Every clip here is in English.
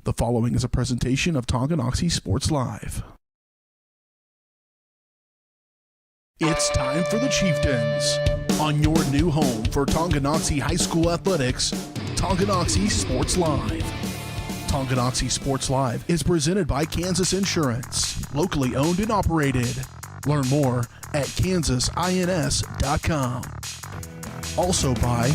The following is a presentation of Tonganoxie Sports Live. It's time for the Chieftains. On your new home for Tonganoxie High School athletics, Tonganoxie Sports Live. Tonganoxie Sports Live is presented by Kansas Insurance, locally owned and operated. Learn more at kansasins.com. Also by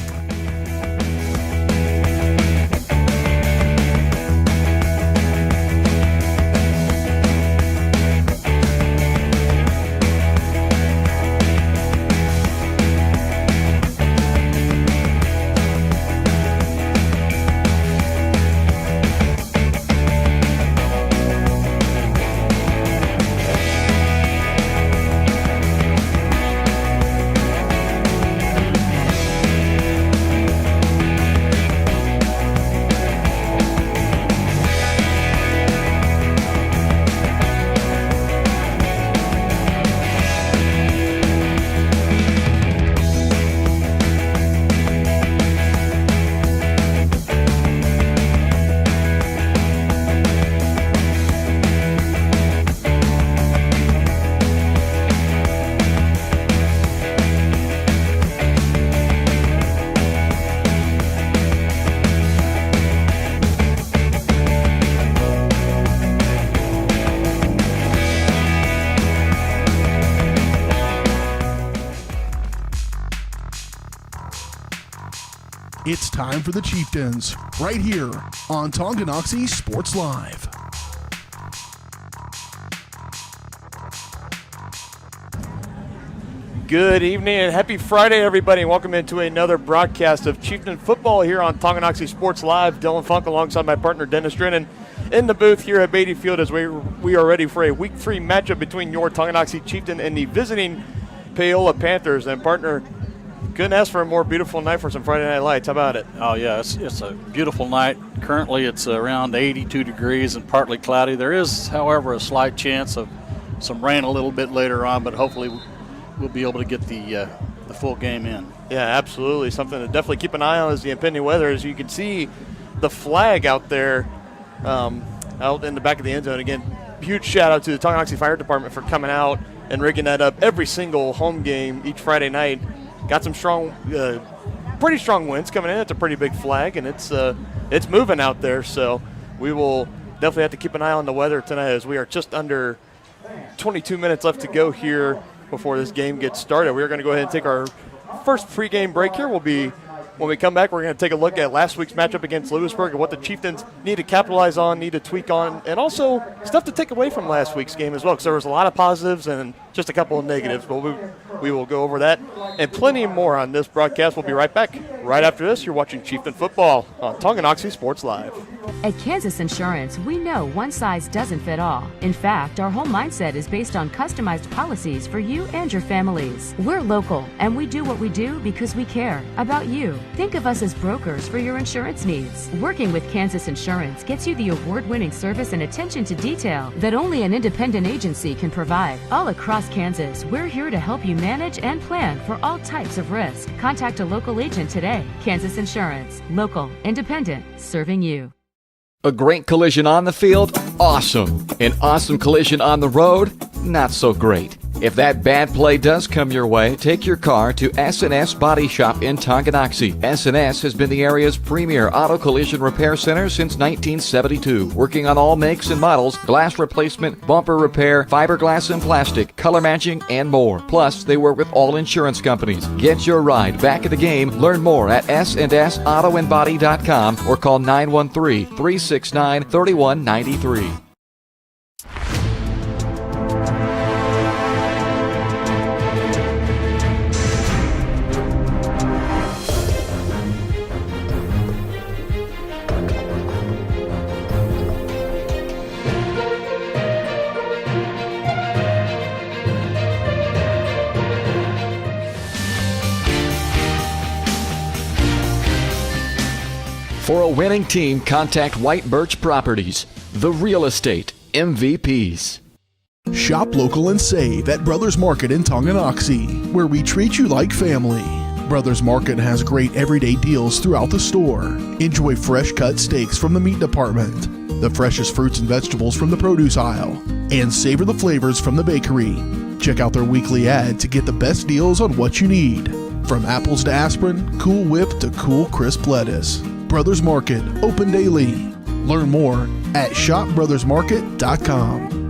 It's time for the Chieftains, right here on Tonganoxie Sports Live. Good evening and happy Friday, everybody, and welcome into another broadcast of Chieftain football here on Tonganoxie Sports Live. Dylan Funk alongside my partner Dennis Drennan in the booth here at Beatty Field as we are ready for a Week 3 matchup between your Tonganoxie Chieftain and the visiting Paola Panthers. And partner, couldn't ask for a more beautiful night for some Friday Night Lights. How about it? Oh, yeah, it's a beautiful night. Currently, it's around 82 degrees and partly cloudy. There is, however, a slight chance of some rain a little bit later on, but hopefully we'll be able to get the full game in. Yeah, absolutely. Something to definitely keep an eye on is the impending weather. As you can see, the flag out there out in the back of the end zone. Again, huge shout out to the Tonganoxie Fire Department for coming out and rigging that up every single home game each Friday night. Got some strong, pretty strong winds coming in. It's a pretty big flag, and it's moving out there. So we will definitely have to keep an eye on the weather tonight as we are just under 22 minutes left to go here before this game gets started. We're going to go ahead and take our first pregame break here. When we come back, we're going to take a look at last week's matchup against Lewisburg and what the Chieftains need to capitalize on, need to tweak on, and also stuff to take away from last week's game as well, because there was a lot of positives and just a couple of negatives. But we will go over that and plenty more on this broadcast. We'll be right back. Right after this, you're watching Chieftain football on Tonganoxie Sports Live. At Kansas Insurance, we know one size doesn't fit all. In fact, our whole mindset is based on customized policies for you and your families. We're local, and we do what we do because we care about you. Think of us as brokers for your insurance needs. Working with Kansas Insurance gets you the award-winning service and attention to detail that only an independent agency can provide. All across Kansas, we're here to help you manage and plan for all types of risk. Contact a local agent today. Kansas Insurance. Local, independent, serving you. A great collision on the field? Awesome. An awesome collision on the road? Not so great. If that bad play does come your way, take your car to S&S Body Shop in Tonganoxie. S&S has been the area's premier auto collision repair center since 1972, working on all makes and models, glass replacement, bumper repair, fiberglass and plastic, color matching, and more. Plus, they work with all insurance companies. Get your ride back in the game. Learn more at snsautoandbody.com or call 913-369-3193. For a winning team, contact White Birch Properties, the real estate MVPs. Shop local and save at Brothers Market in Tonganoxie, where we treat you like family. Brothers Market has great everyday deals throughout the store. Enjoy fresh cut steaks from the meat department, the freshest fruits and vegetables from the produce aisle, and savor the flavors from the bakery. Check out their weekly ad to get the best deals on what you need. From apples to aspirin, Cool Whip to cool crisp lettuce. Brothers Market, open daily. Learn more at shopbrothersmarket.com.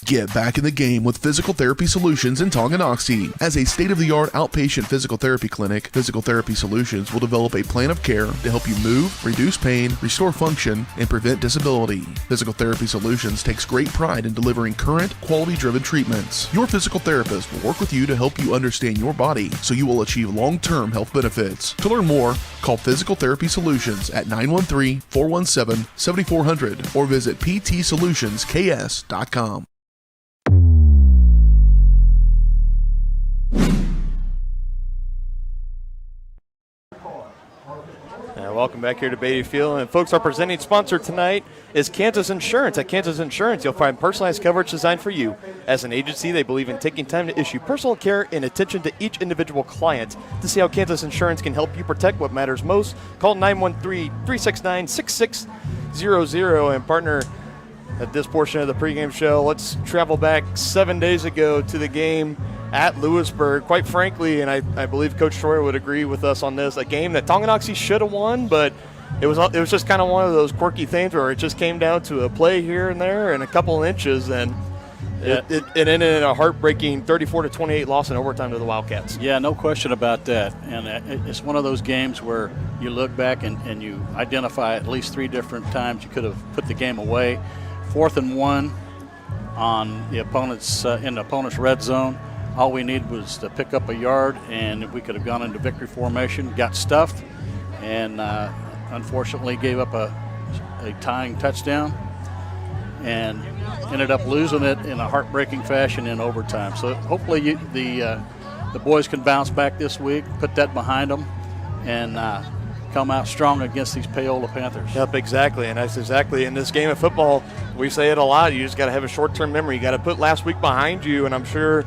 Get back in the game with Physical Therapy Solutions in Tonganoxie. As a state-of-the-art outpatient physical therapy clinic, Physical Therapy Solutions will develop a plan of care to help you move, reduce pain, restore function, and prevent disability. Physical Therapy Solutions takes great pride in delivering current, quality-driven treatments. Your physical therapist will work with you to help you understand your body so you will achieve long-term health benefits. To learn more, call Physical Therapy Solutions at 913-417-7400 or visit ptsolutionsks.com. Welcome back here to Beatty Field. And folks, our presenting sponsor tonight is Kansas Insurance. At Kansas Insurance, you'll find personalized coverage designed for you. As an agency, they believe in taking time to issue personal care and attention to each individual client. To see how Kansas Insurance can help you protect what matters most, call 913-369-6600 and partner at this portion of the pregame show. Let's travel back 7 days ago to the game at Lewisburg. Quite frankly, and I believe Coach Troyer would agree with us on this, a game that Tonganoxie should have won, but it was just kind of one of those quirky things where it just came down to a play here and there and a couple of inches, and it ended in a heartbreaking 34-28 loss in overtime to the Wildcats. Yeah, no question about that. And it's one of those games where you look back and you identify at least three different times you could have put the game away. 4th and 1 on the opponent's in the opponent's red zone. All we needed was to pick up a yard, and we could have gone into victory formation, got stuffed, and unfortunately gave up a tying touchdown and ended up losing it in a heartbreaking fashion in overtime. So hopefully the boys can bounce back this week, put that behind them, and come out strong against these Paola Panthers. Yep, exactly, and that's exactly in this game of football. We say it a lot. You just got to have a short-term memory. You got to put last week behind you, and I'm sure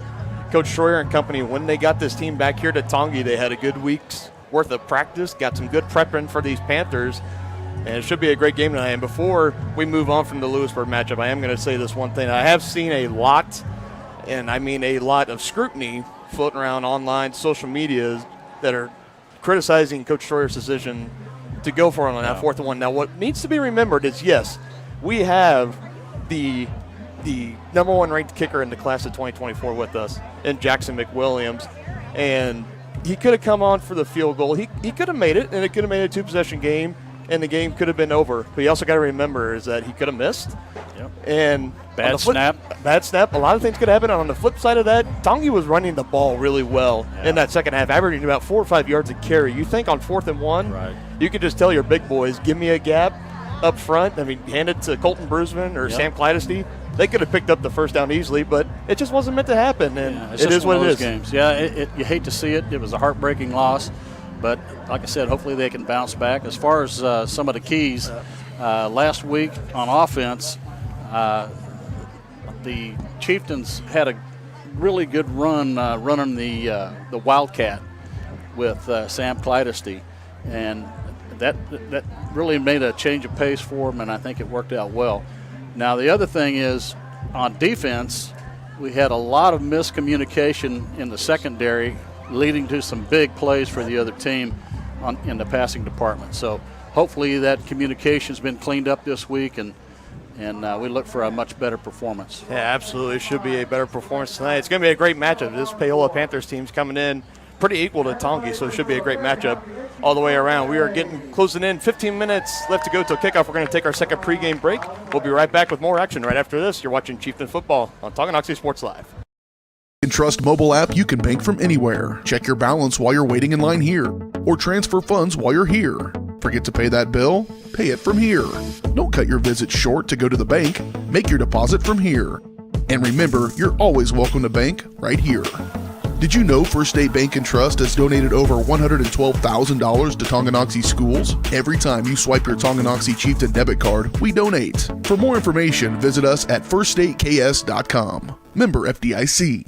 Coach Troyer and company, when they got this team back here to Tongi, they had a good week's worth of practice, got some good prep in for these Panthers, and it should be a great game tonight. And before we move on from the Lewisburg matchup, I am going to say this one thing. I have seen a lot, and I mean a lot of scrutiny floating around online social media that are criticizing Coach Troyer's decision to go for it on that 4th and 1. Now, what needs to be remembered is, yes, we have the number 1 ranked kicker in the class of 2024 with us in Jackson McWilliams, and he could have come on for the field goal. He could have made it, and it could have made a 2-possession game, and the game could have been over. But you also got to remember is that he could have missed. Yep. And bad snap. A lot of things could happen. On the flip side of that, Tongi was running the ball really well in that second half, averaging about 4 or 5 yards a carry. You think on 4th and 1, right, you could just tell your big boys, give me a gap up front. I mean, hand it to Colton Brusman or Sam Clydesty. They could have picked up the first down easily, but it just wasn't meant to happen, and it is what it is. Games. Yeah, you hate to see it. It was a heartbreaking loss, but like I said, hopefully they can bounce back. As far as some of the keys, last week on offense, the Chieftains had a really good run running the Wildcat with Sam Clydesty, and that really made a change of pace for them, and I think it worked out well. Now, the other thing is, on defense, we had a lot of miscommunication in the secondary, leading to some big plays for the other team in the passing department. So hopefully that communication's been cleaned up this week, and we look for a much better performance. Yeah, absolutely. It should be a better performance tonight. It's going to be a great matchup. This Paola Panthers team's coming in pretty equal to Tongi, so it should be a great matchup all the way around. We are closing in 15 minutes left to go till kickoff. We're going to take our second pregame break. We'll be right back with more action right after this. You're watching Chieftain Football on Tonganoxie Sports Live. In Trust mobile app, you can bank from anywhere. Check your balance while you're waiting in line here, or transfer funds while you're here. Forget to pay that bill? Pay it from here. Don't cut your visit short to go to the bank. Make your deposit from here. And remember, you're always welcome to bank right here. Did you know First State Bank and Trust has donated over $112,000 to Tonganoxie schools? Every time you swipe your Tonganoxie Chieftain debit card, we donate. For more information, visit us at firststateks.com. Member FDIC.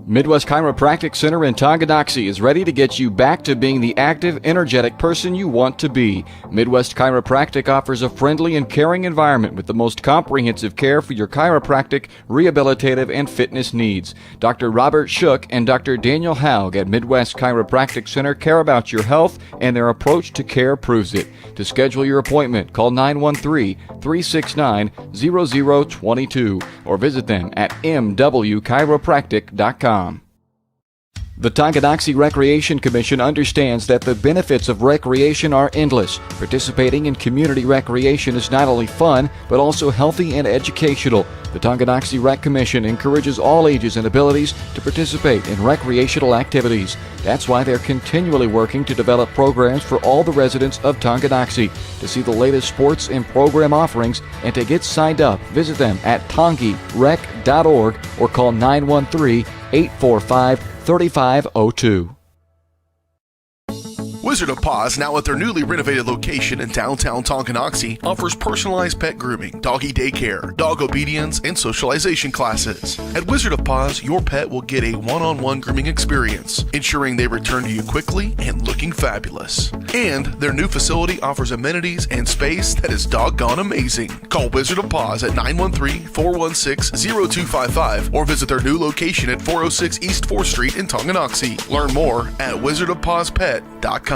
Midwest Chiropractic Center in Tonganoxie is ready to get you back to being the active, energetic person you want to be. Midwest Chiropractic offers a friendly and caring environment with the most comprehensive care for your chiropractic, rehabilitative, and fitness needs. Dr. Robert Shook and Dr. Daniel Haug at Midwest Chiropractic Center care about your health, and their approach to care proves it. To schedule your appointment, call 913-369-0022 or visit them at mwchiropractic.com. The Tonganoxie Recreation Commission understands that the benefits of recreation are endless. Participating in community recreation is not only fun, but also healthy and educational. The Tonganoxie Rec Commission encourages all ages and abilities to participate in recreational activities. That's why they're continually working to develop programs for all the residents of Tonganoxie. To see the latest sports and program offerings and to get signed up, visit them at tongirec.org or call 913-845-3502. Wizard of Paws, now at their newly renovated location in downtown Tonganoxie, offers personalized pet grooming, doggy daycare, dog obedience, and socialization classes. At Wizard of Paws, your pet will get a one-on-one grooming experience, ensuring they return to you quickly and looking fabulous. And their new facility offers amenities and space that is doggone amazing. Call Wizard of Paws at 913-416-0255 or visit their new location at 406 East 4th Street in Tonganoxie. Learn more at wizardofpawspet.com.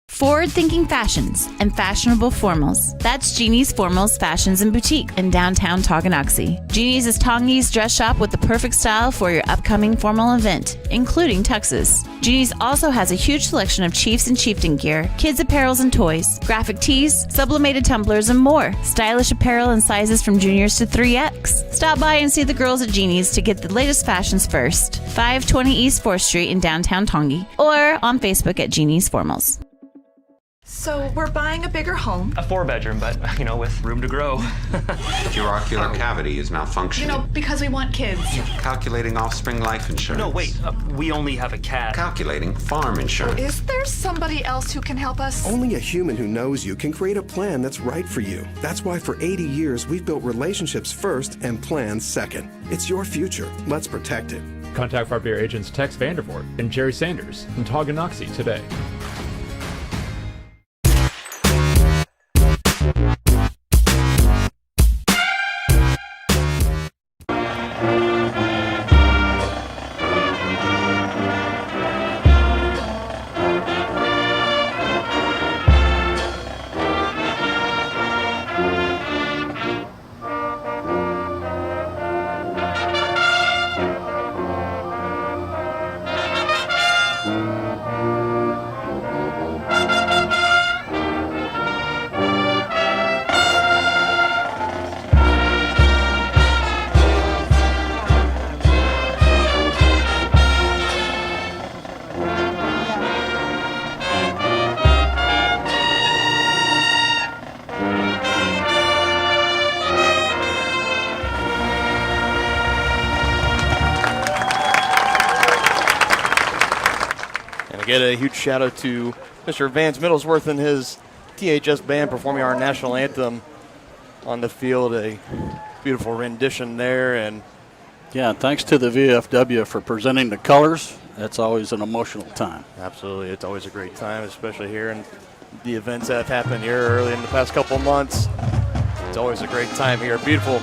Forward-thinking fashions and fashionable formals. That's Jeannie's Formals Fashions and Boutique in downtown Tonganoxie. Jeannie's is Tongi's dress shop with the perfect style for your upcoming formal event, including tuxes. Jeannie's also has a huge selection of Chiefs and Chieftain gear, kids apparels and toys, graphic tees, sublimated tumblers, and more. Stylish apparel in sizes from juniors to 3X. Stop by and see the girls at Jeannie's to get the latest fashions first. 520 East 4th Street in downtown Tongi, or on Facebook at Jeannie's Formals. So we're buying a bigger home. A 4-bedroom, but, with room to grow. Your ocular cavity is malfunctioning. Because we want kids. Calculating offspring life insurance. No, wait. We only have a cat. Calculating farm insurance. Is there somebody else who can help us? Only a human who knows you can create a plan that's right for you. That's why for 80 years we've built relationships first and plans second. It's your future. Let's protect it. Contact Farbeer agents Tex Vandervoort and Jerry Sanders in Tonganoxie today. Get a huge shout out to Mr. Vance Middlesworth and his THS band performing our national anthem on the field. A beautiful rendition there. And yeah, thanks to the VFW for presenting the colors. That's always an emotional time. Absolutely. It's always a great time, especially here and the events that have happened here early in the past couple of months. It's always a great time here. Beautiful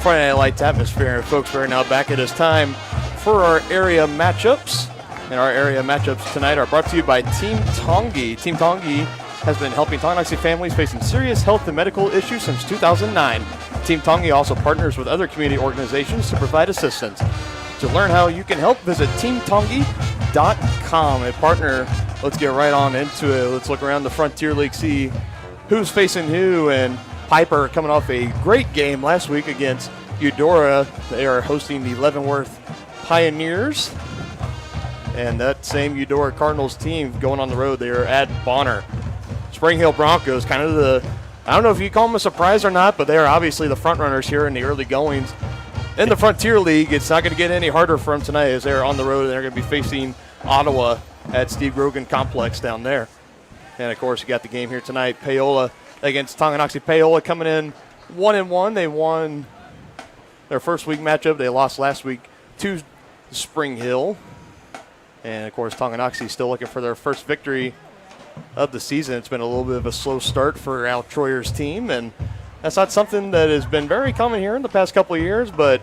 Friday Night Lights atmosphere. And folks, we're now back at this time for our area matchups. And our area matchups tonight are brought to you by Team Tongi. Team Tongi has been helping Tonganoxie families facing serious health and medical issues since 2009. Team Tongi also partners with other community organizations to provide assistance. To learn how you can help, visit teamtongi.com. A partner, let's get right on into it. Let's look around the Frontier League, see who's facing who. And Piper coming off a great game last week against Eudora. They are hosting the Leavenworth Pioneers. And that same Eudora Cardinals team going on the road, they are at Bonner. Spring Hill Broncos, kind of I don't know if you call them a surprise or not, but they are obviously the front runners here in the early goings. In the Frontier League, it's not going to get any harder for them tonight as they're on the road and they're going to be facing Ottawa at Steve Grogan Complex down there. And, of course, you got the game here tonight. Paola against Tonganoxie. Paola coming in 1-1. They won their first week matchup. They lost last week to Spring Hill. And, of course, Tonganoxie still looking for their first victory of the season. It's been a little bit of a slow start for Al Troyer's team, and that's not something that has been very common here in the past couple of years, but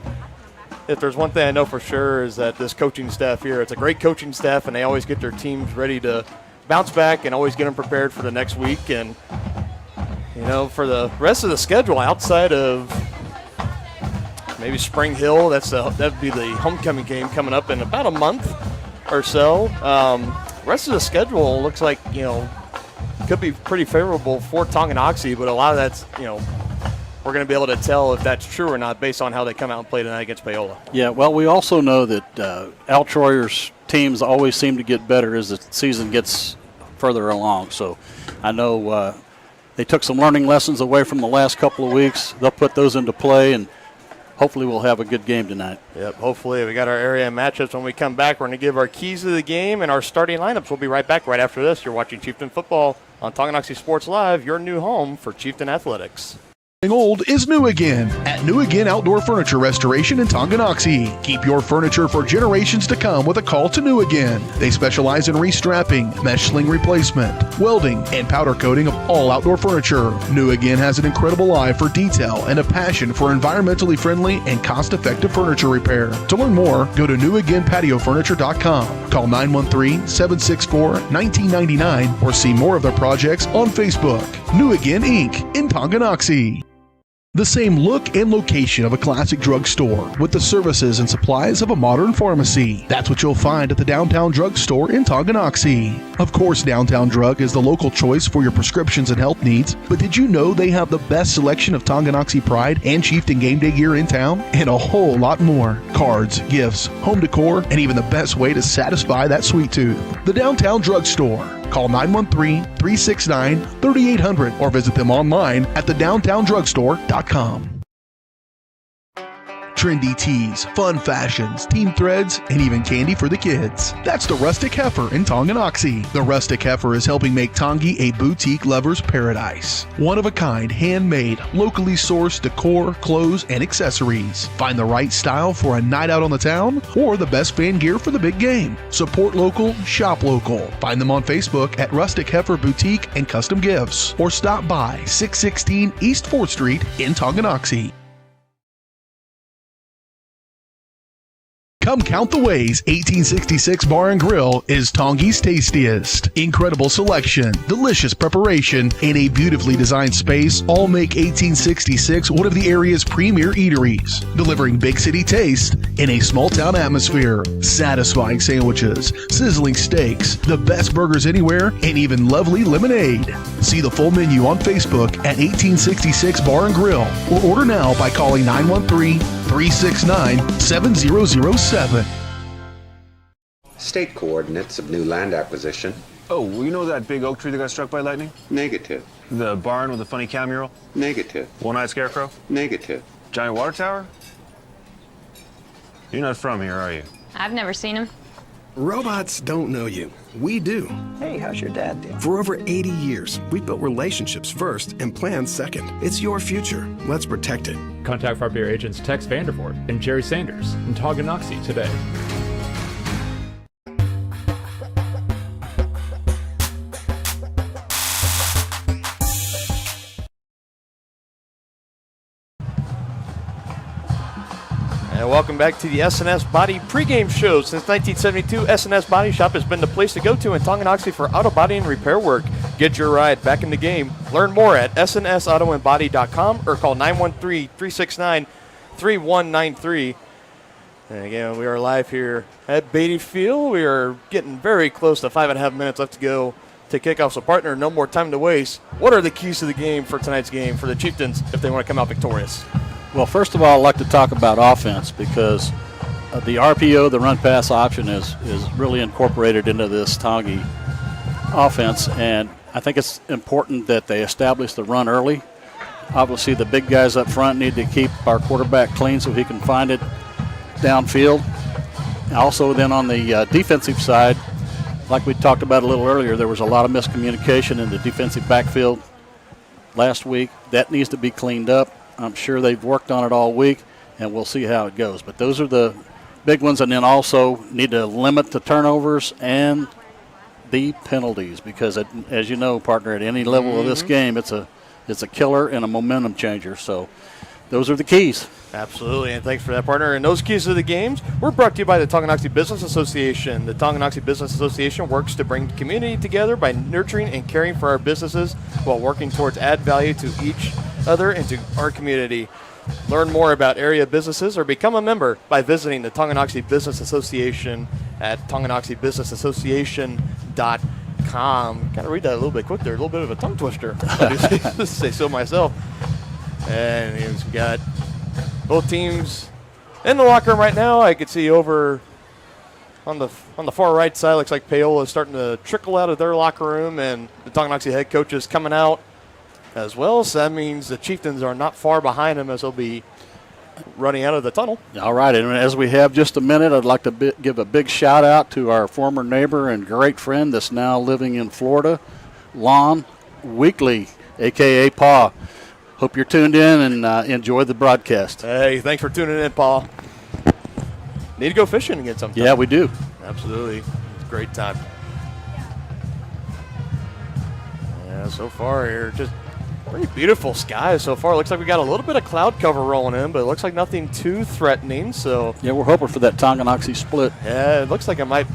if there's one thing I know for sure is that this coaching staff here, it's a great coaching staff, and they always get their teams ready to bounce back and always get them prepared for the next week. And, for the rest of the schedule outside of maybe Spring Hill, that'd be the homecoming game coming up in about a month or so. Rest of the schedule looks like, could be pretty favorable for Tonganoxie, but a lot of that's, we're going to be able to tell if that's true or not based on how they come out and play tonight against Paola. Yeah, well, we also know that Al Troyer's teams always seem to get better as the season gets further along. So I know they took some learning lessons away from the last couple of weeks. They'll put those into play, and hopefully we'll have a good game tonight. Yep, hopefully. We got our area matchups. When we come back, we're going to give our keys to the game and our starting lineups. We'll be right back right after this. You're watching Chieftain Football on Tonganoxie Sports Live, your new home for Chieftain Athletics. Old is new again at New Again Outdoor Furniture Restoration in Tonganoxie. Keep your furniture for generations to come with a call to New Again. They specialize in restrapping, mesh sling replacement, welding, and powder coating of all outdoor furniture. New Again has an incredible eye for detail and a passion for environmentally friendly and cost-effective furniture repair. To learn more, go to newagainpatiofurniture.com. Call 913-764-1999 or see more of their projects on Facebook. New Again Inc. in Tonganoxie. The same look and location of a classic drugstore with the services and supplies of a modern pharmacy. That's what you'll find at the Downtown Drug Store in Tonganoxie. Of course, Downtown Drug is the local choice for your prescriptions and health needs, but did you know they have the best selection of Tonganoxie Pride and Chieftain Game Day gear in town? And a whole lot more. Cards, gifts, home decor, and even the best way to satisfy that sweet tooth. The Downtown Drug Store. Call 913-369-3800 or visit them online at thedowntowndrugstore.com. Trendy tees, fun fashions, team threads, and even candy for the kids. That's the Rustic Heifer in Tonganoxie. The Rustic Heifer is helping make Tongi a boutique lover's paradise. One-of-a-kind, handmade, locally sourced decor, clothes, and accessories. Find the right style for a night out on the town or the best fan gear for the big game. Support local, shop local. Find them on Facebook at Rustic Heifer Boutique and Custom Gifts or stop by 616 East 4th Street in Tonganoxie. Come count the ways 1866 Bar and Grill is Tongi's tastiest. Incredible selection, delicious preparation, and a beautifully designed space all make 1866 one of the area's premier eateries, delivering big city taste in a small town atmosphere. Satisfying sandwiches, sizzling steaks, the best burgers anywhere, and even lovely lemonade. See the full menu on Facebook at 1866 Bar and Grill or order now by calling 913-369-7007. State coordinates of new land acquisition. Oh, well, you know that big oak tree that got struck by lightning? Negative. The barn with the funny cow mural? Negative. One-eyed scarecrow? Negative. Giant water tower? You're not from here, are you? I've never seen him. Robots don't know you. We do. Hey, how's your dad doing? For over 80 years, we've built relationships first and plans second. It's your future. Let's protect it. Contact Farm Bureau agents Tex Vandervoort and Jerry Sanders in Tonganoxie today. And welcome back to the S&S Body pregame show. Since 1972, S&S Body Shop has been the place to go to in Tonganoxie for auto body and repair work. Get your ride back in the game. Learn more at snsautoandbody.com or call 913-369-3193. And again, we are live here at Beatty Field. We are getting very close to 5.5 minutes left to go to kick off. So, partner, no more time to waste. What are the keys to the game for tonight's game for the Chieftains if they want to come out victorious? Well, first of all, I'd like to talk about offense because the RPO, the run-pass option, is really incorporated into this Tongi offense, and I think it's important that they establish the run early. Obviously, the big guys up front need to keep our quarterback clean so he can find it downfield. Also, then on the defensive side, like we talked about a little earlier, there was a lot of miscommunication in the defensive backfield last week. That needs to be cleaned up. I'm sure they've worked on it all week, and we'll see how it goes. But those are the big ones, and then also need to limit the turnovers and the penalties because, as you know, partner, at any level of this game, it's a killer and a momentum changer. So those are the keys. Absolutely, and thanks for that, partner. And those keys to the games were brought to you by the Tonganoxie Business Association. The Tonganoxie Business Association works to bring the community together by nurturing and caring for our businesses while working towards add value to each other and to our community. Learn more about area businesses or become a member by visiting the Tonganoxie Business Association at tonganoxiebusinassociation.com. Got to read that a little bit quick there, a little bit of a tongue twister. I say so myself. And he's got both teams in the locker room right now. I can see over on the far right side, looks like Paola is starting to trickle out of their locker room, and the Tonganoxie head coach is coming out as well. So that means the Chieftains are not far behind him as they'll be running out of the tunnel. All right, and as we have just a minute, I'd like to give a big shout out to our former neighbor and great friend that's now living in Florida, Lon Weekly, a.k.a. Pa. Hope you're tuned in and enjoy the broadcast. Hey, thanks for tuning in, Paul. Need to go fishing again sometime. Yeah, we do. Absolutely. It's a great time. Yeah, so far here, just pretty beautiful skies so far. Looks like we got a little bit of cloud cover rolling in, but it looks like nothing too threatening. So yeah, we're hoping for that Tonganoxie split. Yeah, it looks like it might.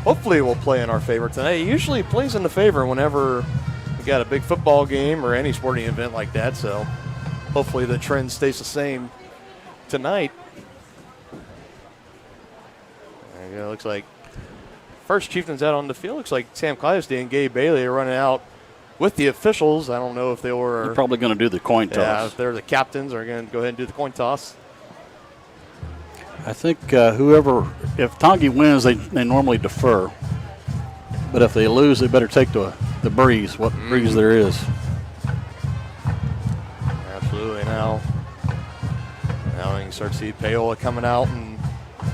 Hopefully, it will play in our favor tonight. It usually plays in the favor whenever we got a big football game or any sporting event like that. So hopefully the trend stays the same tonight. There you go. Looks like first Chieftains out on the field. Looks like Sam Clivesday and Gabe Bailey are running out with the officials. I don't know if they were. They're probably going to do the coin toss. Yeah, if they're the captains, are going to go ahead and do the coin toss. I think if Tongi wins, they normally defer. But if they lose, they better take the breeze, what breeze there is. Absolutely. Now you can start to see Paola coming out in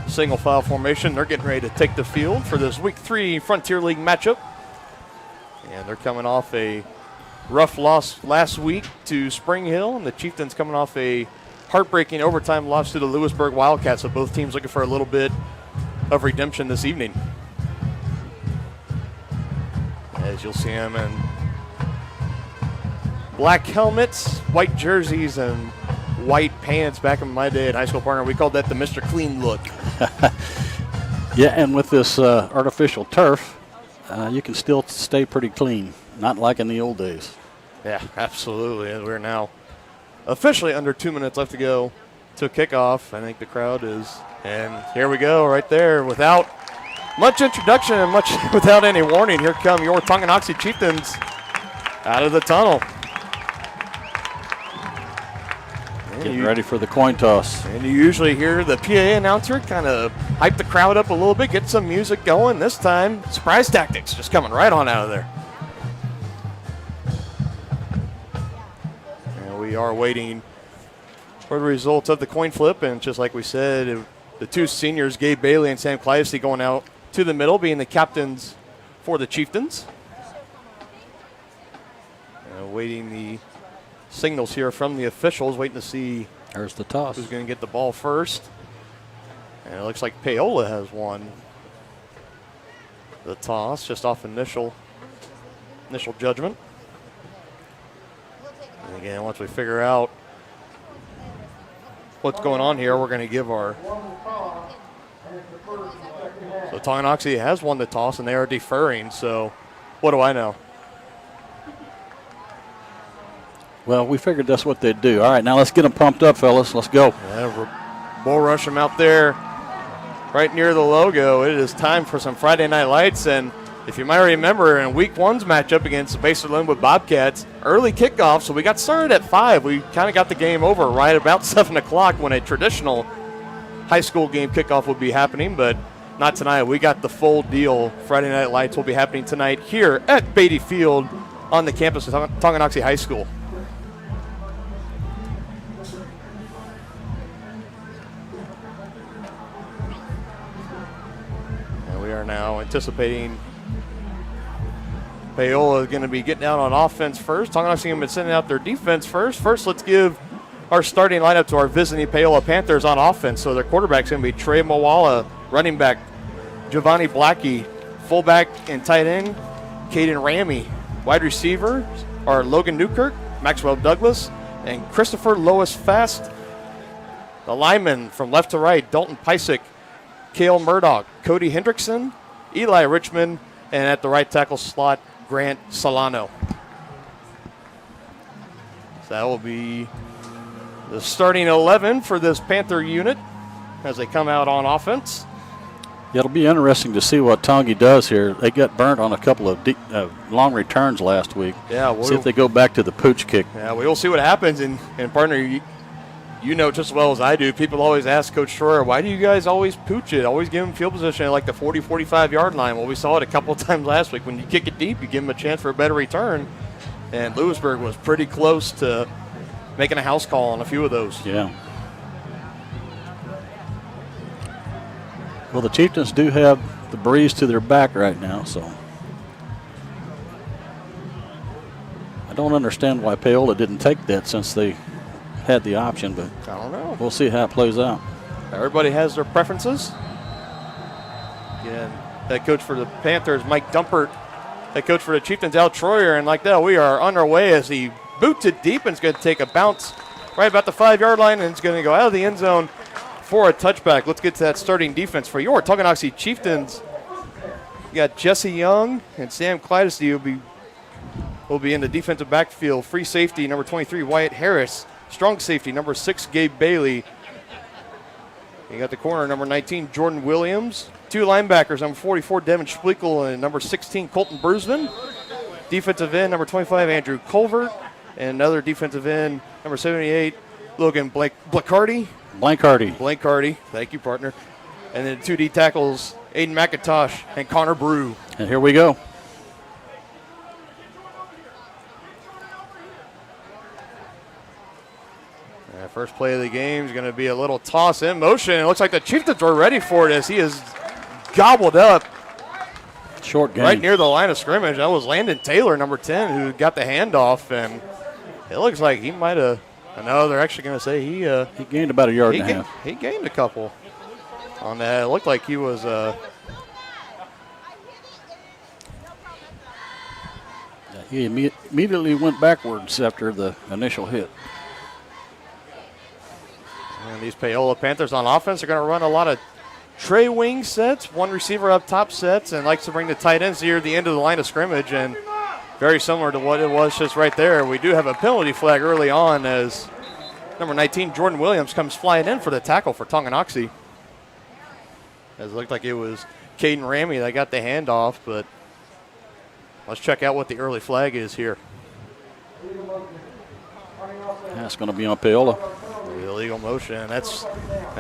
single file formation. They're getting ready to take the field for this Week 3 Frontier League matchup. And they're coming off a rough loss last week to Spring Hill, and the Chieftains coming off a heartbreaking overtime loss to the Lewisburg Wildcats. So both teams looking for a little bit of redemption this evening. As you'll see them in black helmets, white jerseys, and white pants. Back in my day at high school, partner, we called that the Mr. Clean look. Yeah, and with this artificial turf, you can still stay pretty clean, not like in the old days. Yeah, absolutely. And we're now officially under 2 minutes left to go to kickoff. I think the crowd is, and here we go right there without much introduction and much without any warning. Here come your Tonganoxie Chieftains out of the tunnel. Getting ready for the coin toss. And you usually hear the PA announcer kind of hype the crowd up a little bit, get some music going. This time, surprise tactics just coming right on out of there. And we are waiting for the results of the coin flip. And just like we said, the two seniors, Gabe Bailey and Sam Clivesday, going out to the middle, being the captains for the Chieftains. Waiting the signals here from the officials, waiting to see there's the toss. Who's going to get the ball first. And it looks like Paola has won the toss just off initial judgment. And again, once we figure out what's going on here, we're going to give our... So Tonganoxie has won the toss, and they are deferring. So what do I know? Well, we figured that's what they'd do. All right, now let's get them pumped up, fellas. Let's go. Yeah, bull rush them out there right near the logo. It is time for some Friday Night Lights. And if you might remember, in Week 1's matchup against the Basin Linwood Bobcats, early kickoff, so we got started at 5. We kind of got the game over right about 7 o'clock when a traditional high school game kickoff would be happening, but not tonight. We got the full deal. Friday Night Lights will be happening tonight here at Beatty Field on the campus of Tonganoxie High School. We are now anticipating Paola is going to be getting out on offense first. Tonganoxie has been sending out their defense first. First, let's give our starting lineup to our visiting Paola Panthers on offense. So their quarterback's going to be Trey Mawala, running back Giovanni Blackie, fullback and tight end Caden Ramey. Wide receivers are Logan Newkirk, Maxwell Douglas, and Christopher Lois Fast. The linemen from left to right, Dalton Pysick, Cale Murdoch, Cody Hendrickson, Eli Richmond, and at the right tackle slot, Grant Solano. So that will be the starting 11 for this Panther unit as they come out on offense. Yeah, it'll be interesting to see what Tongi does here. They got burnt on a couple of long returns last week. Yeah, see if they go back to the pooch kick. Yeah, we will see what happens. And partner, you know just as well as I do, people always ask Coach Schroer, why do you guys always pooch it? Always give them field position at like the 40, 45-yard line. Well, we saw it a couple of times last week. When you kick it deep, you give them a chance for a better return. And Lewisburg was pretty close to making a house call on a few of those. Yeah. Well, the Chieftains do have the breeze to their back right now, so I don't understand why Paola didn't take that since they had the option, but I don't know. We'll see how it plays out. Everybody has their preferences. Again, head coach for the Panthers, Mike Dumpert. Head coach for the Chieftains, Al Troyer. And like that, we are on our way as he boots it deep and it's going to take a bounce right about the 5-yard line, and it's going to go out of the end zone for a touchback. Let's get to that starting defense for your Tonganoxie Chieftains. You got Jesse Young and Sam Clydesty will be in the defensive backfield. Free safety, number 23, Wyatt Harris. Strong safety, number 6, Gabe Bailey. You got the corner, number 19, Jordan Williams. 2 linebackers, number 44, Devin Schpleichel, and number 16, Colton Brursman. Defensive end, number 25, Andrew Culvert. And another defensive end, number 78, Logan Blacardi. Blancardi. Thank you, partner. And then 2 D tackles, Aiden McIntosh and Connor Brew. And here we go. First play of the game is going to be a little toss in motion. It looks like the Chieftains are ready for it as he is gobbled up. Short game. Right near the line of scrimmage. That was Landon Taylor, number 10, who got the handoff. And it looks like he might have. I know they're actually going to say he gained about a yard and a half. He gained a couple on that. It looked like he was. He immediately went backwards after the initial hit. And these Paola Panthers on offense are going to run a lot of tray wing sets, 1 receiver up top sets, and likes to bring the tight ends near the end of the line of scrimmage. And very similar to what it was just right there. We do have a penalty flag early on as number 19, Jordan Williams, comes flying in for the tackle for Tonganoxie. As it looked like it was Caden Ramey that got the handoff, but let's check out what the early flag is here. That's going to be on Paola. Illegal motion. That's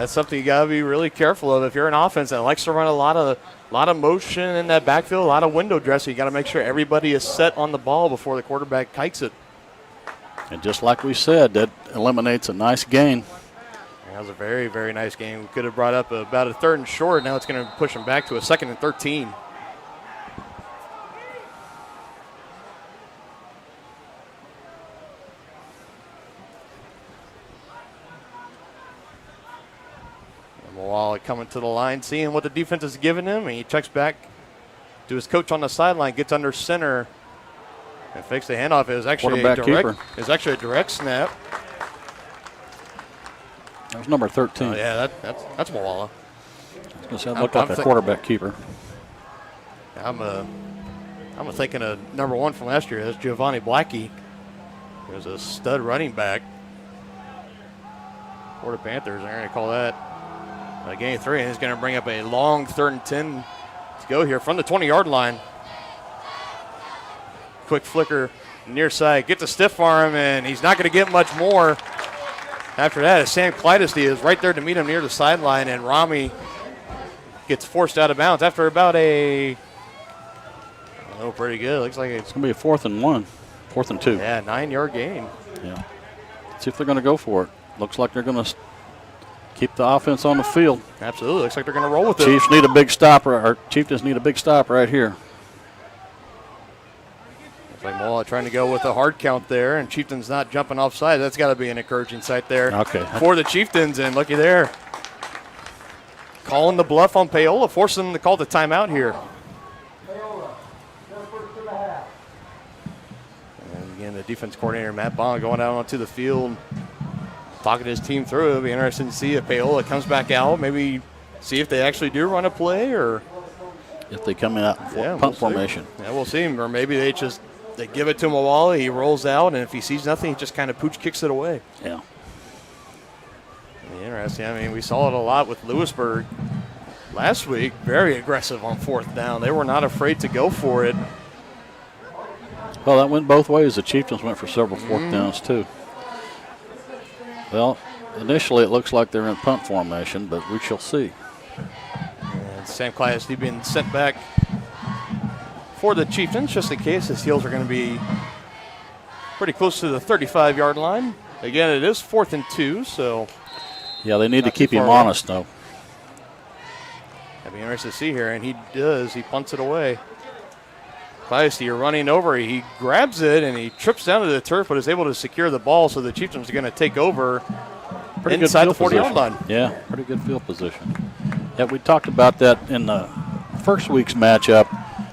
something you got to be really careful of if you're an offense that likes to run a lot of motion in that backfield, a lot of window dressing. You got to make sure everybody is set on the ball before the quarterback kikes it. And just like we said, that eliminates a nice gain. That was a very, very nice game. We could have brought up about a 3rd and short. Now it's going to push them back to a 2nd and 13. While coming to the line, seeing what the defense is giving him, and he checks back to his coach on the sideline, gets under center, and fakes the handoff. It was actually a direct snap. That was number 13. Oh, yeah, that's Moala. That looked like a quarterback keeper. I'm thinking of number 1 from last year. That's Giovanni Blackie. He was a stud running back for the Panthers. They're going to call that gain 3, and he's going to bring up a long 3rd and 10 to go here from the 20-yard line. Quick flicker near side, gets a stiff arm, and he's not going to get much more after that. As Sam Clydesty is right there to meet him near the sideline, and Rami gets forced out of bounds after about pretty good. Looks like it's going to be a 4th and 1, 4th and 2. Yeah, 9-yard gain. Yeah. Let's see if they're going to go for it. Looks like they're going to keep the offense on the field. Absolutely. Looks like they're going to roll with it. Chiefs need a big stop, or Chieftains need a big stop right here. Like Mola trying to go with a hard count there, and Chieftains not jumping offside. That's got to be an encouraging sight there for the Chieftains, and looky there. Calling the bluff on Paola, forcing them to call the timeout here. And again, the defense coordinator, Matt Bond, going out onto the field, talking to his team through. It'll be interesting to see if Paola comes back out, maybe see if they actually do run a play, or if they come out in punt formation. Yeah, we'll see. Or maybe they give it to Mawali, he rolls out, and if he sees nothing, he just kind of pooch kicks it away. Yeah. Interesting. I mean, we saw it a lot with Lewisburg last week. Very aggressive on fourth down. They were not afraid to go for it. Well, that went both ways. The Chieftains went for several fourth downs, too. Well, initially it looks like they're in punt formation, but we shall see. And Sam Clyde being sent back for the Chieftains, just in case his heels are going to be pretty close to the 35-yard line. Again, it is 4th and 2, so. Yeah, they need to keep him honest, though. That'd be interesting to see here, and he does. He punts it away. Clyde running over. He grabs it, and he trips down to the turf, but is able to secure the ball, so the Chieftains are going to take over inside the 40-yard line. Yeah, pretty good field position. Yeah, we talked about that in the first week's matchup.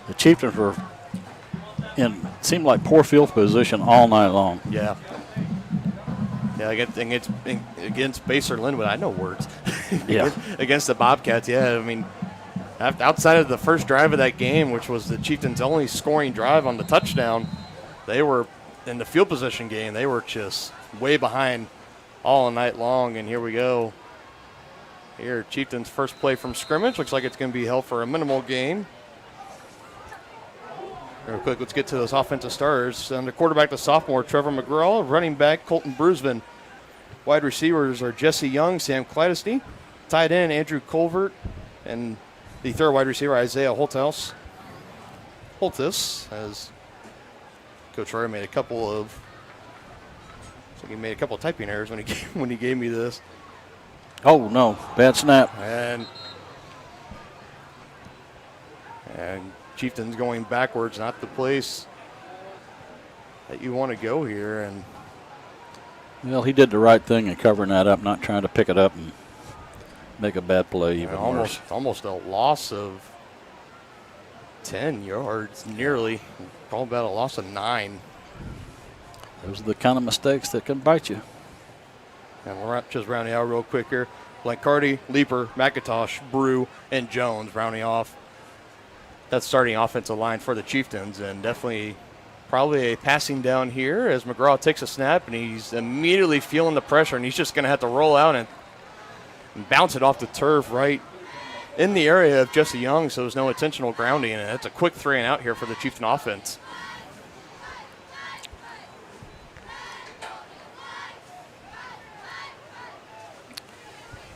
The Chieftains were seemed like poor field position all night long. Yeah. Yeah, against Baser Linwood, I know words. Yeah. Against the Bobcats, yeah. I mean, outside of the first drive of that game, which was the Chieftains' only scoring drive on the touchdown, they were in the field position game. They were just way behind all night long, and here we go. Here, Chieftains' first play from scrimmage. Looks like it's going to be held for a minimal gain. Real quick, let's get to those offensive starters. The quarterback, the sophomore, Trevor McGraw. Running back, Colton Brusman. Wide receivers are Jesse Young, Sam Clydesty. Tight end, Andrew Colvert. And the third wide receiver, Isaiah Holtis, as Coach Roy made a couple of typing errors when he gave me this. Oh, no. Bad snap. And Chieftains going backwards, not the place that you want to go here. And well, he did the right thing in covering that up, not trying to pick it up and make a bad play even worse. Almost a loss of 10 yards, nearly. Probably about a loss of 9. Those are the kind of mistakes that can bite you. And we're just rounding out real quick here. Blancardi, Leaper, McIntosh, Brew, and Jones rounding off that starting offensive line for the Chieftains. And definitely probably a passing down here as McGraw takes a snap, and he's immediately feeling the pressure, and he's just going to have to roll out and bounce it off the turf right in the area of Jesse Young, so there's no intentional grounding, and that's a quick 3-and-out here for the Chieftain offense.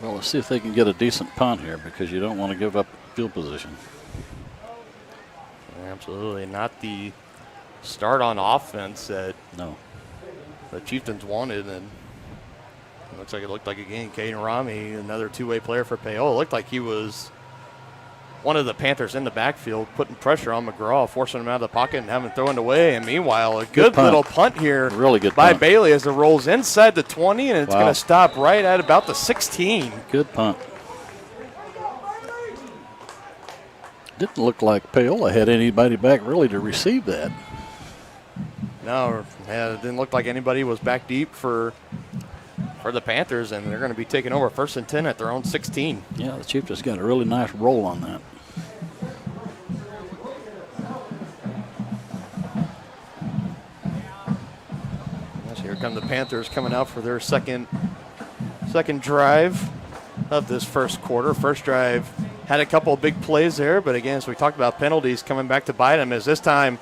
Well, let's see if they can get a decent punt here, because you don't want to give up field position. Absolutely not the start on offense that the Chieftains wanted, and it looked like again, Caden Rami, another two-way player for Paola. It looked like he was one of the Panthers in the backfield, putting pressure on McGraw, forcing him out of the pocket and having him thrown it away. And meanwhile, a good little punt here really good by punt. Bailey as it rolls inside the 20, and it's going to stop right at about the 16. Good punt. Didn't look like Paola had anybody back really to receive that. No, it didn't look like anybody was back deep for the Panthers, and they're going to be taking over 1st and 10 at their own 16. Yeah, the Chiefs got a really nice roll on that. So here come the Panthers coming out for their second drive of this first quarter. First drive had a couple of big plays there, but again, as we talked about, penalties coming back to bite them, as this time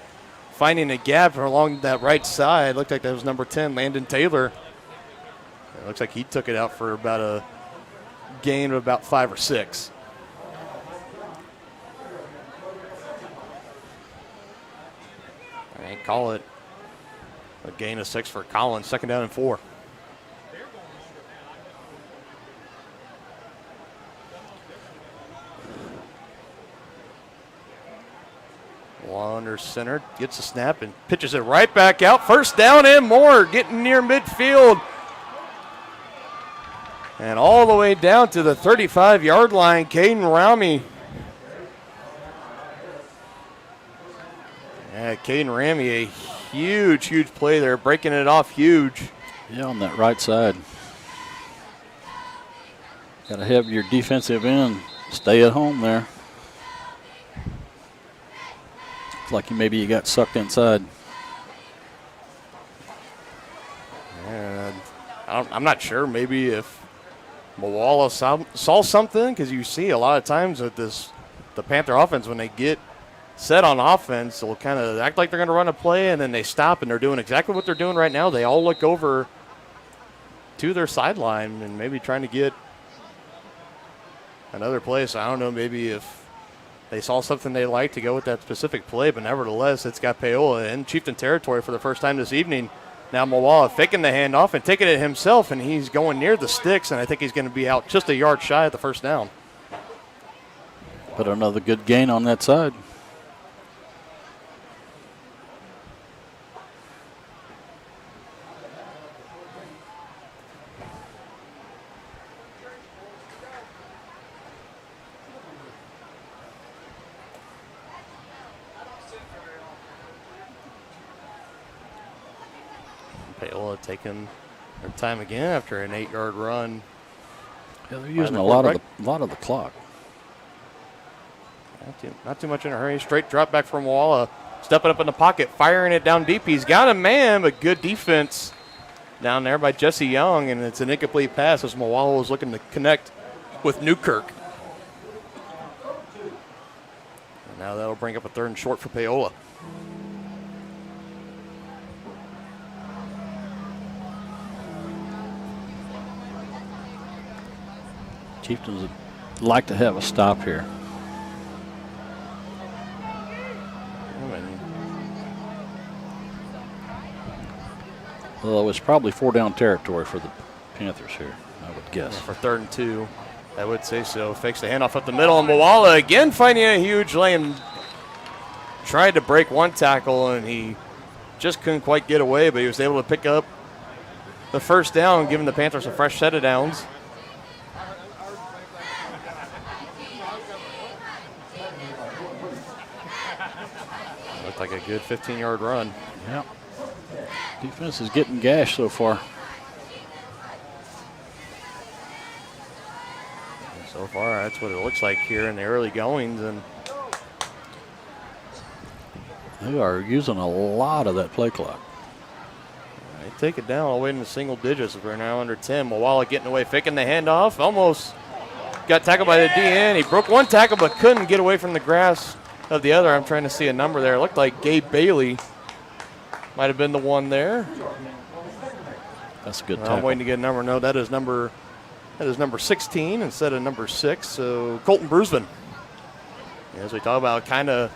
finding a gap along that right side. Looked like that was number 10, Landon Taylor. It looks like he took it out for about a gain of about 5 or 6. And call it a gain of 6 for Collins. 2nd down and 4. Wonder under center, gets a snap and pitches it right back out. First down and more, getting near midfield. And all the way down to the 35-yard line, Caden Rami. Yeah, Caden Rami, a huge play there, breaking it off huge. Yeah, on that right side. Got to have your defensive end stay at home there. It's like maybe you got sucked inside. And I'm not sure maybe if Paola saw something, because you see a lot of times with the Panther offense, when they get set on offense, they'll kind of act like they're going to run a play, and then they stop, and they're doing exactly what they're doing right now. They all look over to their sideline and maybe trying to get another play. So I don't know, maybe if they saw something they liked to go with that specific play, but nevertheless, it's got Paola in Chieftain territory for the first time this evening. Now Moala faking the handoff and taking it himself, and he's going near the sticks, and I think he's going to be out just a yard shy of the first down. But another good gain on that side. Paola taking their time again after an 8-yard run. Yeah, they're using a lot of the clock. Not too much in a hurry. Straight drop back from Walla. Stepping up in the pocket, firing it down deep. He's got a man, but good defense down there by Jesse Young, and it's an incomplete pass as Moala was looking to connect with Newkirk. And now that'll bring up a 3rd and short for Paola. Chieftains would like to have a stop here. Well, it's probably 4-down territory for the Panthers here, I would guess. Yeah, for 3rd and 2, I would say so. Fakes the handoff up the middle, and Moala again finding a huge lane. Tried to break one tackle, and he just couldn't quite get away, but he was able to pick up the first down, giving the Panthers a fresh set of downs. Looked like a good 15-yard run. Yeah. Defense is getting gashed so far. So far, that's what it looks like here in the early goings, and they are using a lot of that play clock. They take it down all the way into single digits. We're now under 10. Moala getting away, faking the handoff. Almost got tackled by the DN. He broke one tackle but couldn't get away from the grasp of the other. I'm trying to see a number there. It looked like Gabe Bailey might have been the one there. That's a good tackle. I'm waiting to get a number. No, that is number 16 instead of number 6. So Colton Brusman. As we talk about kind of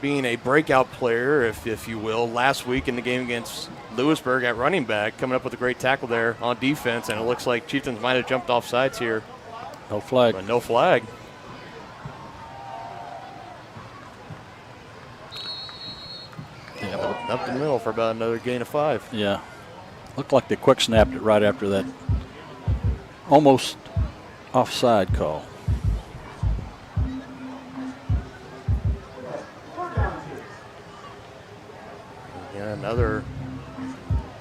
being a breakout player, if you will, last week in the game against Lewisburg at running back, coming up with a great tackle there on defense, and it looks like Chieftains might have jumped off sides here. No flag. But no flag. Yeah, up the middle for about another gain of 5. Yeah. Looked like they quick snapped it right after that almost offside call. Yeah, another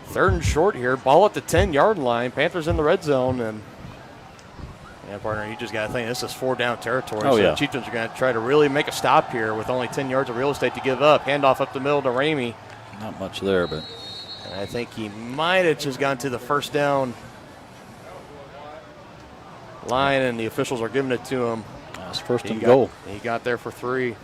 3rd and short here. Ball at the 10-yard line. Panthers in the red zone. And, yeah, partner, you just got to think this is 4-down territory. Oh, so yeah. the Chieftains are going to try to really make a stop here with only 10 yards of real estate to give up. Handoff up the middle to Ramey. Not much there, but. And I think he might have just gone to the first down line, and the officials are giving it to him. That's first and goal. He got there for 3.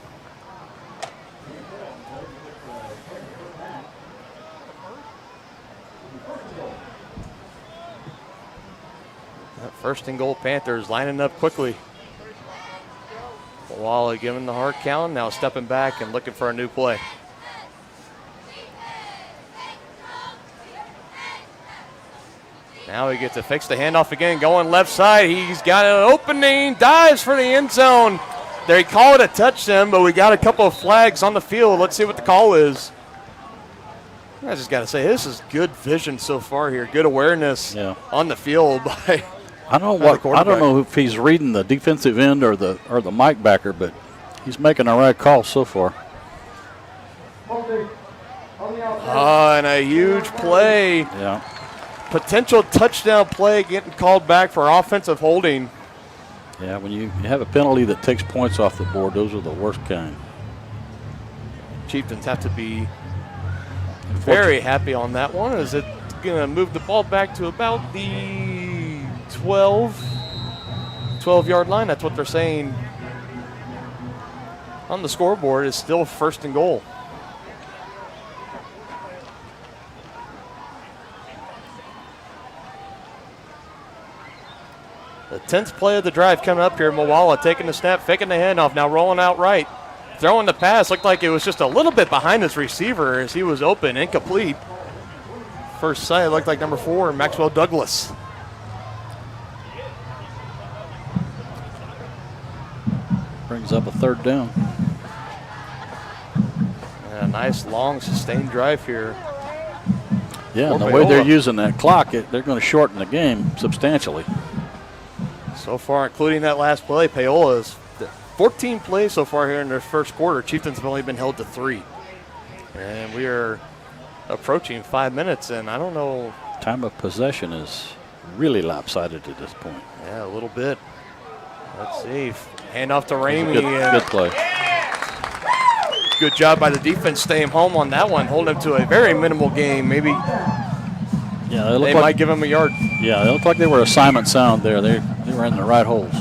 That 1st and goal, Panthers lining up quickly. Wally giving the hard count, now stepping back and looking for a new play. Now he gets to fix the handoff again, going left side. He's got an opening, dives for the end zone. They call it a touchdown, but we got a couple of flags on the field. Let's see what the call is. I just got to say, this is good vision so far here. Good awareness on the field by I don't know if he's reading the defensive end or the mic backer, but he's making the right call so far. And a huge play. Yeah. Potential touchdown play getting called back for offensive holding. Yeah, when you have a penalty that takes points off the board, those are the worst kind. Chieftains have to be very happy on that one. Is it going to move the ball back to about the 12-yard line? That's what they're saying on the scoreboard. Is still first and goal. The 10th play of the drive coming up here. Moala taking the snap, faking the handoff, now rolling out right. Throwing the pass, looked like it was just a little bit behind his receiver as he was open, incomplete. First sight, it looked like number 4, Maxwell Douglas. Brings up a third down. And a nice, long, sustained drive here. Yeah, and the way they're using that clock, they're going to shorten the game substantially. So far, including that last play, Paola's 14 plays so far here in their first quarter. Chieftains have only been held to 3. And we are approaching 5 minutes, and I don't know. Time of possession is really lopsided at this point. Yeah, a little bit. Let's see. Hand off to Ramey. Good play. Good job by the defense staying home on that one, holding him to a very minimal game. Maybe they might give him a yard. Yeah, they look like they were assignment sound there. They were in the right holes.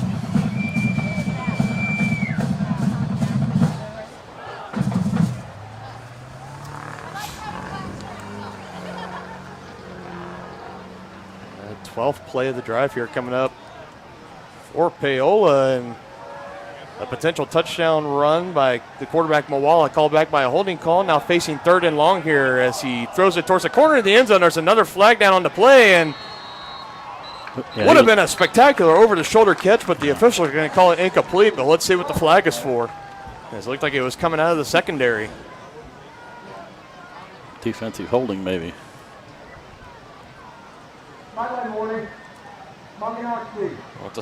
The 12th play of the drive here coming up for Paola, and a potential touchdown run by the quarterback Moala, called back by a holding call. Now facing 3rd and long here as he throws it towards the corner of the end zone. There's another flag down on the play, and would have been a spectacular over-the-shoulder catch, but the officials are going to call it incomplete. But let's see what the flag is for. It looked like it was coming out of the secondary. Defensive holding, maybe. Sideline warning. Tonganoxie. It's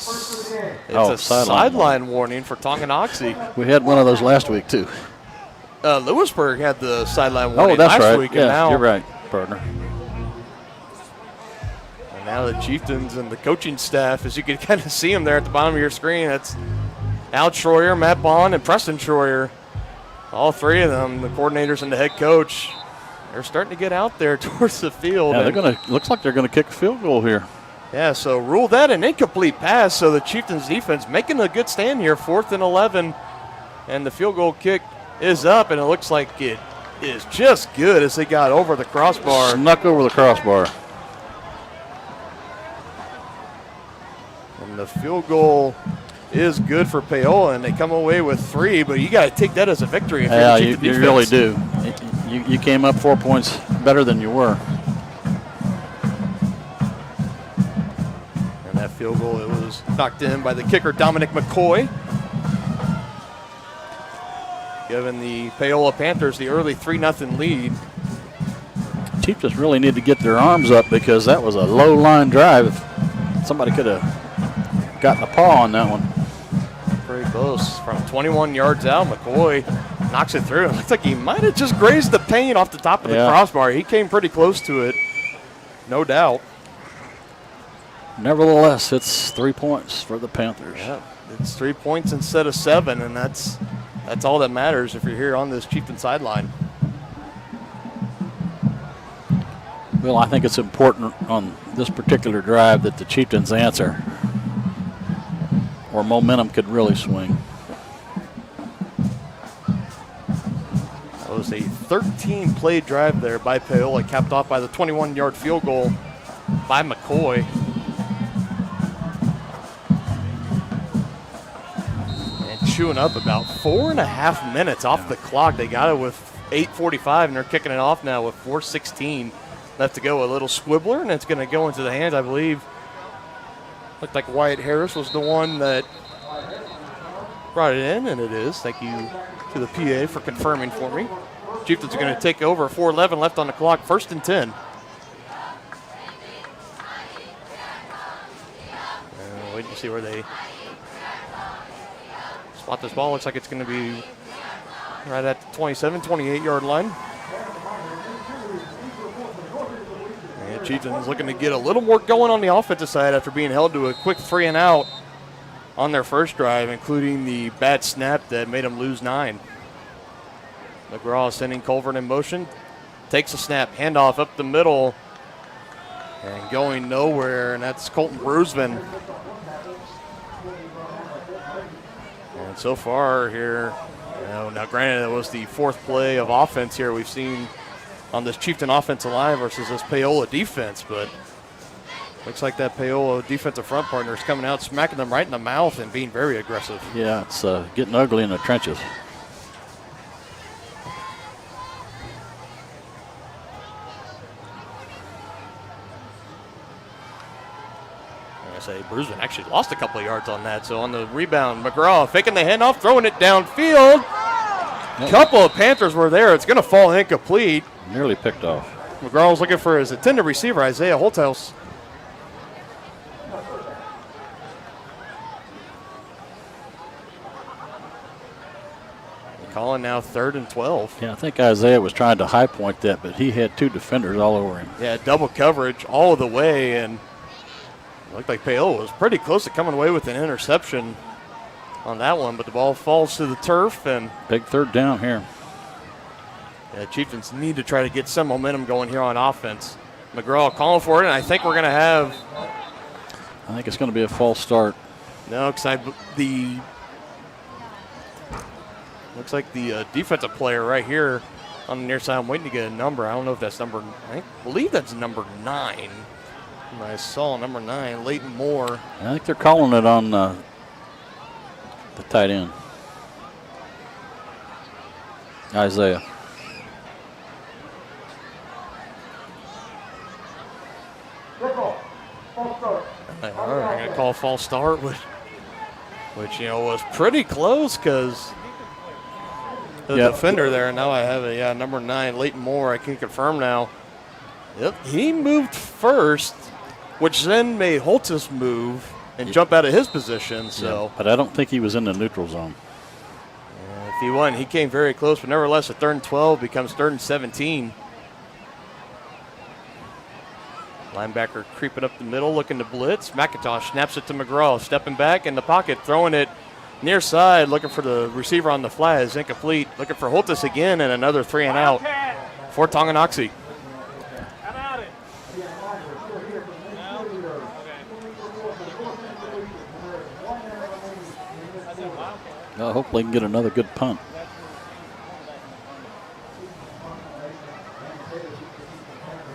a sideline warning for Tonganoxie. We had one of those last week, too. Lewisburg had the sideline warning last last right. week. Yeah, And now, you're right, partner. And now the Chieftains and the coaching staff, as you can kind of see them there at the bottom of your screen, that's Al Troyer, Matt Bond, and Preston Troyer. All 3 of them, the coordinators and the head coach, they're starting to get out there towards the field. Yeah, looks like they're going to kick a field goal here. Yeah, so rule that an incomplete pass. So the Chieftains defense making a good stand here, 4th and 11. And the field goal kick is up, and it looks like it is just good as they got over the crossbar. Snuck over the crossbar. And the field goal is good for Paola, and they come away with 3, but you got to take that as a victory. Yeah, you really do. You came up 4 points better than you were. And that field goal, it was knocked in by the kicker, Dominic McCoy, giving the Paola Panthers the early 3-0 lead. Chieftains really need to get their arms up because that was a low line drive. Somebody could have gotten a paw on that one. Pretty close. From 21 yards out, McCoy knocks it through. It looks like he might have just grazed the paint off the top of the crossbar. He came pretty close to it, no doubt. Nevertheless, it's 3 points for the Panthers. Yeah, it's 3 points instead of 7, and that's all that matters if you're here on this Chieftain sideline. Well, I think it's important on this particular drive that the Chieftains answer, or momentum could really swing. That was a 13-play drive there by Paola, capped off by the 21-yard field goal by McCoy. And chewing up about 4.5 minutes off the clock. They got it with 8:45, and they're kicking it off now with 4:16 left to go. A little squibbler, and it's going to go into the hands, I believe. Looked like Wyatt Harris was the one that brought it in, and it is. Thank you to the PA for confirming for me. Chieftains are going to take over. 4:11 left on the clock. 1st and 10. Waiting to see where they spot this ball. Looks like it's going to be right at the 27, 28-yard line. And Chieftains looking to get a little more going on the offensive side after being held to a quick 3 and out on their first drive, including the bad snap that made them lose 9. McGraw sending Colvin in motion. Takes a snap, handoff up the middle, and going nowhere, and that's Colton Brusman. And so far here, now granted it was the 4th play of offense here we've seen on this Chieftain offensive line versus this Paola defense, but looks like that Paola defensive front partner is coming out, smacking them right in the mouth and being very aggressive. Yeah, it's getting ugly in the trenches. Brusman actually lost a couple of yards on that. So on the rebound, McGraw faking the handoff, throwing it downfield. Couple of Panthers were there. It's going to fall incomplete. Nearly picked off. McGraw was looking for his intended receiver, Isaiah Holthouse. Calling now 3rd and 12. Yeah, I think Isaiah was trying to high point that, but he had 2 defenders all over him. Yeah, double coverage all the way, and looked like Paola was pretty close to coming away with an interception on that one, but the ball falls to the turf. And big 3rd down here. Yeah, Chieftains need to try to get some momentum going here on offense. McGraw calling for it, and I think we're going to have... I think it's going to be a false start. No, because looks like the defensive player right here on the near side, I'm waiting to get a number. I don't know if that's number... I believe that's number 9. I saw number 9, Leighton Moore. I think they're calling it on the tight end. Isaiah. All right, going to call false start, which was pretty close because the defender there. Now I have it. Number 9, Leighton Moore. I can confirm now. Yep, he moved first, which then made Holtis move and jump out of his position. So, but I don't think he was in the neutral zone. If he won, he came very close, but nevertheless, a 3rd and 12 becomes 3rd and 17. Linebacker creeping up the middle, looking to blitz. McIntosh snaps it to McGraw, stepping back in the pocket, throwing it near side, looking for the receiver on the flat. Is incomplete. Looking for Holtis again, and another 3 and out for Tonganoxie. Hopefully he can get another good punt.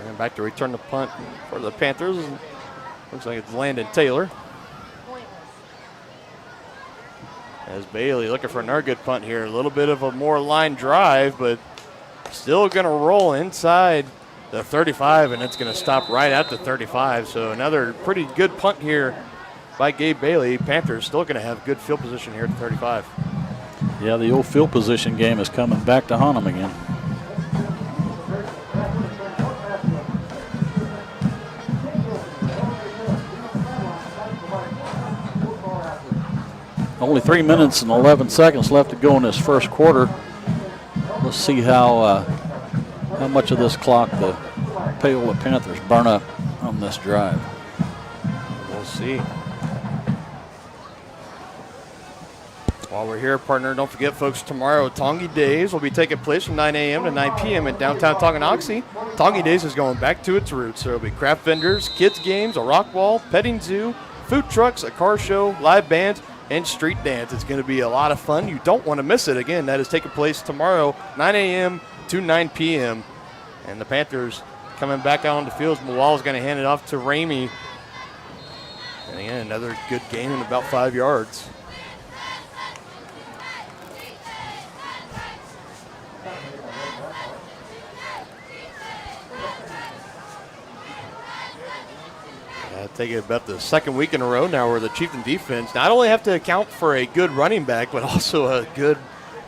And back to return the punt for the Panthers. Looks like it's Landon Taylor. As Bailey looking for another good punt here. A little bit of a more line drive, but still going to roll inside the 35, and it's going to stop right at the 35. So another pretty good punt here by Gabe Bailey. Panthers still going to have good field position here at the 35. Yeah, the old field position game is coming back to haunt them again. Only 3 minutes and 11 seconds left to go in this first quarter. Let's see how much of this clock the Paola Panthers burn up on this drive. We'll see. While we're here, partner, don't forget, folks, tomorrow, Tongi Days will be taking place from 9 a.m. to 9 p.m. in downtown Tonganoxie. Tongi Days is going back to its roots. There will be craft vendors, kids games, a rock wall, petting zoo, food trucks, a car show, live bands, and street dance. It's going to be a lot of fun. You don't want to miss it. Again, that is taking place tomorrow, 9 a.m. to 9 p.m. And the Panthers coming back out on the field. Mawal is going to hand it off to Ramey. And again, another good gain in about 5 yards. Take it about the second week in a row now where the Chieftain defense not only have to account for a good running back, but also a good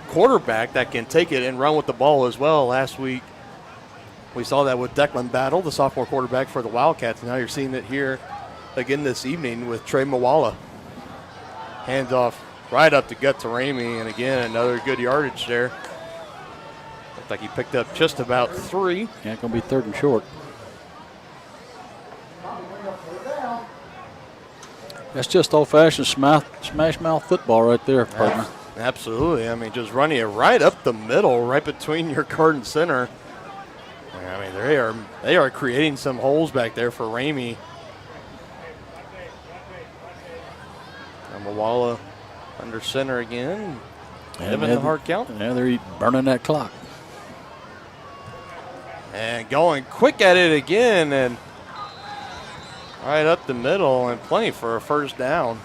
quarterback that can take it and run with the ball as well. Last week, we saw that with Declan Battle, the sophomore quarterback for the Wildcats. Now you're seeing it here again this evening with Trey Mawala. Hands off right up the gut to Ramey, and again, another good yardage there. Looked like he picked up just about 3. Yeah, it's going to be 3rd and short. That's just old-fashioned smash mouth football right there, partner. Absolutely. I mean, just running it right up the middle, right between your guard and center. I mean, they are creating some holes back there for Ramey. And Mawala under center again. Having the hard count. Yeah, they're burning that clock. And going quick at it again, and right up the middle, and plenty for a first down.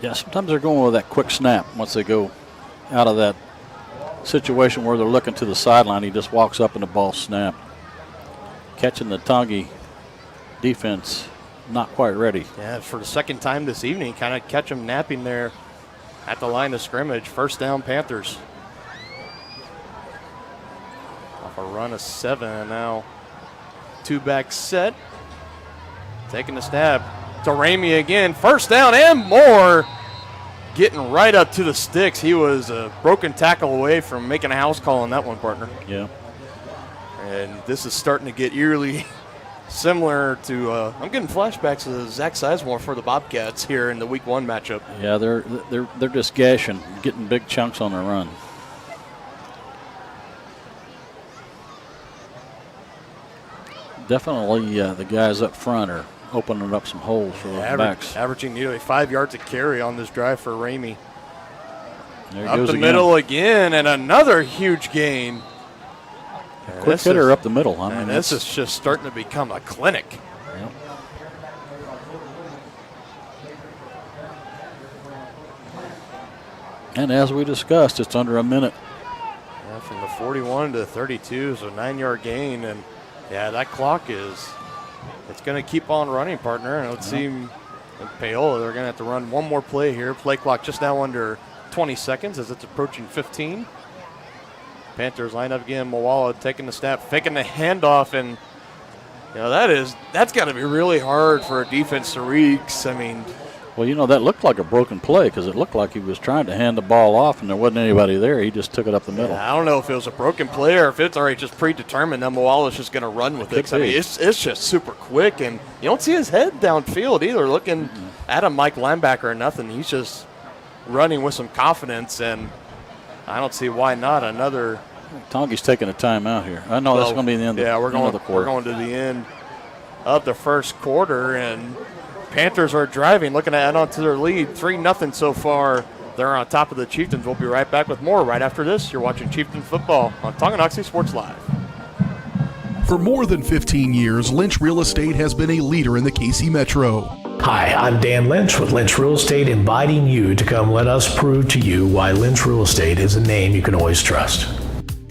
Yeah, sometimes they're going with that quick snap once they go out of that situation where they're looking to the sideline. He just walks up and the ball snap. Catching the Tongi defense not quite ready. Yeah, for the second time this evening, kind of catch them napping there at the line of scrimmage. First down, Panthers. Off a run of 7, and now 2-back set. Taking the snap to Ramey again. First down and more. Getting right up to the sticks. He was a broken tackle away from making a house call on that one, partner. Yeah. And this is starting to get eerily similar to, I'm getting flashbacks to Zach Sizemore for the Bobcats here in the Week 1 matchup. Yeah, they're just gashing, getting big chunks on the run. Definitely the guys up front are opening up some holes for the backs. Averaging nearly 5 yards a carry on this drive for Ramey. There he up goes the again. middle again, and another huge gain. Quick hitter up the middle. I mean, this is just starting to become a clinic. Yep. And as we discussed, it's under a minute. Yeah, from the 41 to 32, so 9-yard gain, and yeah, that clock it's going to keep on running, partner. And let's see, in Paola, they're going to have to run one more play here. Play clock just now under 20 seconds as it's approaching 15. Panthers line up again. Mawala taking the snap, faking the handoff, and that's got to be really hard for a defense to read. I mean, well, that looked like a broken play because it looked like he was trying to hand the ball off and there wasn't anybody there. He just took it up the middle. I don't know if it was a broken play or if it's already just predetermined that Mawala's just going to run with it. I mean, it's just super quick, and you don't see his head downfield either, looking at a Mike linebacker or nothing. He's just running with some confidence, and I don't see why not. Another. Tongi's taking a timeout here. I know that's going to be the end. We're going of the quarter. We're going to the end of the first quarter, and Panthers are driving, looking to add on to their lead. 3-0 so far. They're on top of the Chieftains. We'll be right back with more right after this. You're watching Chieftain Football on Tonganoxie Sports Live. For more than 15 years, Lynch Real Estate has been a leader in the KC Metro. Hi, I'm Dan Lynch with Lynch Real Estate, inviting you to come let us prove to you why Lynch Real Estate is a name you can always trust.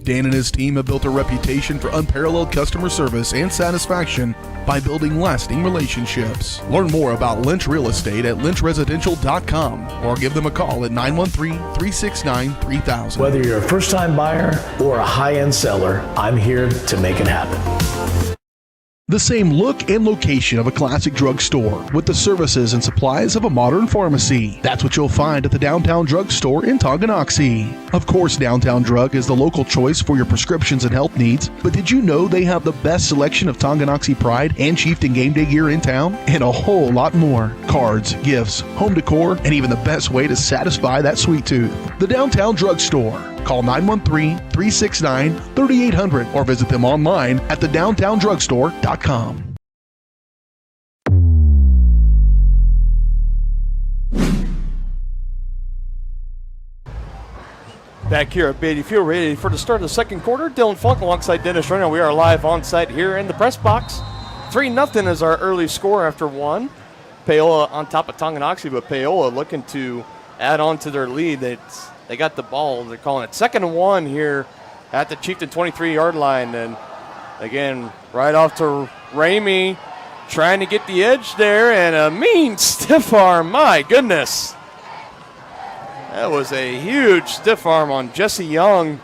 Dan and his team have built a reputation for unparalleled customer service and satisfaction by building lasting relationships. Learn more about Lynch Real Estate at lynchresidential.com or give them a call at 913-369-3000. Whether you're a first-time buyer or a high-end seller, I'm here to make it happen. The same look and location of a classic drugstore with the services and supplies of a modern pharmacy. That's what you'll find at the Downtown Drug Store in Tonganoxie. Of course, Downtown Drug is the local choice for your prescriptions and health needs, but did you know they have the best selection of Tonganoxie Pride and Chieftain game day gear in town? And a whole lot more. Cards, gifts, home decor, and even the best way to satisfy that sweet tooth. The Downtown Drug Store. Call 913-369-3800 or visit them online at thedowntowndrugstore.com. Back here at Beatty Field, ready for the start of the second quarter. Dylan Falk alongside Dennis Renner. We are live on site here in the press box. 3-0 is our early score after one. Paola on top of Tonganoxie, but Paola looking to add on to their lead. They got the ball. They're calling it 2nd and 1 here at the Chieftain 23-yard line. And again, right off to Ramey. trying to get the edge there, and a mean stiff arm. My goodness. That was a huge stiff arm on Jesse Young.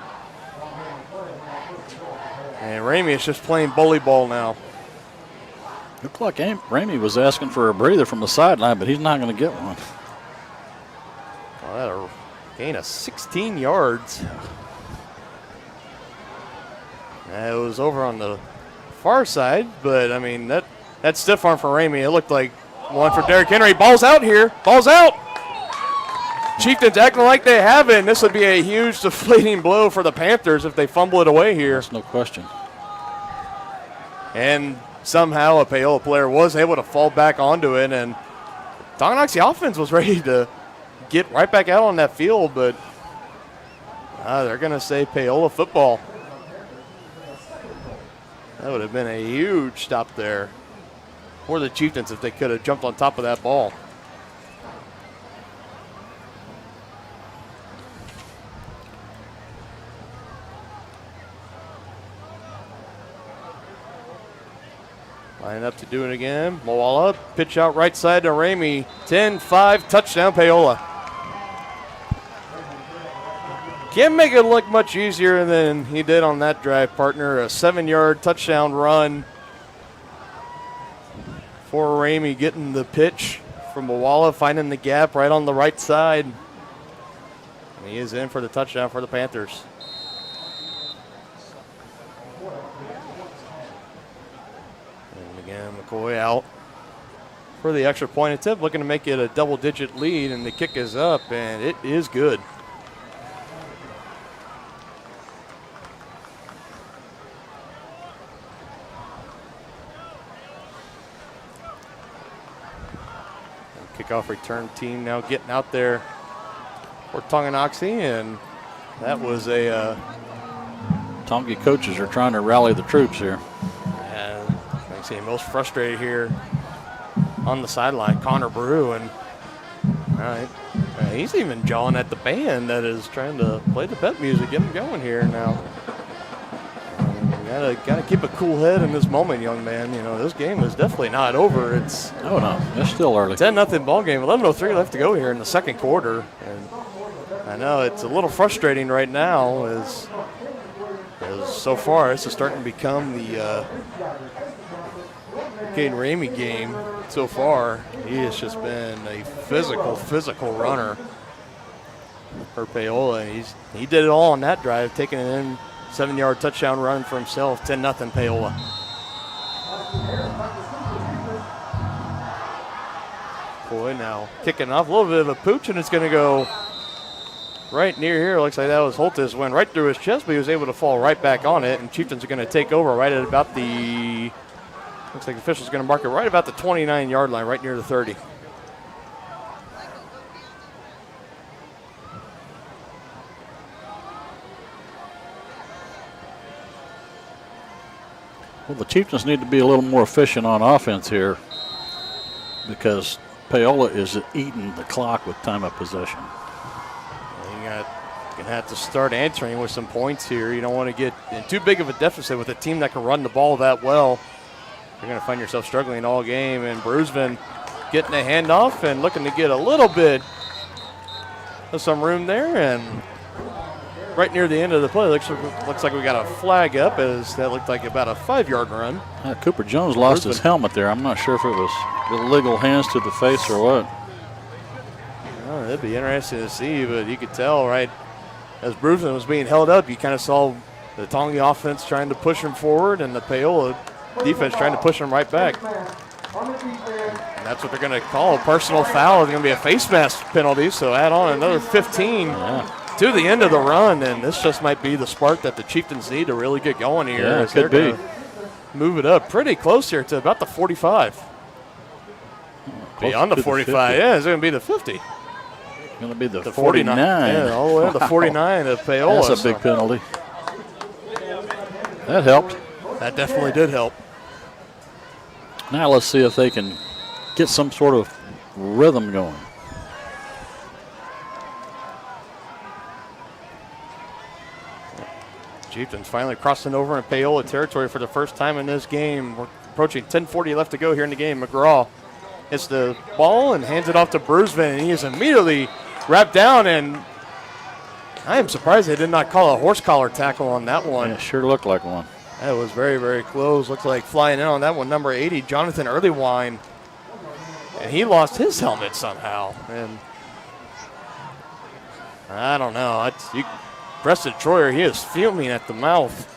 And Ramey is just playing bully ball now. Looked like Ramey was asking for a breather from the sideline, but he's not going to get one. Oh, that'll gain of 16 yards. It was over on the far side, but I mean, that stiff arm for Ramey, it looked like one for Derrick Henry. Ball's out here. Ball's out. Chieftains acting like they have it, and this would be a huge deflating blow for the Panthers if they fumble it away here. That's no question. And somehow a Paola player was able to fall back onto it, and Tonganoxie offense was ready to get right back out on that field, but they're going to say Paola football. That would have been a huge stop there for the Chieftains if they could have jumped on top of that ball. Line up to do it again. Paola, pitch out right side to Ramey. 10-5, touchdown Paola. Can't make it look much easier than he did on that drive, partner. A 7-yard touchdown run for Ramey, getting the pitch from Paola, finding the gap right on the right side. And he is in for the touchdown for the Panthers. And McCoy out for the extra point attempt, looking to make it a double-digit lead, and the kick is up, and it is good. Kickoff return team now getting out there for Tonganoxie, and that was a Tonga coaches are trying to rally the troops here. And I see most frustrated here on the sideline, Connor Brew, and he's even jawing at the band that is trying to play the pep music, get him going here now. Gotta keep a cool head in this moment, young man. You know, this game is definitely not over. It's no, it's still early. 10-0 ball game. 11:03 left to go here in the second quarter, and I know it's a little frustrating right now as so far this is starting to become the Caden Ramey game. So far, he has just been a physical runner for Paola. He did it all on that drive, taking it in. 7-yard touchdown run for himself, 10-0 Paola. Boy, now kicking off a little bit of a pooch, and it's going to go right near here. Looks like that was Holtis, went right through his chest, but he was able to fall right back on it, and Chieftains are going to take over right at about the, looks like the official's going to mark it right about the 29-yard line, right near the 30. Well, the Chieftains need to be a little more efficient on offense here because Paola is eating the clock with time of possession. You're going to have to start answering with some points here. You don't want to get in too big of a deficit with a team that can run the ball that well. You're going to find yourself struggling all game, and Brewsman getting a handoff and looking to get a little bit of some room there, and right near the end of the play, looks like we got a flag up, as that looked like about a 5-yard run. Cooper Jones lost his helmet there. I'm not sure if it was illegal hands to the face or what. Oh, that'd be interesting to see, but you could tell, right, as Brewsman was being held up, you kind of saw the Tonga offense trying to push him forward and the Paola defense trying to push him right back. And that's what they're going to call a personal foul. It's going to be a face mask penalty, so add on another 15. To the end of the run, and this just might be the spark that the Chieftains need to really get going here. Yeah, it could be. Move it up pretty close here to about the 45. Beyond the 45, yeah, it's going to be the 50. It's going to be the 49. Yeah, all the way to the 49 of Paola. That's a big penalty. That helped. That definitely did help. Now let's see if they can get some sort of rhythm going. Chieftains finally crossing over in Paola territory for the first time in this game. We're approaching 10:40 left to go here in the game. McGraw gets the ball and hands it off to Brusvin, and he is immediately wrapped down, and I am surprised they did not call a horse collar tackle on that one. Yeah, it sure looked like one. That was very, very close. Looks like flying in on that one, number 80, Jonathan Earlywine. And he lost his helmet somehow. And I don't know. Preston Troyer, he is fuming at the mouth.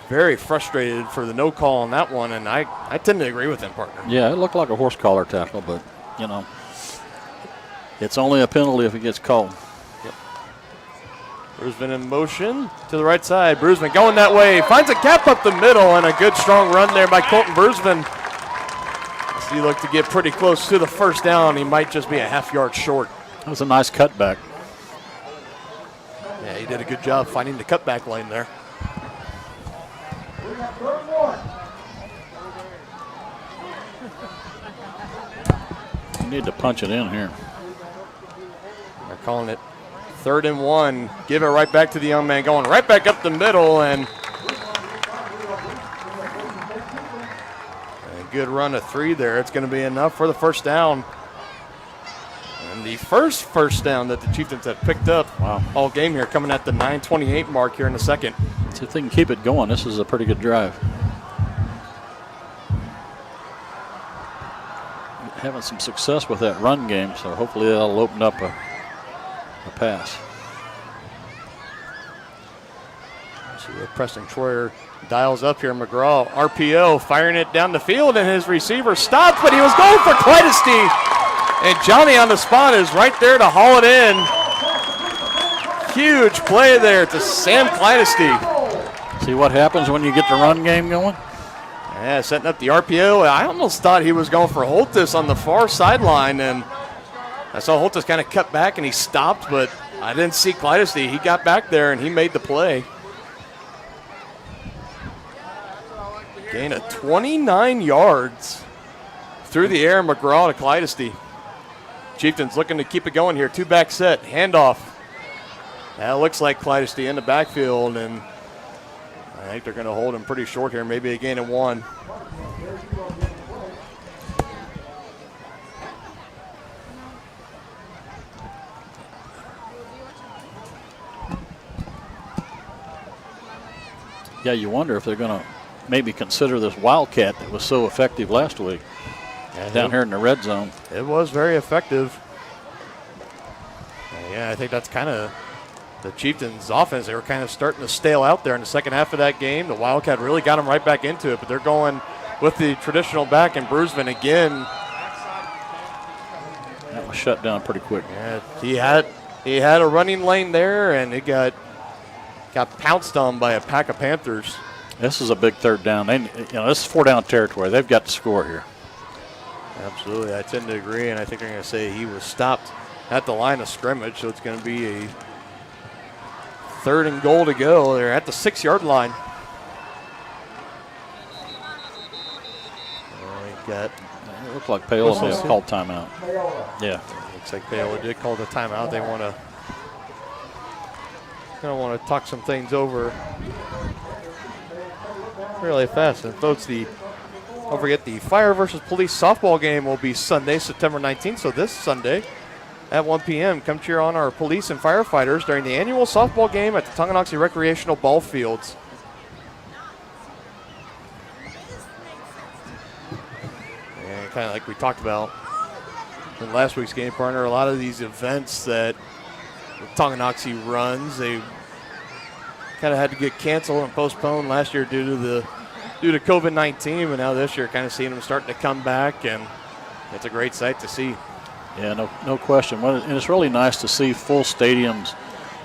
Very frustrated for the no call on that one, and I tend to agree with him, partner. Yeah, it looked like a horse collar tackle, but, you know, it's only a penalty if it gets called. Yep. Brusvin in motion to the right side. Brusvin going that way. Finds a gap up the middle, and a good strong run there by Colton Brusvin. As he looked to get pretty close to the first down. He might just be a half yard short. That was a nice cutback. Yeah, he did a good job finding the cutback lane there. You need to punch it in here. They're calling it 3rd and 1. Give it right back to the young man, going right back up the middle, and a good run of 3 there. It's going to be enough for the first down. And the first down that the Chieftains have picked up all game here, coming at the 9:28 mark here in the second. See if they can keep it going. This is a pretty good drive. Having some success with that run game, so hopefully that'll open up a pass. See what Preston Troyer dials up here. McGraw, RPO, firing it down the field, and his receiver stopped, but he was going for Clydesty. And Johnny on the spot is right there to haul it in. Huge play there to Sam Clydesty. See what happens when you get the run game going? Yeah, setting up the RPO. I almost thought he was going for Holtis on the far sideline, and I saw Holtis kind of cut back and he stopped, but I didn't see Clydesty. He got back there and he made the play. Gain of 29 yards through the air. McGraw to Clydesty. Chieftains looking to keep it going here. 2-back set, handoff. That looks like Clydesty in the backfield, and I think they're going to hold him pretty short here, maybe a gain of 1. Yeah, you wonder if they're going to maybe consider this Wildcat that was so effective last week down here in the red zone. It was very effective. Yeah, I think that's kind of the Chieftains' offense. They were kind of starting to stale out there in the second half of that game. The Wildcat really got them right back into it, but they're going with the traditional back, and Brusvin again. That was shut down pretty quick. Yeah, he had a running lane there, and it got pounced on by a pack of Panthers. This is a big 3rd down. This is 4-down territory. They've got to score here. Absolutely, I tend to agree, and I think they're going to say he was stopped at the line of scrimmage, so it's going to be a 3rd and goal to go. They're at the 6-yard line. It looked like Paola may have called timeout. Yeah. Looks like Paola did call the timeout. They want to talk some things over really fast. And folks, don't forget the Fire versus Police softball game will be Sunday, September 19th. So this Sunday at 1 p.m. come cheer on our police and firefighters during the annual softball game at the Tonganoxie Recreational Ball Fields. And kind of like we talked about in last week's game, partner, a lot of these events that Tonganoxie runs, they kind of had to get canceled and postponed last year due to COVID-19, but now this year kind of seeing them starting to come back, and it's a great sight to see. Yeah, no question. And it's really nice to see full stadiums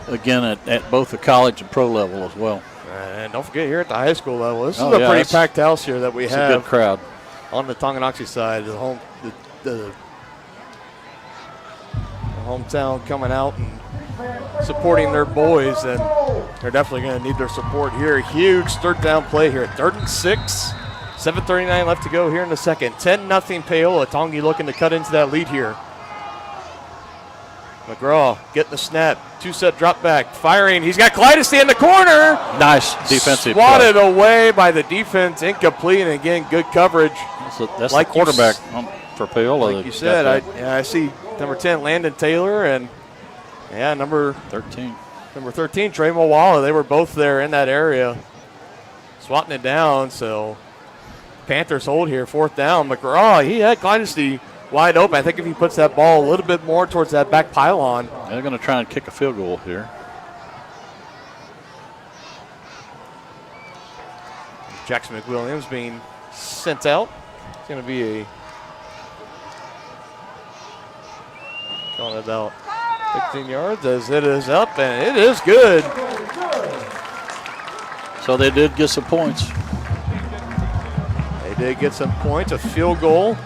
again at both the college and pro level as well. And don't forget, here at the high school level, this is a pretty packed house here that we have. It's a good crowd. On the Tonganoxie side, the hometown coming out and supporting their boys, and they're definitely going to need their support here. Huge 3rd down play here. 3rd and 6. 7:39 left to go here in the second. 10-0 Paola. Tongi looking to cut into that lead here. McGraw getting the snap. Two-set drop back, firing. He's got Clydesty in the corner. Nice defensive Swatted play. away by the defense, incomplete, and again, good coverage. That's like the quarterback for Paola. Like you said, I see number 10, Landon Taylor, and number 13. Number 13, Trey Mawala. They were both there in that area, swatting it down. So Panthers hold here, 4th down. McGraw, he had Clydesty wide open. I think if he puts that ball a little bit more towards that back pylon. They're going to try and kick a field goal here. Jackson McWilliams being sent out. It's going to be going about 15 yards as it is up, and it is good. So they did get some points. They did get some points, a field goal.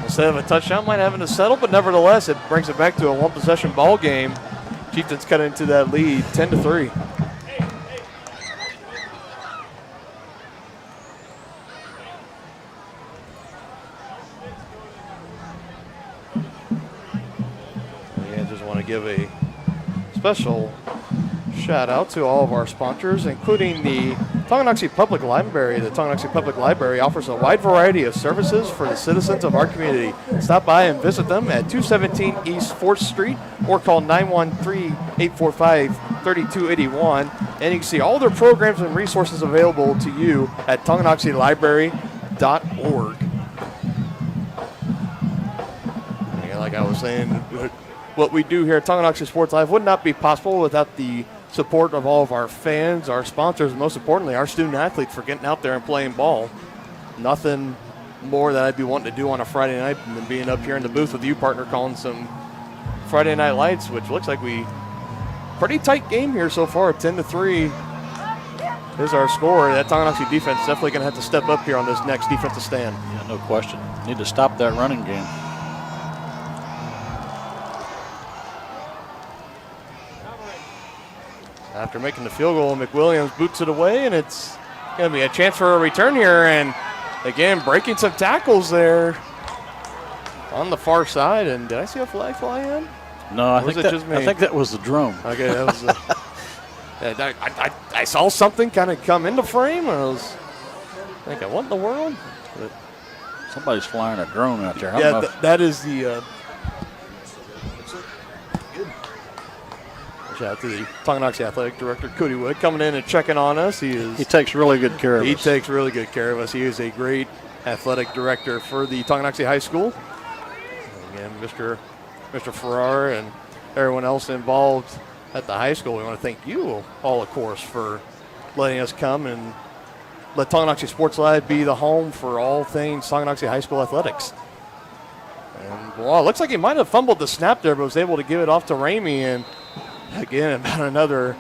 Instead of a touchdown, might have to settle, but nevertheless, it brings it back to a one-possession ball game. Chieftains cut into that lead, 10-3. Yeah, just want to give a special shout out to all of our sponsors, including the Tonganoxie Public Library. The Tonganoxie Public Library offers a wide variety of services for the citizens of our community. Stop by and visit them at 217 East 4th Street or call 913-845-3281. And you can see all their programs and resources available to you at tonganoxielibrary.org. Yeah, like I was saying, what we do here at Tonganoxie Sports Live would not be possible without the support of all of our fans, our sponsors, and most importantly, our student athletes for getting out there and playing ball. Nothing more that I'd be wanting to do on a Friday night than being up here in the booth with you, partner, calling some Friday Night Lights, which looks like pretty tight game here so far. 10-3 is our score. That Tonganoxie defense definitely going to have to step up here on this next defensive stand. Yeah, no question. Need to stop that running game. After making the field goal, McWilliams boots it away, and it's going to be a chance for a return here. And again, breaking some tackles there on the far side. And did I see a flag fly in? No, I think that was the drone. Okay, that was I saw something kind of come into frame, and I was thinking, what in the world? But somebody's flying a drone out there. Yeah, that is the shout out to the Tonganoxie Athletic Director, Cody Wood, coming in and checking on us. He takes really good care of us. He takes really good care of us. He is a great athletic director for the Tonganoxie High School. And again, Mr. Farrar and everyone else involved at the high school, we want to thank you all, of course, for letting us come and let Tonganoxie Sports Live be the home for all things Tonganoxie High School athletics. And, well, it looks like he might have fumbled the snap there, but was able to give it off to Ramey, and again, about another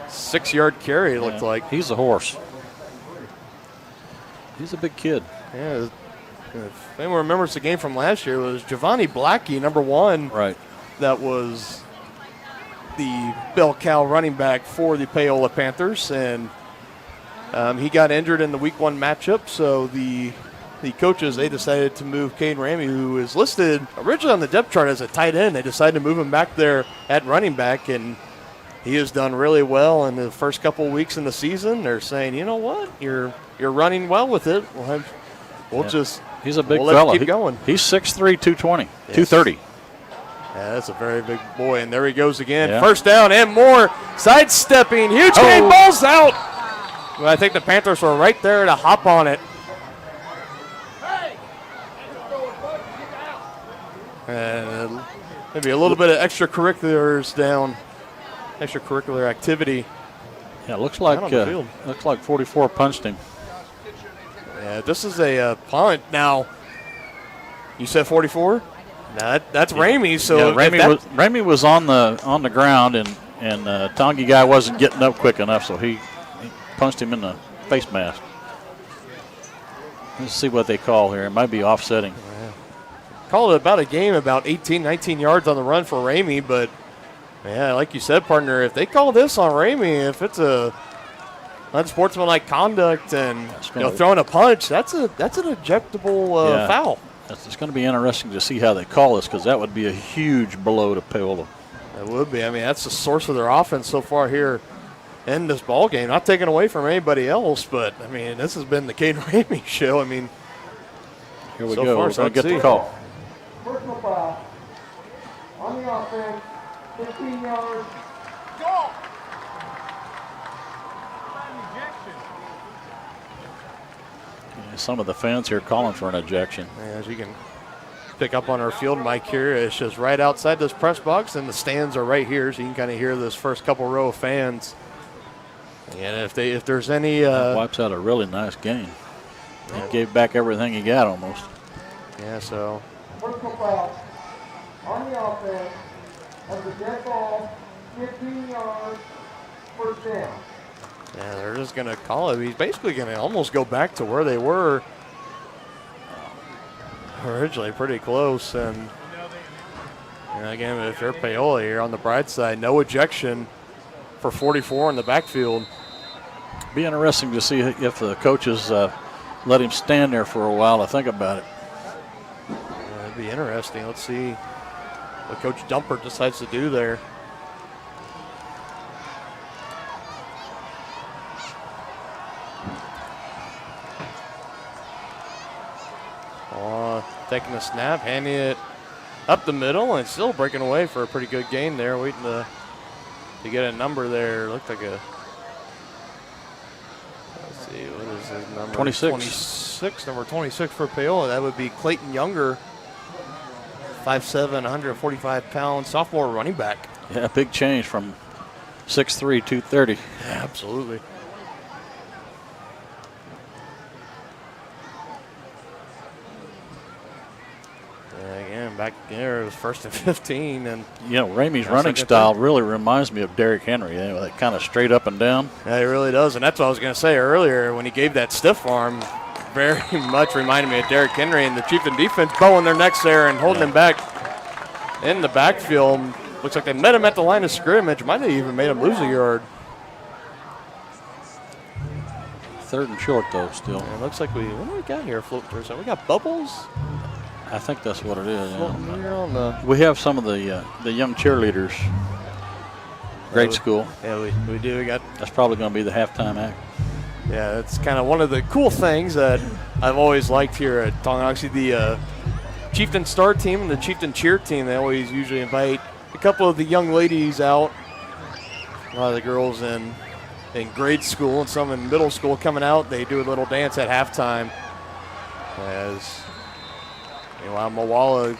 6-yard carry, it looked like. He's a horse. He's a big kid. Yeah. If anyone remembers the game from last year, it was Giovanni Blackie, number 1. Right. That was the bell cow running back for the Paola Panthers. And he got injured in the week 1 matchup, so the coaches, they decided to move Caden Ramey, who is listed originally on the depth chart as a tight end. They decided to move him back there at running back, and he has done really well in the first couple weeks in the season. They're saying, you know what, you're running well with it. He's a big fella. fella. Keep going. He's 6'3", 220, Yes. 230. Yeah, that's a very big boy, and there he goes again. Yeah. First down and more. Sidestepping. Huge gain. Ball's out. Well, I think the Panthers were right there to hop on it. And maybe a little bit of extracurricular activity. Yeah, looks like 44 punched him. Yeah, this is a punt. Now, you said 44? No, that's Ramey. So Ramey was on the ground, and Tongi guy wasn't getting up quick enough, so he punched him in the face mask. Let's see what they call here. It might be offsetting. Called it about a game, about 18, 19 yards on the run for Ramey, but yeah, like you said, partner, if they call this on Ramey, if it's a unsportsmanlike conduct and throwing a punch, that's an ejectable foul. It's going to be interesting to see how they call this, because that would be a huge blow to Paola. It would be. I mean, that's the source of their offense so far here in this ball game. Not taken away from anybody else, but, I mean, this has been the Caden Ramey show. I mean, here we so go. far, We're going to get the call. Personal foul. On the offense, 15 yards. Go! Some of the fans here calling for an ejection. As you can pick up on our field mic here, it's just right outside this press box, and the stands are right here, so you can kind of hear this first couple row of fans. And if there's any wipes out a really nice game. He gave back everything he got almost. Yeah, so Personal foul. On the offense, has a dead ball, 15 yards, first down. yeah, they're just going to call it. He's basically going to almost go back to where they were originally, pretty close. And again, if you're Paola here on the bright side, no ejection for 44 in the backfield. Be interesting to see if the coaches let him stand there for a while to think about it. It'd be interesting. Let's see what Coach Dumpert decides to do there. Taking a snap, handing it up the middle, and still breaking away for a pretty good gain there. Waiting to get a number there. Looked like a, let's see, what is his number? 26. 26, number 26 for Paola. That would be Clayton Younger, 5'7", 145 pounds, sophomore running back. Yeah, big change from 6'3", 230. Yeah, absolutely. Again, back there, it was 1st and 15. And Ramey's running style really reminds me of Derrick Henry. That kind of straight up and down. Yeah, he really does. And that's what I was going to say earlier when he gave that stiff arm. Very much reminded me of Derrick Henry, and the Chieftain defense bowing their necks there and holding him back in the backfield. Looks like they met him at the line of scrimmage. Might have even made him lose a yard. 3rd and short, though, still. And it looks like what do we got here floating through? So we got bubbles? I think that's what it is. Yeah. We have some of the young cheerleaders. Grade school. Yeah, we do. We got. That's probably going to be the halftime act. Yeah, that's kind of one of the cool things that I've always liked here at Tonganoxie. The Chieftain Star team and the Chieftain Cheer team, they always usually invite a couple of the young ladies out. A lot of the girls in grade school and some in middle school coming out. They do a little dance at halftime. As Moala,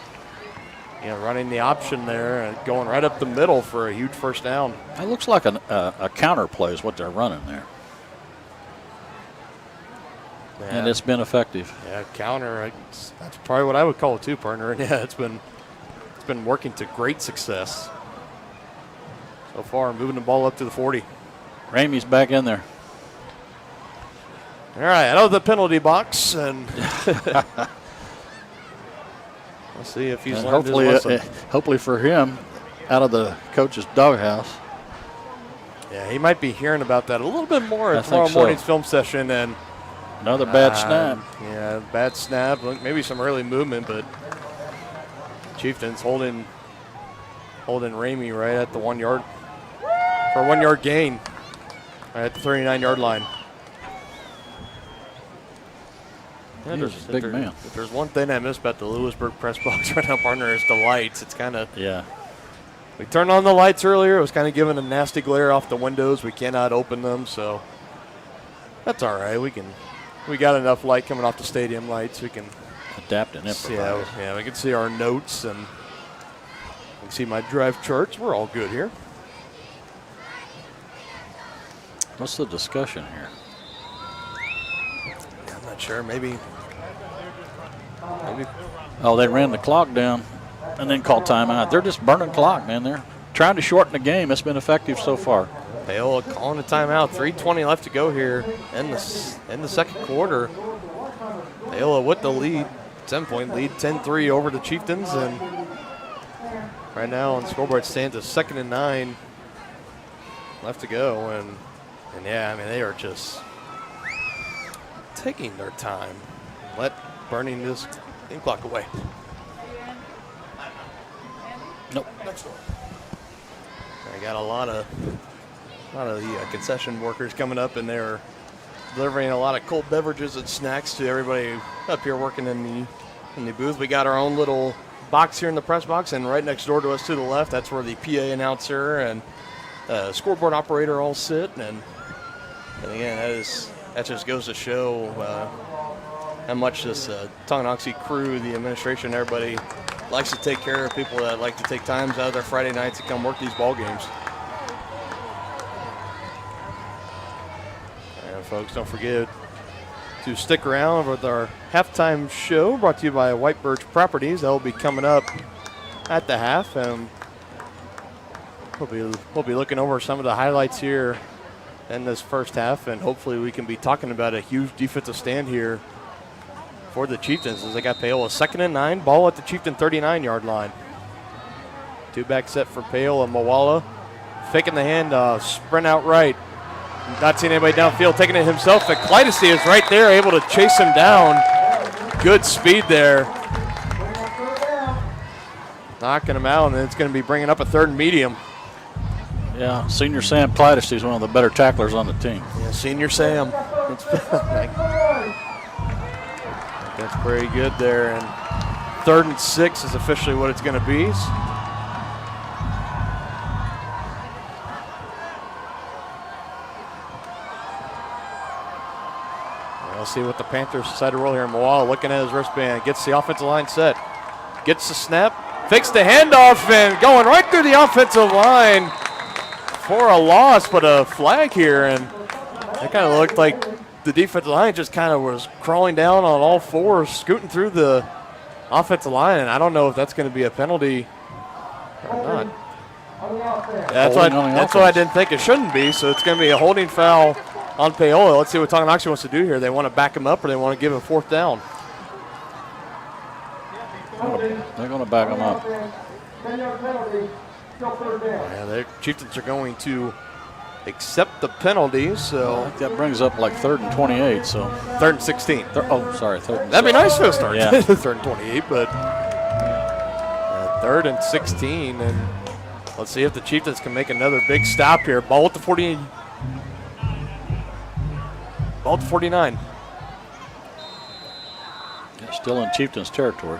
running the option there and going right up the middle for a huge first down. It looks like a counter play is what they're running there. Yeah. And it's been effective. Yeah, counter. That's probably what I would call it too, partner. And yeah, it's been working to great success so far, moving the ball up to the 40. Ramey's back in there. All right, out of the penalty box, and let's see if he's learned his lesson. Hopefully for him, out of the coach's doghouse. Yeah, he might be hearing about that a little bit more at tomorrow morning's film session. And another bad snap. Yeah, bad snap. Maybe some early movement, but Chieftains holding Ramey right at the 1 yard for a 1 yard gain right at the 39-yard line. He's a big man. If there's one thing I miss about the Lewisburg press box right now, partner, is the lights. It's kind of We turned on the lights earlier. It was kind of giving a nasty glare off the windows. We cannot open them, so that's all right. We got enough light coming off the stadium lights. We can adapt and improvise. Yeah, we can see our notes and we can see my drive charts. We're all good here. What's the discussion here? I'm not sure. Maybe. Oh, they ran the clock down and then called timeout. They're just burning clock, man. They're trying to shorten the game. It's been effective so far. Paola calling a timeout. 3:20 left to go here in the second quarter. Paola with the lead, 10-point lead, 10-3 over the Chieftains, and right now on the scoreboard stands a 2nd and 9 left to go. And yeah, I mean, they are just taking their time, burning this game clock away. Nope. I got a lot of the concession workers coming up, and they're delivering a lot of cold beverages and snacks to everybody up here working in the booth. We got our own little box here in the press box, and right next door to us to the left, that's where the PA announcer and scoreboard operator all sit. And again, that just goes to show how much this Tonganoxie crew, the administration, everybody likes to take care of people that like to take times out of their Friday nights to come work these ball games. And folks, don't forget to stick around with our halftime show brought to you by White Birch Properties. That will be coming up at the half, and we'll be looking over some of the highlights here in this first half, and hopefully we can be talking about a huge defensive stand here for the Chieftains as they got Paola 2nd and 9, ball at the Chieftain 39-yard line. Two-back set for Paola. Moala faking the handoff, sprint out right. Not seeing anybody downfield, taking it himself. But Clydecy is right there, able to chase him down. Good speed there. Knocking him out, and it's going to be bringing up a 3rd and medium. Yeah, Senior Sam Clydecy is one of the better tacklers on the team. Yeah, Senior Sam. That's very good there. And 3rd and 6 is officially what it's going to be. We'll see what the Panthers decide to roll here. Moala looking at his wristband, gets the offensive line set, gets the snap, fakes the handoff, and going right through the offensive line for a loss, but a flag here. And it kind of looked like the defensive line just kind of was crawling down on all fours, scooting through the offensive line, and I don't know if that's going to be a penalty or not. That's what I didn't think it shouldn't be, so it's going to be a holding foul on Paola. Let's see what Tonganoxie wants to do here. They want to back him up, or they want to give him 4th down. They're going to back him up. Yeah, the Chieftains are going to accept the penalty, so I think that brings up like 3rd and 28. So 3rd and 16. Sorry, 3rd. And That'd be nice to start. Yeah. 3rd and 28, but 3rd and 16, and let's see if the Chieftains can make another big stop here. Ball at the 40. Ball at 49. Yeah, still in Chieftains territory.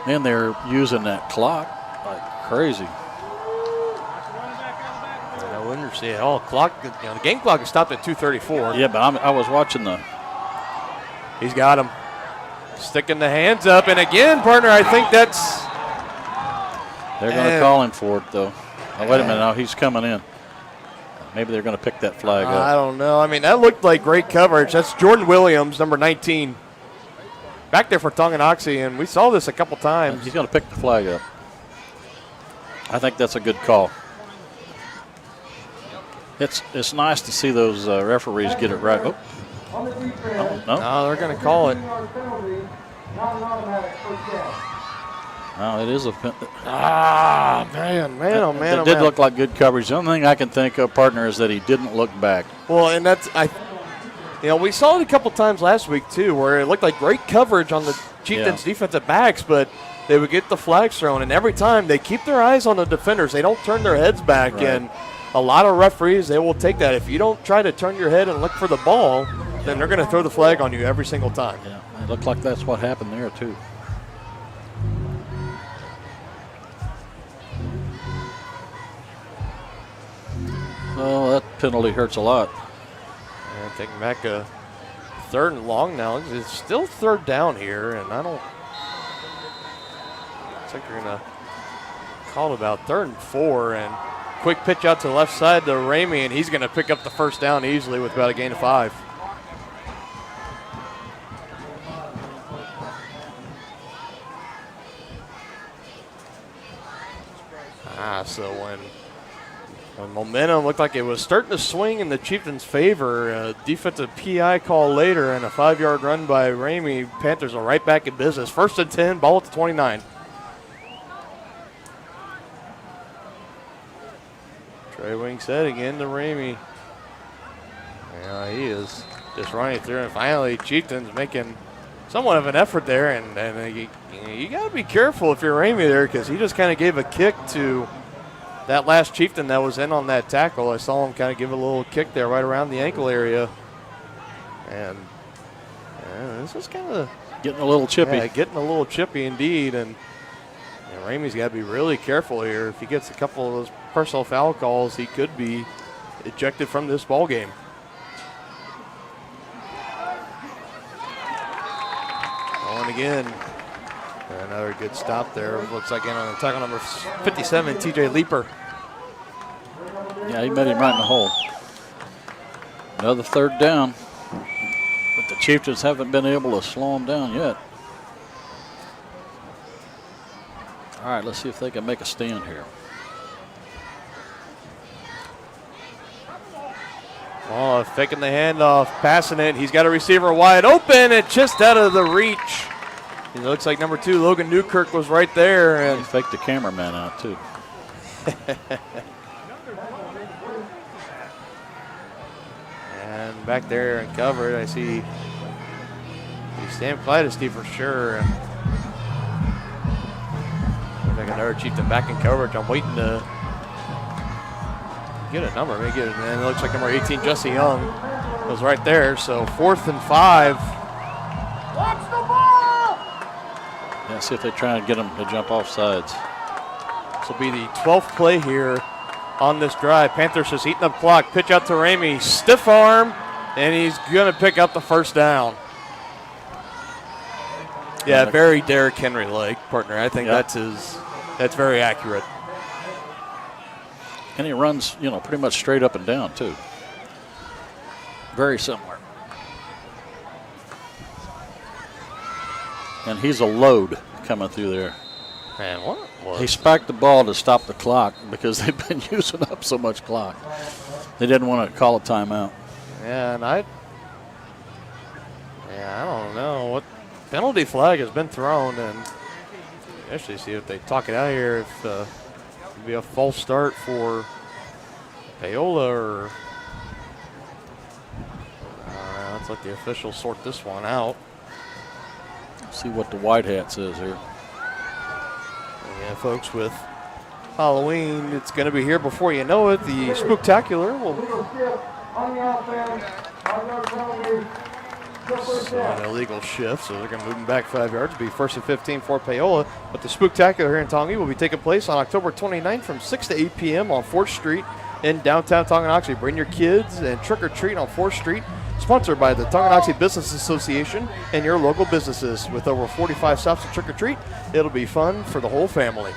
And they're using that clock like crazy. I wouldn't see it all. Clock, the game clock is stopped at 2:34. Yeah, but I was watching the. He's got him. Sticking the hands up, and again, partner, I think that's. They're going to call him for it, though. Oh, wait a minute, now he's coming in. Maybe they're going to pick that flag up. I don't know. I mean, that looked like great coverage. That's Jordan Williams, number 19. Back there for Tonganoxie, and we saw this a couple times. He's going to pick the flag up. I think that's a good call. It's nice to see those referees get it right. Oh, no, they're going to call it. No, it is a. Man. It did look like good coverage. The only thing I can think of, partner, is that he didn't look back. Well, and we saw it a couple times last week too, where it looked like great coverage on the Chieftains' defensive backs, but they would get the flags thrown, and every time they keep their eyes on the defenders. They don't turn their heads back, and a lot of referees, they will take that. If you don't try to turn your head and look for the ball, then they're going to throw the flag on you every single time. Yeah, it looked like that's what happened there too. Oh, that penalty hurts a lot. And taking back a 3rd and long now. It's still 3rd down here, and I don't. Looks like they're going to call it about 3rd and 4, and quick pitch out to the left side to Ramey, and he's going to pick up the 1st down easily with about a gain of 5. So when momentum looked like it was starting to swing in the Chieftains' favor, a defensive PI call later and a 5-yard run by Ramey, Panthers are right back in business. 1st and 10, ball at the 29. Trey Wingstead again to Ramey. Yeah, he is just running through, and finally Chieftains making somewhat of an effort there, and you got to be careful if you're Ramey there, because he just kind of gave a kick to that last Chieftain that was in on that tackle. I saw him kind of give a little kick there right around the ankle area, and this is kind of getting a little chippy. Yeah, getting a little chippy indeed, and Ramey's got to be really careful here. If he gets a couple of those personal foul calls, he could be ejected from this ball game. On again. Another good stop there. Looks like in on the tackle number 57, TJ Leeper. Yeah, he met him right in the hole. Another third down. But the Chieftains haven't been able to slow him down yet. All right, let's see if they can make a stand here. Oh, faking the handoff, passing it. He's got a receiver wide open and just out of the reach. It looks like number 2, Logan Newkirk, was right there. And he faked the cameraman out, too. And back there and covered, I see Sam Clydesty for sure. Like another Chieftain back in coverage. I'm waiting to get a number. Maybe get it. And it looks like number 18, Jesse Young, was right there. So 4th and 5. Watch the ball! Yeah, see if they try and get him to jump off sides. This will be the 12th play here on this drive. Panthers just eating up clock. Pitch out to Ramey. Stiff arm, and he's going to pick up the first down. Yeah, very Derrick Henry-like, partner. I think that's very accurate. And he runs, pretty much straight up and down, too. Very similar. And he's a load coming through there. Man, what was he spiked the ball to stop the clock because they've been using up so much clock. They didn't want to call a timeout. Yeah, and I don't know what penalty flag has been thrown, and actually see if they talk it out here. If it'd be a false start for Paola, or let's let the officials sort this one out. See what the white hat says here. Yeah, folks, with Halloween, it's going to be here before you know it. The Spooktacular will. So an illegal shift, so they're going to move them back 5 yards. It'll be 1st and 15 for Paola. But the Spooktacular here in Tongi will be taking place on October 29th from 6 to 8 p.m. on 4th Street in downtown Tonganoxie. Bring your kids and trick or treat on 4th Street. Sponsored by the Tonganoxie Business Association and your local businesses. With over 45 stops to trick or treat, it'll be fun for the whole family.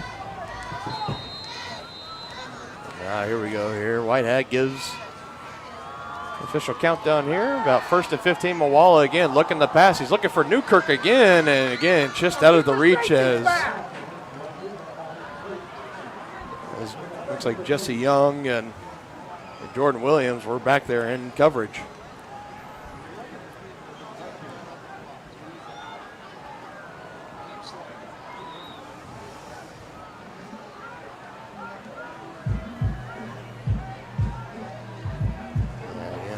Here we go here. White hat gives official countdown here. About 1st and 15. Mawala again looking to pass. He's looking for Newkirk again, and again just out of the reach as looks like Jesse Young and Jordan Williams were back there in coverage.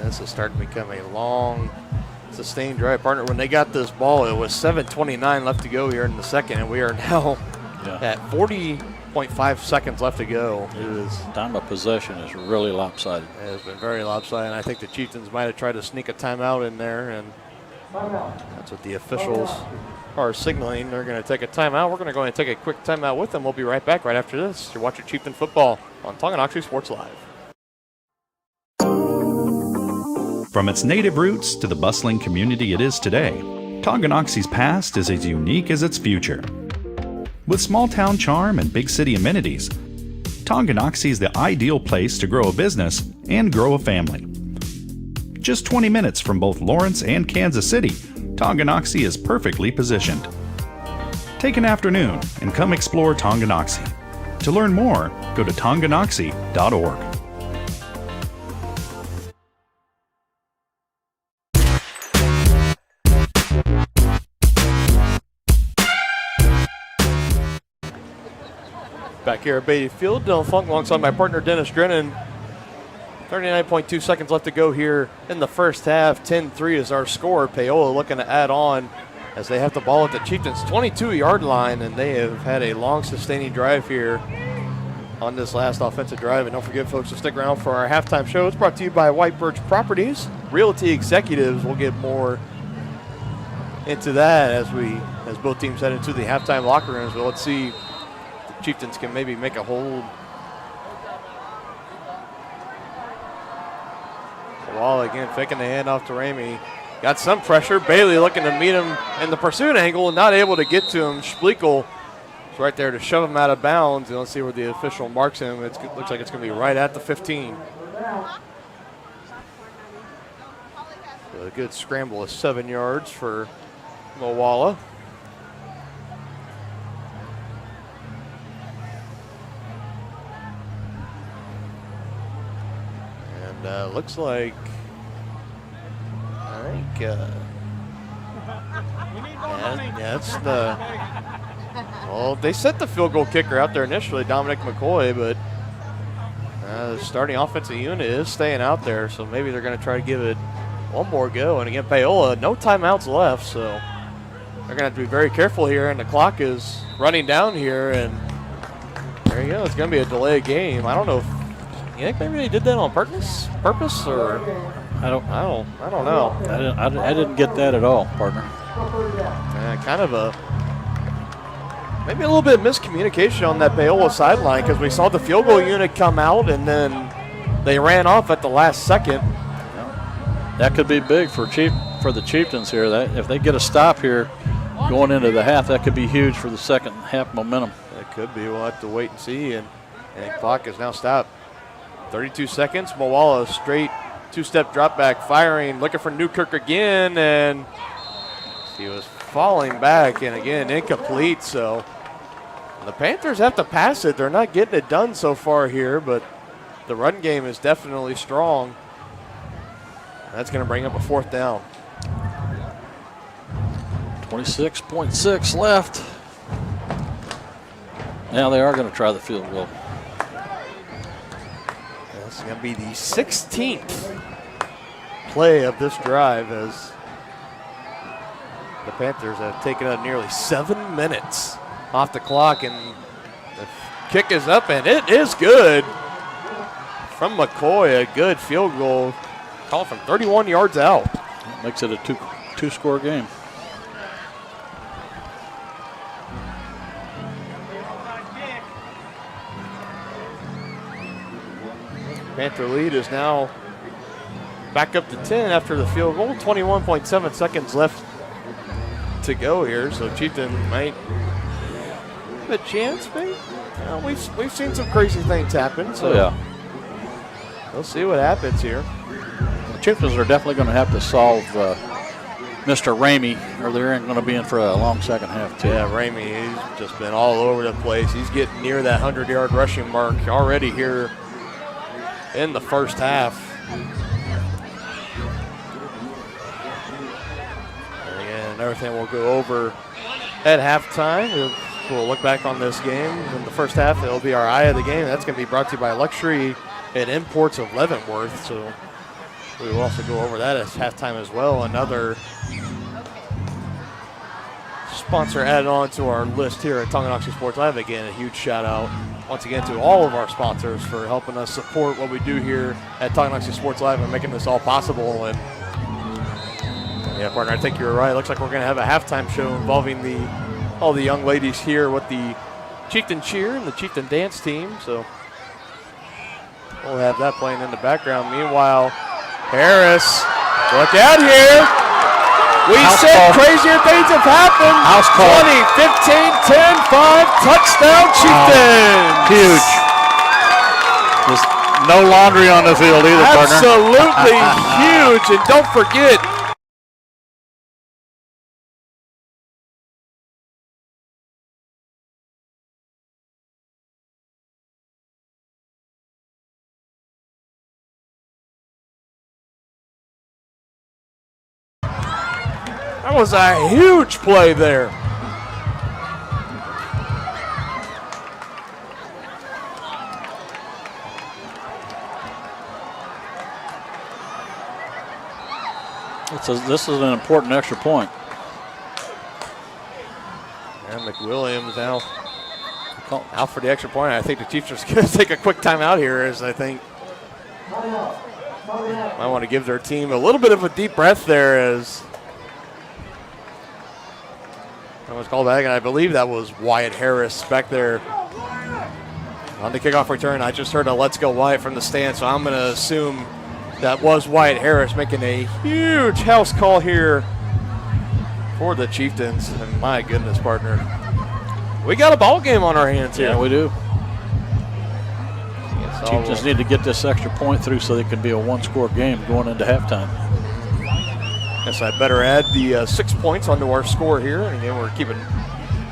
This is starting to become a long, sustained drive, partner. When they got this ball, it was 7:29 left to go here in the second, and we are now at 40.5 seconds left to go. It is time of possession is really lopsided. It has been very lopsided, and I think the Chieftains might have tried to sneak a timeout in there, and that's what the officials are signaling. They're going to take a timeout. We're going to go ahead and take a quick timeout with them. We'll be right back right after this. You're watching Chieftain Football on Tonganoxie Sports Live. From its native roots to the bustling community it is today, Tonganoxie's past is as unique as its future. With small-town charm and big city amenities, Tonganoxie is the ideal place to grow a business and grow a family. Just 20 minutes from both Lawrence and Kansas City, Tonganoxie is perfectly positioned. Take an afternoon and come explore Tonganoxie. To learn more, go to tonganoxie.org. Back here at Beatty Field, Dylan Funk alongside my partner Dennis Drennan. 39.2 seconds left to go here in the first half. 10-3 is our score. Paola looking to add on as they have the ball at the Chieftains' 22-yard line, and they have had a long, sustaining drive here on this last offensive drive. And don't forget, folks, to stick around for our halftime show. It's brought to you by White Birch Properties. Realty executives will get more into that as both teams head into the halftime locker rooms. But let's see if the Chieftains can maybe make a hold. Wall again faking the handoff to Ramey. Got some pressure. Bailey looking to meet him in the pursuit angle and not able to get to him. Schleichel is right there to shove him out of bounds. And let's see where the official marks him. It looks like it's going to be right at the 15. So a good scramble of 7 yards for Moala. And looks like that's the. Well, they set the field goal kicker out there initially, Dominic McCoy, but the starting offensive unit is staying out there, so maybe they're going to try to give it one more go. And again, Paola, no timeouts left, so they're going to have to be very careful here. And the clock is running down here, and there you go. It's going to be a delayed game. I don't know if you think maybe they did that on purpose, or. I don't know. I didn't get that at all, partner. Kind of maybe a little bit of miscommunication on that Paola sideline, because we saw the field goal unit come out and then they ran off at the last second. That could be big for the Chieftains here. That if they get a stop here going into the half, that could be huge for the second half momentum. It could be. We'll have to wait and see. And the clock is now stopped. 32 seconds. Moala straight two-step drop back, firing, looking for Newkirk again, and he was falling back, and again, incomplete. So the Panthers have to pass it. They're not getting it done so far here, but the run game is definitely strong. That's going to bring up a 4th down. 26.6 left. Now they are going to try the field goal. It's going to be the 16th play of this drive, as the Panthers have taken up nearly 7 minutes off the clock, and the kick is up, and it is good from McCoy. A good field goal called from 31 yards out. That makes it a two-score game. Panther lead is now back up to 10 after the field goal. 21.7 seconds left to go here, so Chieftain might have a chance, maybe. We've seen some crazy things happen, so we'll see what happens here. The Chieftains are definitely going to have to solve Mr. Ramey, or they're going to be in for a long second half too. Yeah, Ramey, he's just been all over the place. He's getting near that 100-yard rushing mark already here in the first half. And again, another thing we'll go over at halftime. We'll look back on this game. In the first half, it'll be our eye of the game. That's going to be brought to you by Luxury and Imports of Leavenworth. So we will also go over that at halftime as well. Another sponsor added on to our list here at Tonganoxie Sports Live. Again, a huge shout out once again to all of our sponsors for helping us support what we do here at Tonganoxie Sports Live and making this all possible. And yeah, partner, I think you're right. It looks like we're going to have a halftime show involving all the young ladies here with the Chieftain Cheer and the Chieftain Dance team. So we'll have that playing in the background. Meanwhile, Harris, look out here. We said crazier things have happened. 20, 15, 10, 5, touchdown Chieftains. Huge. There's no laundry on the field either, partner. Absolutely huge. And don't forget, that was a huge play there. This is an important extra point. McWilliams now out for the extra point. I think the Chiefs are going to take a quick timeout here, as I think I want to give their team a little bit of a deep breath there, as that was called back, and I believe that was Wyatt Harris back there on the kickoff return. I just heard a "Let's go Wyatt" from the stand, so I'm going to assume that was Wyatt Harris making a huge house call here for the Chieftains. And my goodness, partner, we got a ball game on our hands here. Yeah, we do. Chieftains need to get this extra point through so they can be a one-score game going into halftime. Guess I better add the 6 points onto our score here. And again, we're keeping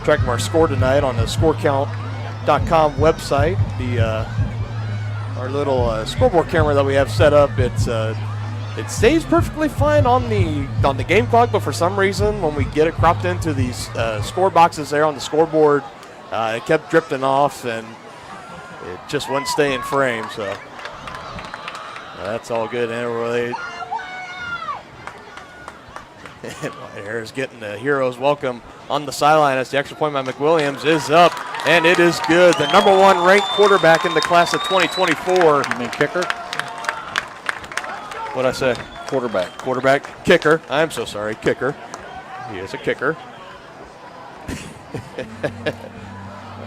track of our score tonight on the scorecount.com website. Our little scoreboard camera that we have set up, it stays perfectly fine on the game clock, but for some reason when we get it cropped into these score boxes there on the scoreboard, it kept drifting off and it just wouldn't stay in frame. So that's all good. And really, Harris getting the hero's welcome on the sideline as the extra point by McWilliams is up, and it is good. The number 1 ranked quarterback in the class of 2024. You mean kicker? What'd I say? Quarterback. Quarterback. Kicker. I'm so sorry. Kicker. He is a kicker.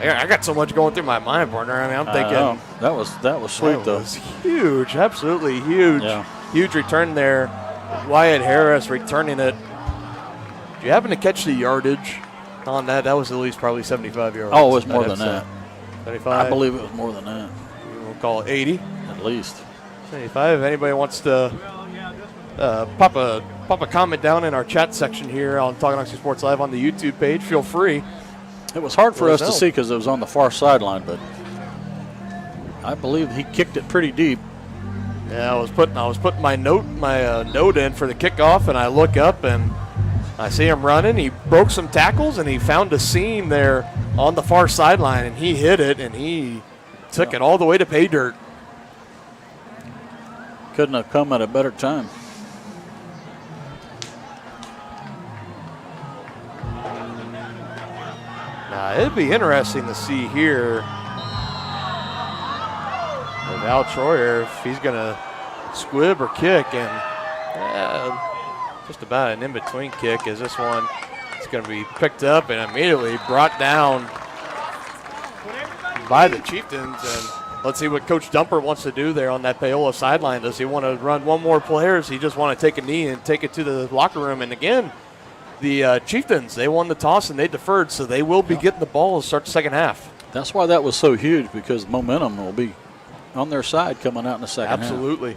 I got so much going through my mind, partner. I mean, I'm thinking that was sweet, though. That was huge. Absolutely huge. Yeah. Huge return there. Wyatt Harris returning it. Do you happen to catch the yardage on that? That was at least probably 75 yards. Oh, it was more than that. 75? I believe it was more than that. We'll call it 80. At least. 75. If anybody wants to pop a comment down in our chat section here on Tonganoxie Sports Live on the YouTube page, feel free. It was hard for us to see because it was on the far sideline, but I believe he kicked it pretty deep. Yeah, I was putting my note in for the kickoff, and I look up and I see him running. He broke some tackles and he found a seam there on the far sideline, and he hit it and he took it all the way to pay dirt. Couldn't have come at a better time. Now, it'd be interesting to see here with Al Troyer if he's going to squib or kick, and just about an in-between kick, as this one is going to be picked up and immediately brought down by the Chieftains. And let's see what Coach Dumper wants to do there on that Paola sideline. Does he want to run one more play, or does he just want to take a knee and take it to the locker room? And again, the Chieftains, they won the toss and they deferred, so they will be getting the ball to start the second half. That's why that was so huge, because momentum will be on their side coming out in the second half. Absolutely.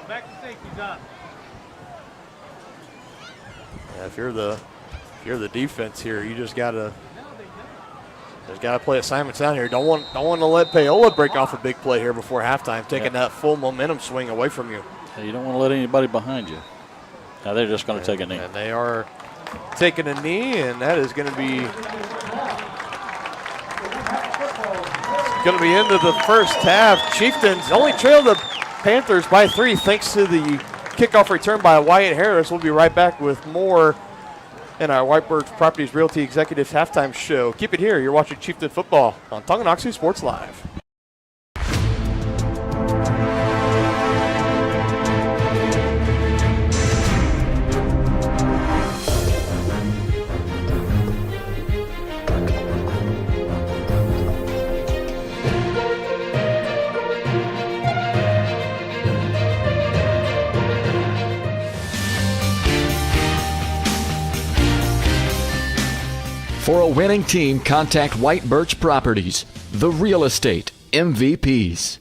Back to safety, John. Yeah, if you're the defense here, you just gotta play assignments down here. Don't want to let Paola break off a big play here before halftime, taking that full momentum swing away from you. Yeah, you don't want to let anybody behind you. Now they're just going to take a knee. And they are taking a knee, and that is going to be into the first half. Chieftains only trail the Panthers by 3 thanks to the kickoff return by Wyatt Harris. We'll be right back with more in our Whitebird Properties Realty Executives halftime show. Keep it here. You're watching Chieftain football on Tonganoxie Sports Live. For a winning team, contact White Birch Properties, the real estate MVPs.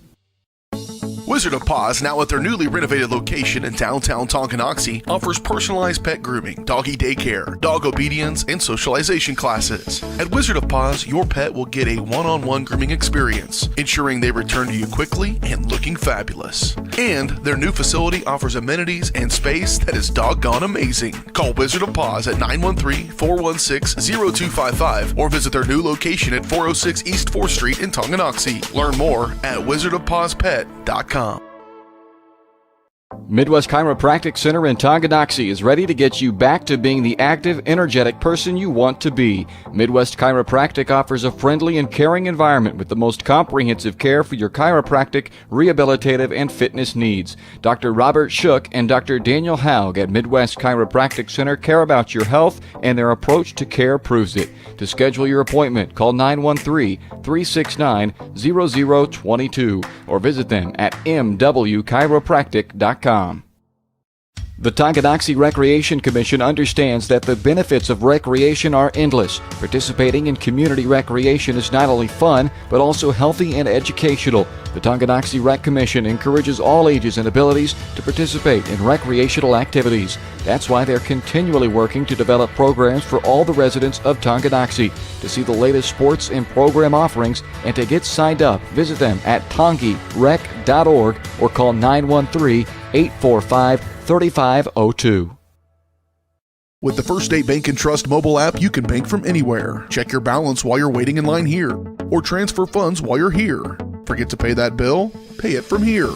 Wizard of Paws, now at their newly renovated location in downtown Tonganoxie, offers personalized pet grooming, doggy daycare, dog obedience, and socialization classes. At Wizard of Paws, your pet will get a one-on-one grooming experience, ensuring they return to you quickly and looking fabulous. And their new facility offers amenities and space that is doggone amazing. Call Wizard of Paws at 913-416-0255 or visit their new location at 406 East 4th Street in Tonganoxie. Learn more at wizardofpawspet.com. Midwest Chiropractic Center in Tonganoxie is ready to get you back to being the active, energetic person you want to be. Midwest Chiropractic offers a friendly and caring environment with the most comprehensive care for your chiropractic, rehabilitative, and fitness needs. Dr. Robert Shook and Dr. Daniel Haug at Midwest Chiropractic Center care about your health, and their approach to care proves it. To schedule your appointment, call 913-369-0022 or visit them at mwchiropractic.com. The Tonganoxie Recreation Commission understands that the benefits of recreation are endless. Participating in community recreation is not only fun, but also healthy and educational. The Tonganoxie Rec Commission encourages all ages and abilities to participate in recreational activities. That's why they're continually working to develop programs for all the residents of Tonganoxie. To see the latest sports and program offerings and to get signed up, visit them at tongirec.org or call 913-845-3502. With the First State Bank and Trust mobile app, you can bank from anywhere. Check your balance while you're waiting in line here, or transfer funds while you're here. Forget to pay that bill? Pay it from here.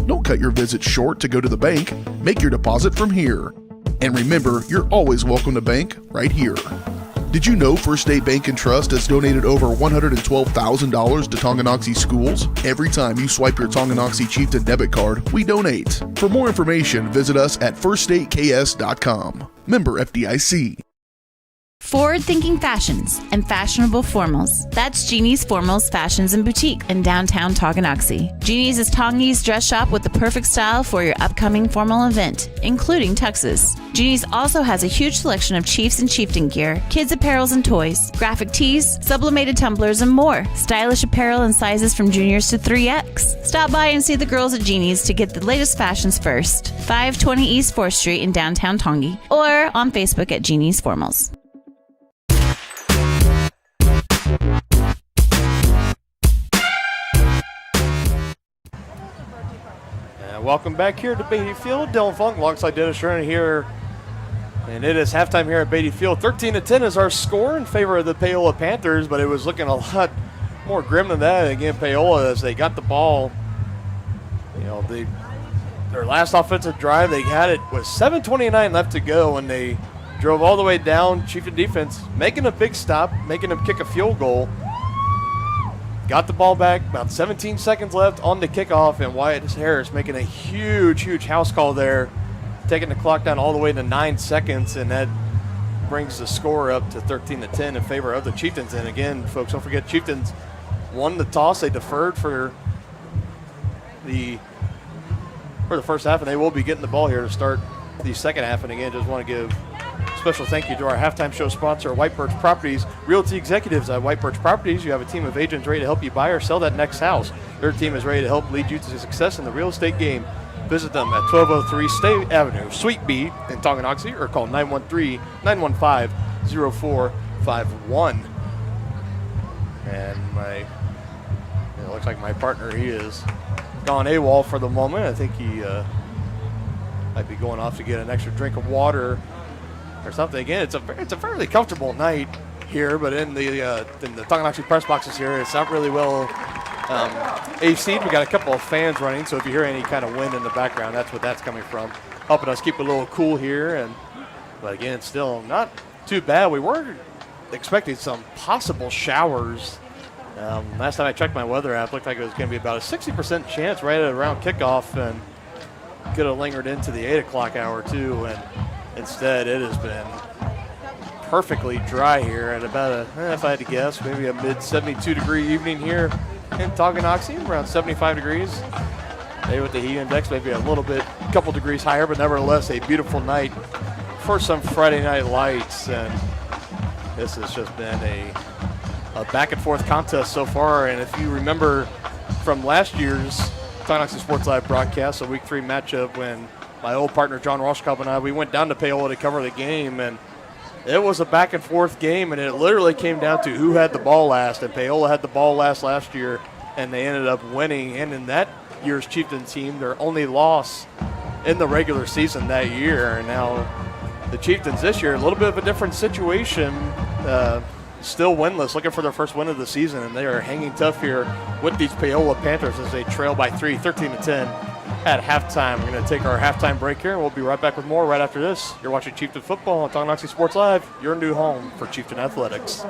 Don't cut your visit short to go to the bank. Make your deposit from here. And remember, you're always welcome to bank right here. Did you know First State Bank and Trust has donated over $112,000 to Tonganoxie schools? Every time you swipe your Tonganoxie Chieftain debit card, we donate. For more information, visit us at firststateks.com. Member FDIC. Forward-thinking fashions and fashionable formals. That's Jeannie's Formals, Fashions, and Boutique in downtown Tonganoxie. Jeannie's is Tongi's dress shop with the perfect style for your upcoming formal event, including tuxes. Jeannie's also has a huge selection of Chiefs and Chieftain gear, kids' apparels and toys, graphic tees, sublimated tumblers, and more. Stylish apparel in sizes from juniors to 3X. Stop by and see the girls at Jeannie's to get the latest fashions first. 520 East 4th Street in downtown Tongi, or on Facebook at Jeannie's Formals. Welcome back here to Beatty Field. Dylan Funk alongside Dennis Sherman here. And it is halftime here at Beatty Field. 13-10 is our score in favor of the Paola Panthers, but it was looking a lot more grim than that. Again, Paola, as they got the ball, their last offensive drive, they had it with 7:29 left to go, and they drove all the way down. Chieftain defense making a big stop, making them kick a field goal. Got the ball back, about 17 seconds left on the kickoff, and Wyatt Harris making a huge, huge house call there, taking the clock down all the way to 9 seconds, and that brings the score up to 13-10 in favor of the Chieftains. And again, folks, don't forget, Chieftains won the toss. They deferred for the first half, and they will be getting the ball here to start the second half. And again, just want to give special thank you to our halftime show sponsor, White Birch Properties. Realty executives at White Birch Properties. You have a team of agents ready to help you buy or sell that next house. Their team is ready to help lead you to success in the real estate game. Visit them at 1203 State Avenue, Suite B in Tonganoxie, or call 913-915-0451. And it looks like my partner, he is gone AWOL for the moment. I think he might be going off to get an extra drink of water or something. Again, it's a fairly comfortable night here, but in the Tonganoxie press boxes here, it's not really well AC'd. We got a couple of fans running, so if you hear any kind of wind in the background, that's what that's coming from, helping us keep it a little cool here. But again, it's still not too bad. We were expecting some possible showers. Last time I checked my weather app, it looked like it was going to be about a 60% chance right at around kickoff, and could have lingered into the 8 o'clock hour too. And instead, it has been perfectly dry here at about if I had to guess, maybe a mid 72 degree evening here in Tonganoxie, around 75 degrees. Maybe with the heat index, maybe a couple degrees higher, but nevertheless a beautiful night for some Friday night lights. And this has just been a back and forth contest so far. And if you remember from last year's Tonganoxie Sports Live broadcast, a Week 3 matchup, when my old partner John Roshkop and I, we went down to Paola to cover the game, and it was a back and forth game, and it literally came down to who had the ball last. And Paola had the ball last year, and they ended up winning. And in that year's Chieftain team, their only loss in the regular season that year. And now the Chieftains this year, a little bit of a different situation, still winless, looking for their first win of the season, and they are hanging tough here with these Paola Panthers as they trail by 3, 13-10 at halftime. We're going to take our halftime break here, and we'll be right back with more right after this. You're watching Chieftain Football on Tonganoxie Sports Live, your new home for Chieftain Athletics.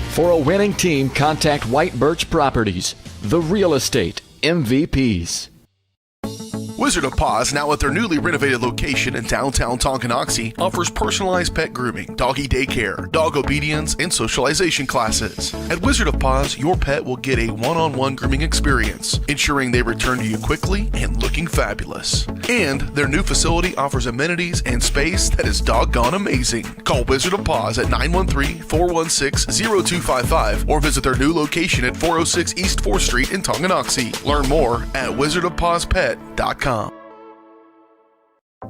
For a winning team, contact White Birch Properties, the real estate MVPs. Wizard of Paws, now at their newly renovated location in downtown Tonganoxie, offers personalized pet grooming, doggy daycare, dog obedience, and socialization classes. At Wizard of Paws, your pet will get a one-on-one grooming experience, ensuring they return to you quickly and looking fabulous. And their new facility offers amenities and space that is doggone amazing. Call Wizard of Paws at 913-416-0255 or visit their new location at 406 East 4th Street in Tonganoxie. Learn more at wizardofpawspet.com.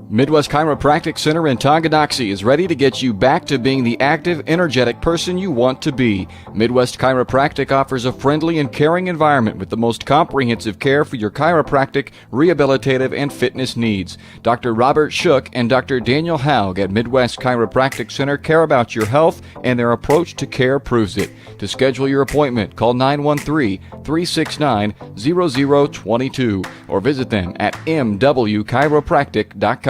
Midwest Chiropractic Center in Tonganoxie is ready to get you back to being the active, energetic person you want to be. Midwest Chiropractic offers a friendly and caring environment with the most comprehensive care for your chiropractic, rehabilitative, and fitness needs. Dr. Robert Shook and Dr. Daniel Haug at Midwest Chiropractic Center care about your health, and their approach to care proves it. To schedule your appointment, call 913-369-0022 or visit them at mwchiropractic.com.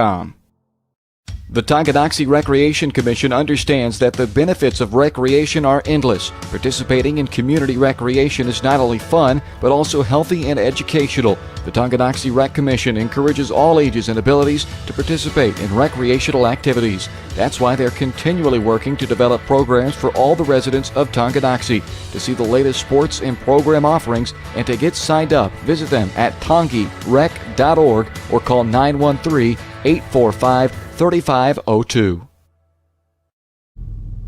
The Tonganoxie Recreation Commission understands that the benefits of recreation are endless. Participating in community recreation is not only fun, but also healthy and educational. The Tonganoxie Rec Commission encourages all ages and abilities to participate in recreational activities. That's why they're continually working to develop programs for all the residents of Tonganoxie. To see the latest sports and program offerings and to get signed up, visit them at tongirec.org or call 913-845-3502.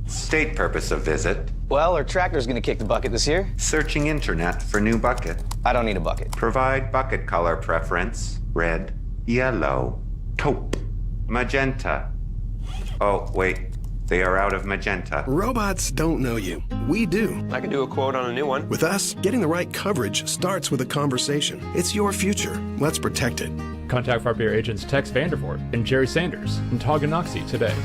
State purpose of visit. Well, our tractor's gonna kick the bucket this year. Searching internet for new bucket. I don't need a bucket. Provide bucket color preference. Red, yellow, taupe, magenta. Oh, wait. They are out of magenta. Robots don't know you. We do. I can do a quote on a new one. With us, getting the right coverage starts with a conversation. It's your future. Let's protect it. Contact Farm Bureau agents Tex Vandervoort and Jerry Sanders in Tonganoxie today.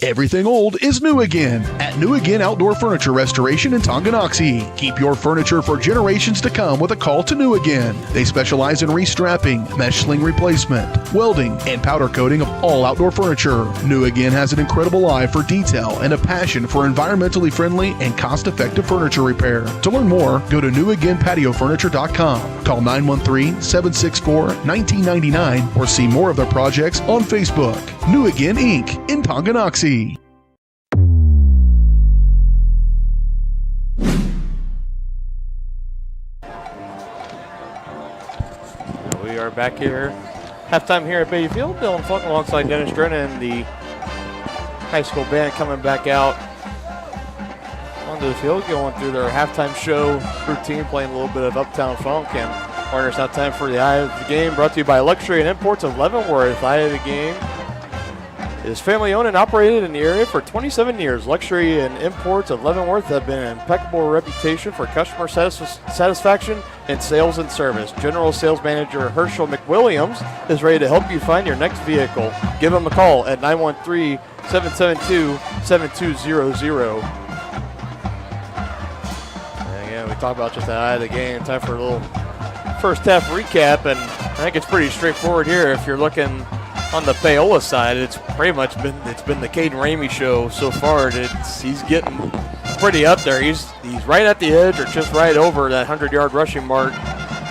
Everything old is new again at New Again Outdoor Furniture Restoration in Tonganoxie. Keep your furniture for generations to come with a call to New Again. They specialize in restrapping, mesh sling replacement, welding, and powder coating of all outdoor furniture. New Again has an incredible eye for detail and a passion for environmentally friendly and cost-effective furniture repair. To learn more, go to newagainpatiofurniture.com. Call 913-764-1999 or see more of their projects on Facebook. New Again Inc. in Tonganoxie. We are back here, halftime here at Bayfield. Dylan Funk alongside Dennis Drennan, the high school band coming back out onto the field, going through their halftime show routine, playing a little bit of Uptown Funk. And partners, now time for the Eye of the Game, brought to you by Luxury and Imports of Leavenworth. Eye of the Game is family owned and operated in the area for 27 years. Luxury and Imports of Leavenworth have been an impeccable reputation for customer satisfaction and sales and service. General Sales Manager Herschel McWilliams is ready to help you find your next vehicle. Give him a call at 913-772-7200. And again, we talked about just the Eye of the Game. Time for a little first half recap, and I think it's pretty straightforward here. If you're looking on the Paola side, it's pretty much been the Caden Ramey show so far. He's getting pretty up there. He's right at the edge or just right over that 100-yard rushing mark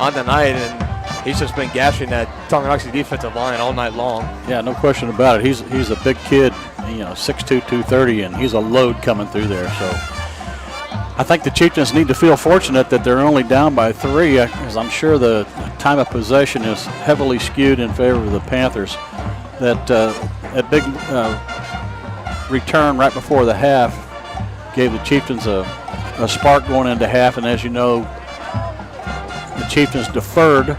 on the night, and he's just been gashing that Tonganoxie defensive line all night long. Yeah, no question about it. He's a big kid, 6'2", 230, and he's a load coming through there. So I think the Chieftains need to feel fortunate that they're only down by 3, because I'm sure the time of possession is heavily skewed in favor of the Panthers. That big return right before the half gave the Chieftains a spark going into half, and as you know, the Chieftains deferred,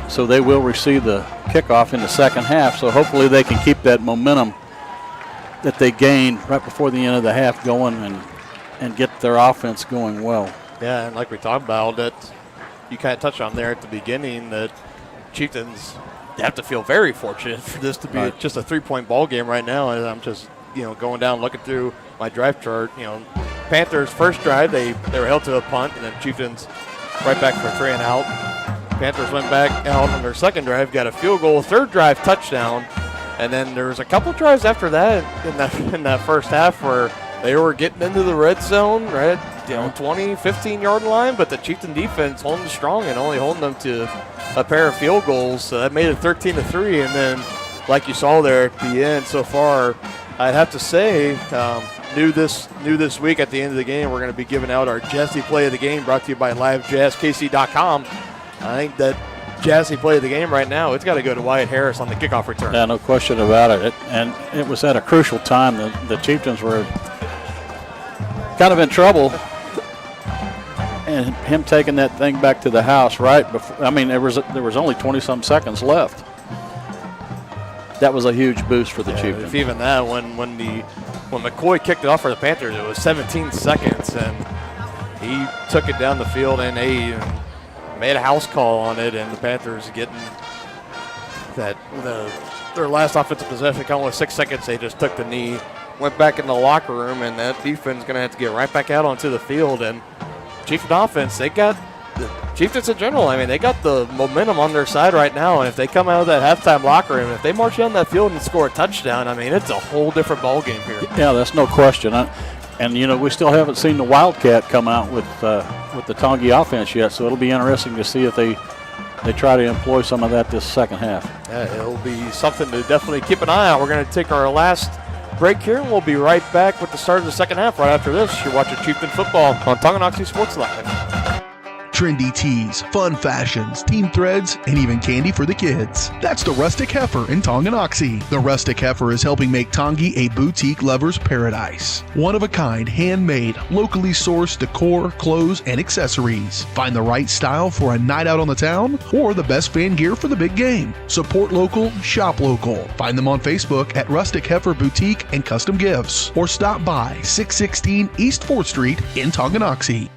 so they will receive the kickoff in the second half. So hopefully they can keep that momentum that they gained right before the end of the half going and get their offense going well. Yeah, and like we talked about, that you kind of touched on there at the beginning, that Chieftains have to feel very fortunate for this to be just a 3-point ball game right now. And I'm just, going down, looking through my drive chart. Panthers' first drive, they were held to a punt, and then Chieftains right back for 3 and out. Panthers went back out on their second drive, got a field goal, third drive touchdown, and then there was a couple drives after that in that first half where they were getting into the red zone, right, 20, 15-yard line, but the Chieftain defense holding strong and only holding them to a pair of field goals. So that made it 13-3, and then like you saw there at the end so far, I'd have to say, new this week at the end of the game, we're going to be giving out our Jazzy Play of the Game, brought to you by LiveJazzKC.com. I think that Jazzy Play of the Game right now, it's got to go to Wyatt Harris on the kickoff return. Yeah, no question about it. And it was at a crucial time that the Chieftains were kind of in trouble. And him taking that thing back to the house right before, there was only 20-some seconds left. That was a huge boost for the Chieftains. If even that, when McCoy kicked it off for the Panthers, it was 17 seconds, and he took it down the field and made a house call on it, and the Panthers getting their last offensive possession coming with 6 seconds. They just took the knee, went back in the locker room, and that defense is going to have to get right back out onto the field. And Chieftain offense, they got the Chieftains in general, they got the momentum on their side right now, and if they come out of that halftime locker room, if they march down that field and score a touchdown, it's a whole different ball game here. Yeah, that's no question. And we still haven't seen the Wildcat come out with the Tongi offense yet, so it'll be interesting to see if they try to employ some of that this second half. Yeah, it'll be something to definitely keep an eye on. We're going to take our last break here, and we'll be right back with the start of the second half right after this. You're watching Chieftain Football on Tonganoxie Sports Live. Trendy tees, fun fashions, team threads, and even candy for the kids. That's the Rustic Heifer in Tonganoxie. The Rustic Heifer is helping make Tongi a boutique lover's paradise. One-of-a-kind, handmade, locally sourced decor, clothes, and accessories. Find the right style for a night out on the town or the best fan gear for the big game. Support local, shop local. Find them on Facebook at Rustic Heifer Boutique and Custom Gifts, or stop by 616 East 4th Street in Tonganoxie.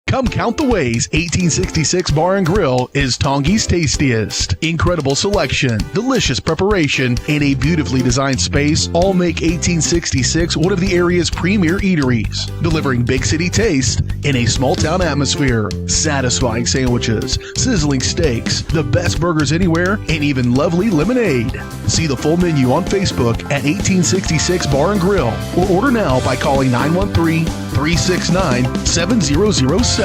Come count the ways 1866 Bar & Grill is Tongi's tastiest. Incredible selection, delicious preparation, and a beautifully designed space all make 1866 one of the area's premier eateries. Delivering big city taste in a small town atmosphere. Satisfying sandwiches, sizzling steaks, the best burgers anywhere, and even lovely lemonade. See the full menu on Facebook at 1866 Bar & Grill, or order now by calling 913-369-7007.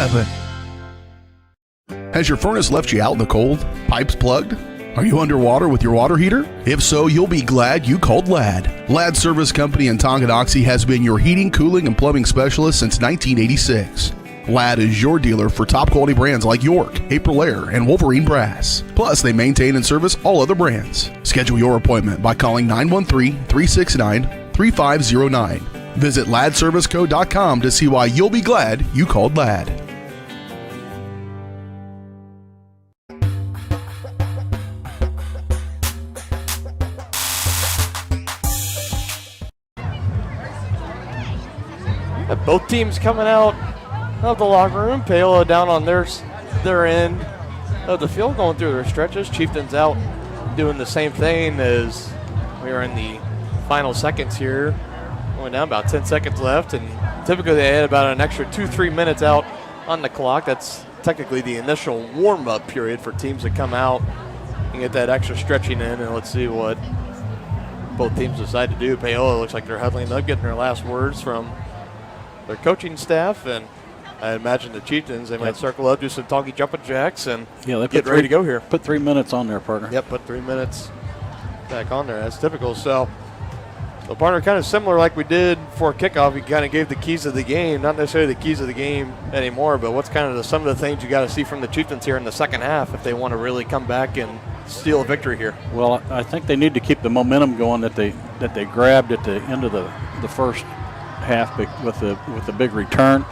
Has your furnace left you out in the cold? Pipes plugged? Are you underwater with your water heater? If so, you'll be glad you called Ladd. Ladd Service Company in Tonganoxie has been your heating, cooling, and plumbing specialist since 1986. Ladd is your dealer for top quality brands like York, Aprilaire, and Wolverine Brass. Plus, they maintain and service all other brands. Schedule your appointment by calling 913-369-3509. Visit LaddServiceCo.com to see why you'll be glad you called Ladd. Both teams coming out of the locker room. Paola down on their end of the field, going through their stretches. Chieftains out doing the same thing as we are in the final seconds here. Going down about 10 seconds left, and typically they had about an extra 2-3 minutes out on the clock. That's technically the initial warm-up period for teams that come out and get that extra stretching in. And let's see what both teams decide to do. Paola looks like they're huddling up, getting their last words from their coaching staff, and I imagine the Chieftains, they might circle up, do some Tongi jumping jacks, and get ready to go here. Put 3 minutes on there, partner. Yep, put 3 minutes back on there. That's typical. So partner, kind of similar like we did for kickoff. You kind of gave the keys of the game, not necessarily the keys of the game anymore, but what's kind of some of the things you got to see from the Chieftains here in the second half if they want to really come back and steal a victory here? Well, I think they need to keep the momentum going that they grabbed at the end of the first half with the big return.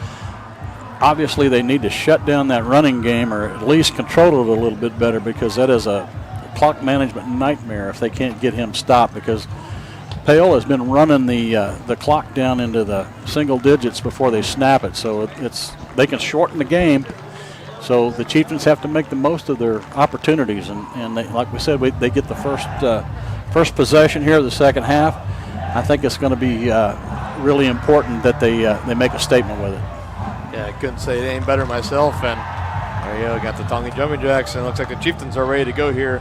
Obviously, they need to shut down that running game, or at least control it a little bit better, because that is a clock management nightmare if they can't get him stopped, because Paola has been running the clock down into the single digits before they snap it, so they can shorten the game. So the Chieftains have to make the most of their opportunities, and they, like we said, they get the first possession here of the second half. I think it's going to be really important that they make a statement with it. Yeah, I couldn't say it any better myself. And there you go, got the Tongan Jumping Jacks, and it looks like the Chieftains are ready to go here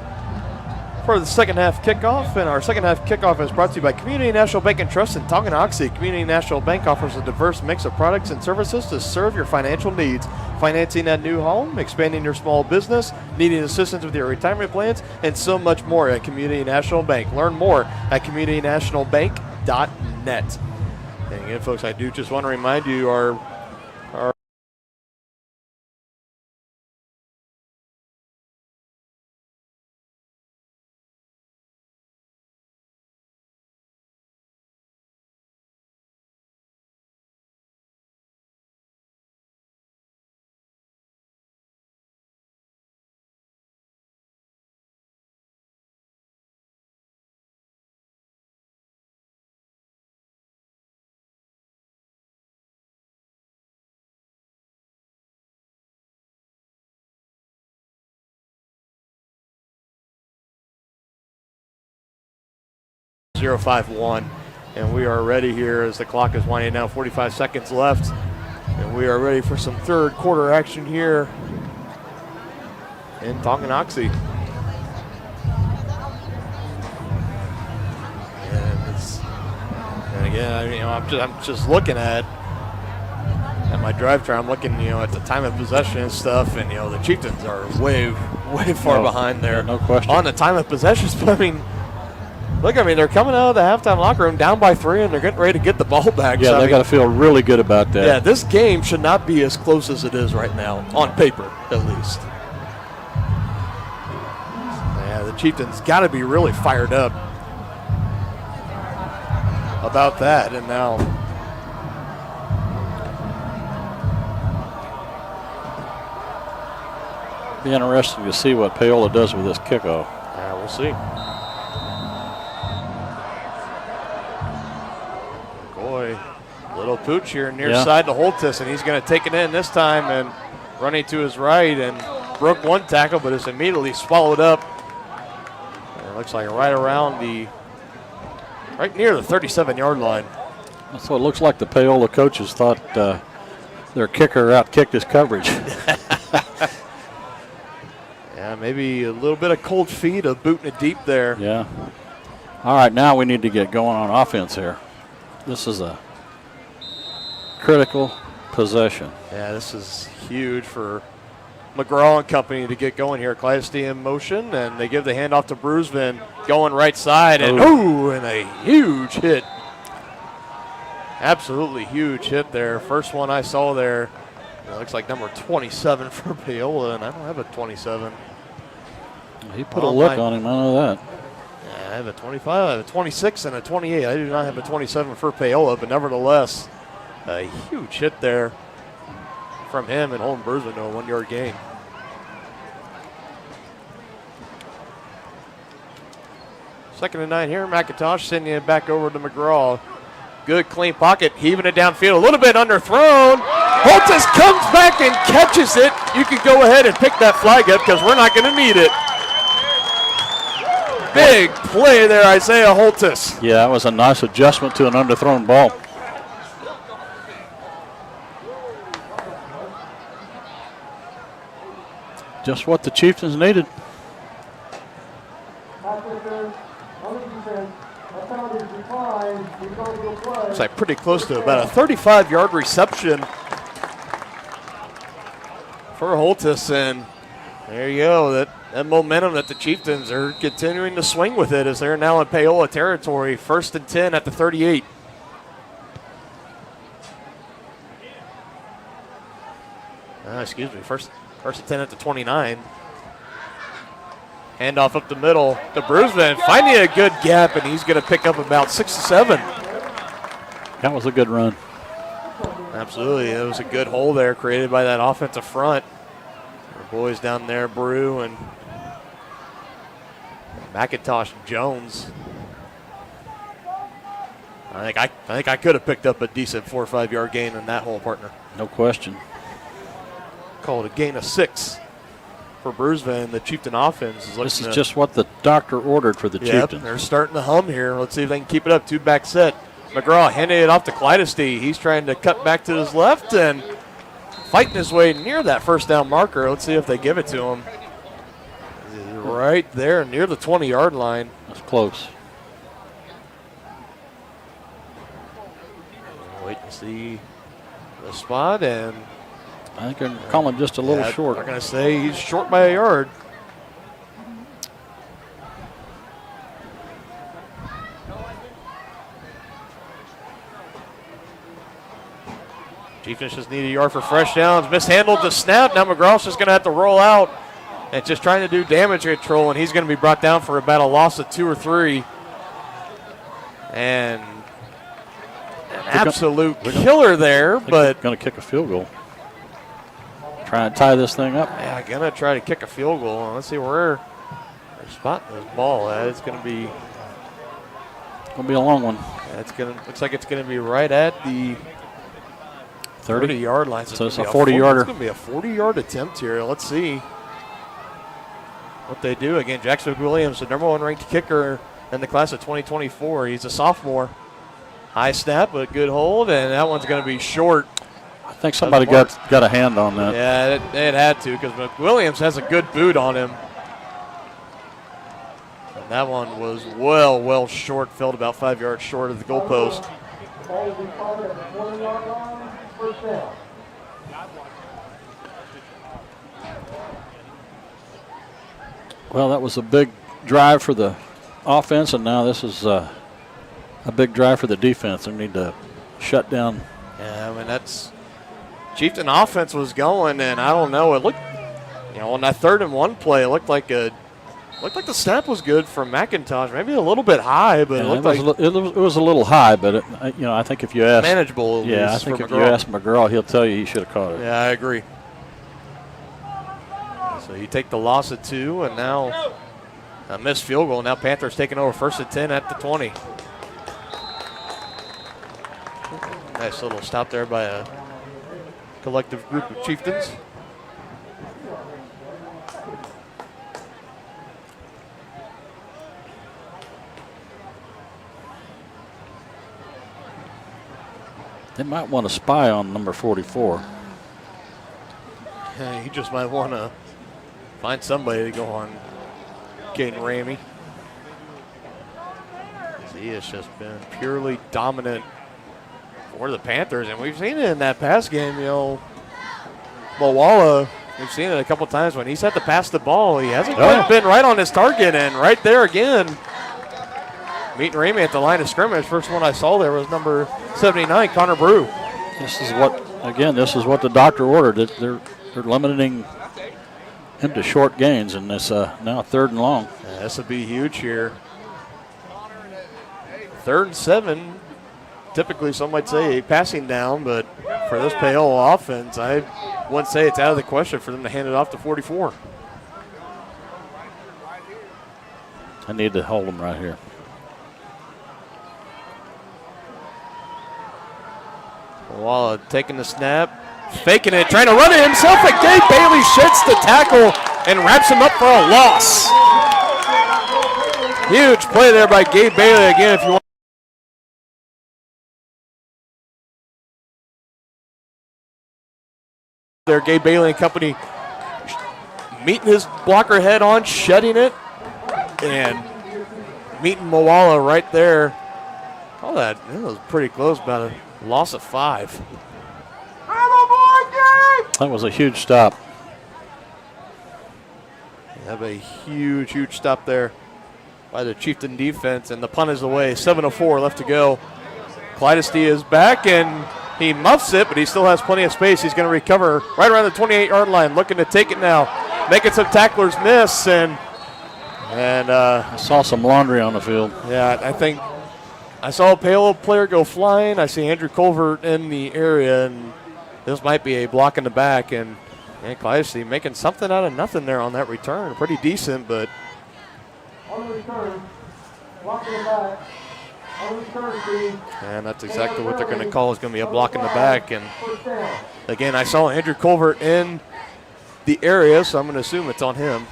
for the second half kickoff. And our second half kickoff is brought to you by Community National Bank and Trust in Tonganoxie. Community National Bank offers a diverse mix of products and services to serve your financial needs. Financing a new home, expanding your small business, needing assistance with your retirement plans, and so much more at Community National Bank. Learn more at communitynationalbank.net. And again, folks, I do just want to remind you our 0-5-1, and we are ready here as the clock is winding down. 45 seconds left, and we are ready for some third quarter action here in Tonganoxie. And again, I'm just looking at my drive chart. I'm looking, at the time of possession and stuff, and the Chieftains are way far behind there. No question. On the time of possessions, but look, they're coming out of the halftime locker room down by 3, and they're getting ready to get the ball back. Yeah, they got to feel really good about that. Yeah, this game should not be as close as it is right now, on paper at least. Yeah, the Chieftains got to be really fired up about that, and now be interesting to see what Paola does with this kickoff. Yeah, we'll see. Little pooch here near side to Holtis, and he's going to take it in this time, and running to his right and broke one tackle, but it's immediately swallowed up. And it looks like right near the 37-yard line. That's what it looks like. The Paola coaches thought their kicker out-kicked his coverage. Yeah, maybe a little bit of cold feet of booting it deep there. Yeah. All right, now we need to get going on offense here. This is a critical possession. Yeah, this is huge for McGraw and company to get going here. Clydesty in motion, and they give the handoff to Brusvin, going right side, and and a huge hit. Absolutely huge hit there. First one I saw there. It looks like number 27 for Paola, and I don't have a 27. He put a look on him, I know that. Yeah, I have a 25, I have a 26, and a 28. I do not have a 27 for Paola, but nevertheless, a huge hit there from him and Holden Brusvin to a 1-yard gain. Second and 9 here. McIntosh sending it back over to McGraw. Good clean pocket, heaving it downfield, a little bit underthrown. Holtis comes back and catches it. You can go ahead and pick that flag up because we're not going to need it. Big play there, Isaiah Holtis. Yeah, that was a nice adjustment to an underthrown ball. Just what the Chieftains needed. It's like pretty close to about a 35-yard reception for Holtis, and there you go. That momentum that the Chieftains are continuing to swing with it as they're now in Paola territory. 1st and 10 at the 38. Excuse me, first and 10 at the 29. Handoff up the middle to Brusvin, finding a good gap, and he's going to pick up about 6 to 7. That was a good run. Absolutely, it was a good hole there created by that offensive front. Our boys down there, Brew and McIntosh Jones. I think I could have picked up a decent 4 or 5 yard gain in that hole, partner. No question. Call it a gain of 6 for Bruiseville. The Chieftain offense is looking. This is just what the doctor ordered for the Chieftains. They're starting to hum here. Let's see if they can keep it up. 2-back set. McGraw handing it off to Clydesty. He's trying to cut back to his left and fighting his way near that first down marker. Let's see if they give it to him. Right there near the 20-yard line. That's close. Wait and see the spot, and I think they're calling just a little short. They're going to say he's short by a yard. Chieftains just need a yard for fresh downs. Mishandled the snap. Now McGraw's just going to have to roll out and just trying to do damage control, and he's going to be brought down for about a loss of 2 or 3. And an absolute killer there, but going to kick a field goal. Trying to tie this thing up. Yeah, going to try to kick a field goal. Let's see where they're spotting this ball at. It's going to be a long one. Looks like it's going to be right at the 30-yard line. So it's a 40-yarder. It's going to be a 40-yard attempt here. Let's see what they do. Again, Jackson McWilliams, the #1 ranked kicker in the class of 2024. He's a sophomore. High snap, but good hold, and that one's going to be short. I think somebody got a hand on that. Yeah, it had to, because McWilliams has a good boot on him. And that one was well short, fell about 5 yards short of the goalpost. Well, that was a big drive for the offense, and now this is a big drive for the defense. They need to shut down. Yeah, I mean, that's Chieftain offense was going, and I don't know. It looked, on that 3rd and 1 play, it looked like the snap was good from McIntosh. Maybe a little bit high, but it was a little high. But I think if you ask manageable. Yeah, I think if you ask McGraw, he'll tell you he should have caught it. Yeah, I agree. So you take the loss of 2, and now a missed field goal. Now Panthers taking over 1st and 10 at the 20. Nice little stop there by a collective group of Chieftains. They might want to spy on number 44. Yeah, he just might want to find somebody to go on Caden Ramey. He has just been purely dominant for the Panthers, and we've seen it in that pass game. Moala, we've seen it a couple times when he's had to pass the ball. He hasn't quite been right on his target, and right there again, meeting Ramey at the line of scrimmage. First one I saw there was number 79, Connor Brew. This is what the doctor ordered. They're limiting him to short gains, and it's now 3rd and long. Yeah, this will be huge here. 3rd and 7. Typically, some might say a passing down, but for this Paola offense, I wouldn't say it's out of the question for them to hand it off to 44. I need to hold him right here. Walla taking the snap, faking it, trying to run it himself, and Gabe Bailey sheds the tackle and wraps him up for a loss. Huge play there by Gabe Bailey. Again, if you want there, Gabe Bailey and company meeting his blocker head on, shutting it, and meeting Moala right there. Oh, that was pretty close, about a loss of 5. That was a huge stop. Have a huge stop there by the Chieftain defense, and the punt is away. 7:04 left to go. Clydesty is back, and he muffs it, but he still has plenty of space. He's going to recover right around the 28-yard line, looking to take it now. Making some tacklers miss, and I saw some laundry on the field. Yeah, I think I saw a Paola player go flying. I see Andrew Colvert in the area, and this might be a block in the back, and Clydesty making something out of nothing there on that return. Pretty decent, but On the return, block in the back. On the return, please. And that's exactly what they're going to call is going to be a block in the back. And again, I saw Andrew Colbert in the area, so I'm going to assume it's on him.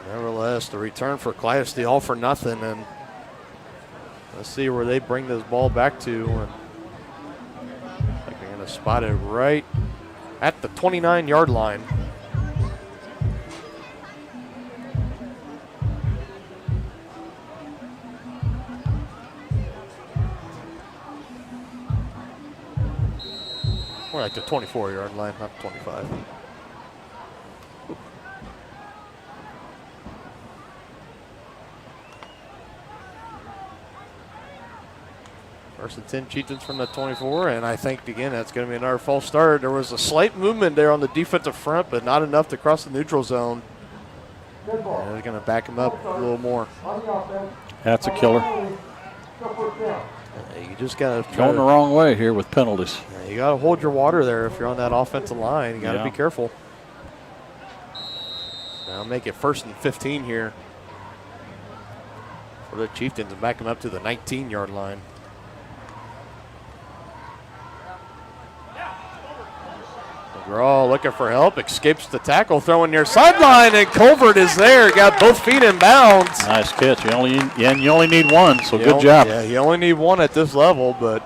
Nevertheless, the return for Cleidesty all for nothing, and let's see where they bring this ball back to. And I think they're going to spot it right at the 29-yard line. More like the 24-yard line, not 25. First and 10 Chieftains from the 24, and I think, again, that's going to be another false start. There was a slight movement there on the defensive front, but not enough to cross the neutral zone. And they're going to back him up a little more. That's a killer. You just got to going the wrong way here with penalties. You got to hold your water there if you're on that offensive line. You got to be careful. Now make it 1st and 15 here for the Chieftains and back them up to the 19-yard line. McGraw looking for help, escapes the tackle, throwing near sideline, and Colbert is there. Got both feet in bounds. Nice catch. You only need one, so good job. Yeah, you only need one at this level, but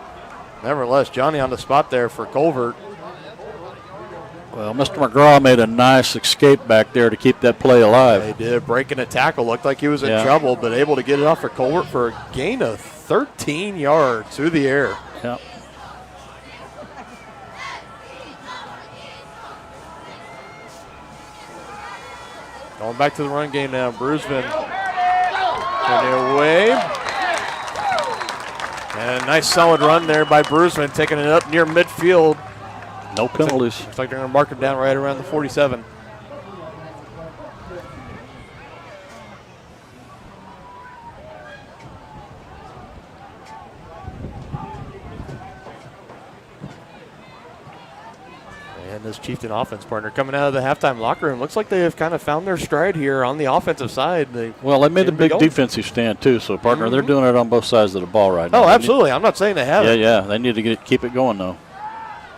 nevertheless, Johnny on the spot there for Colbert. Well, Mr. McGraw made a nice escape back there to keep that play alive. He did, breaking a tackle. Looked like he was in trouble, but able to get it off for Colbert for a gain of 13 yards through the air. Yeah. Going back to the run game now. Brusman turning away. And a nice solid run there by Brusman, taking it up near midfield. No penalties. Looks like they're going to mark him down right around the 47. And this Chieftain offense partner coming out of the halftime locker room. Looks like they have kind of found their stride here on the offensive side. They made a big defensive stand, too. So, partner, they're doing it on both sides of the ball right now. Oh, absolutely. I'm not saying they haven't. Yeah. They need to keep it going, though.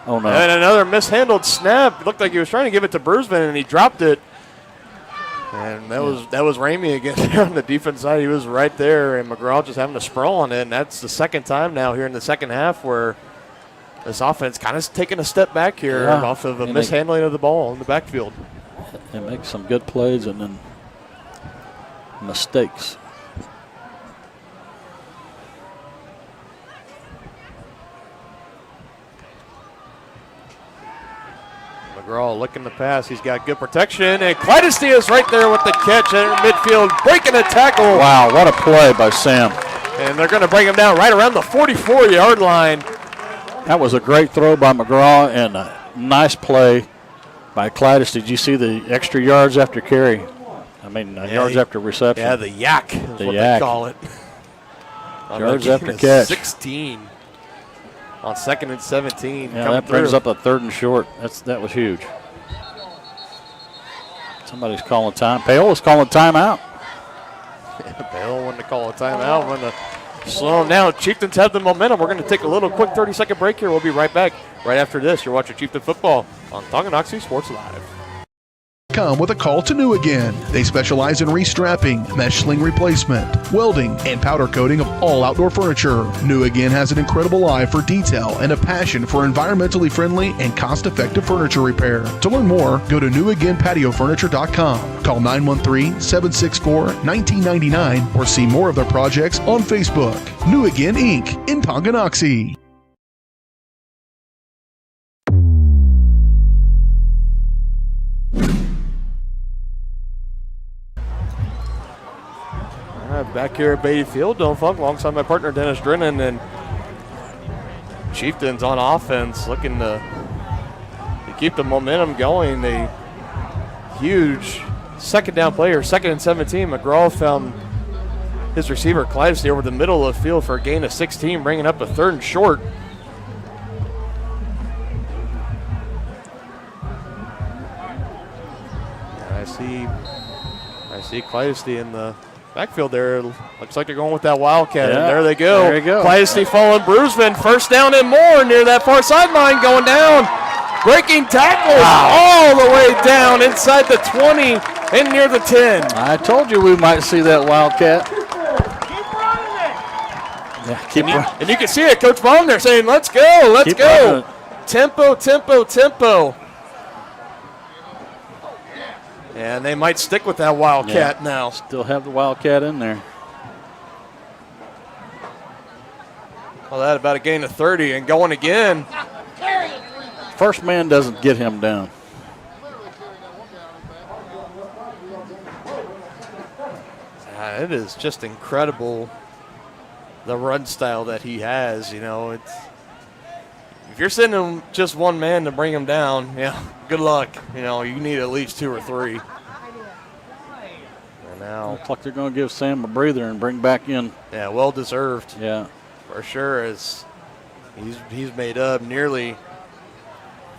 Oh, no. And another mishandled snap. Looked like he was trying to give it to Brusman, and he dropped it. And that was Ramey again there on the defense side. He was right there, and McGraw just having to sprawl on it. And that's the second time now here in the second half where this offense kind of taking a step back here off of a mishandling of the ball in the backfield. They make some good plays and then mistakes. McGraw looking to pass. He's got good protection, and Cleidesty is right there with the catch in midfield, breaking a tackle. Wow, what a play by Sam. And they're going to bring him down right around the 44-yard line. That was a great throw by McGraw and a nice play by Cleidesty. Did you see the extra yards after carry? Yards after reception. Yeah, the yak is what they call it. Yards after catch. 16 on 2nd and 17. Yeah, that brings up a 3rd and short. That was huge. Somebody's calling time. Paola's calling timeout. Paola wanted to call a timeout. Wanted to slow them down. Chieftains have the momentum. We're going to take a little quick 30-second break here. We'll be right back. Right after this, you're watching Chieftain Football on Tonganoxie Sports Live. Come with a call to New Again. They specialize in restrapping, mesh sling replacement, welding, and powder coating of all outdoor furniture. New Again has an incredible eye for detail and a passion for environmentally friendly and cost-effective furniture repair. To learn more, go to newagainpatiofurniture.com. Call 913-764-1999 or see more of their projects on Facebook. New Again Inc. in Tonganoxie. Back here at Beatty Field, Dylan Funk alongside my partner Dennis Drennan, and Chieftains on offense looking to keep the momentum going. A huge second down play, or 2nd and 17. McGraw found his receiver Cleidesty over the middle of the field for a gain of 16, bringing up a 3rd and short. I see Clydesty in the backfield there. Looks like they're going with that Wildcat, and there they go. There you go. Clydesty following Bruisman. First down and more near that far sideline, going down. Breaking tackles all the way down inside the 20 and near the 10. I told you we might see that Wildcat. Yeah, keep running. And you can see it, Coach Baum there saying, let's go, let's Keep go. running. Tempo, tempo, tempo. And they might stick with that Wildcat now. Still have the Wildcat in there. Well, that about a gain of 30 and going again. First man doesn't get him down. It is just incredible, the run style that he has. You know, it's if you're sending just one man to bring him down, good luck. You know, you need at least 2 or 3. And now looks like they're going to give Sam a breather and bring back in. Yeah, well deserved. Yeah, for sure. As he's made up nearly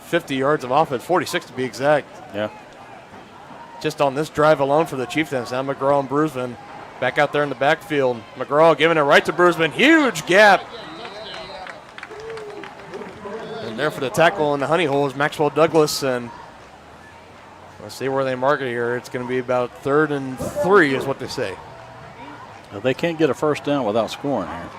50 yards of offense, 46 to be exact. Yeah. Just on this drive alone for the Chieftains. Now McGraw and Bruisman back out there in the backfield. McGraw giving it right to Bruisman. Huge gap. And there for the tackle in the honey hole is Maxwell Douglas. And let's see where they mark it here. It's going to be about 3rd and 3 is what they say. Now they can't get a first down without scoring here.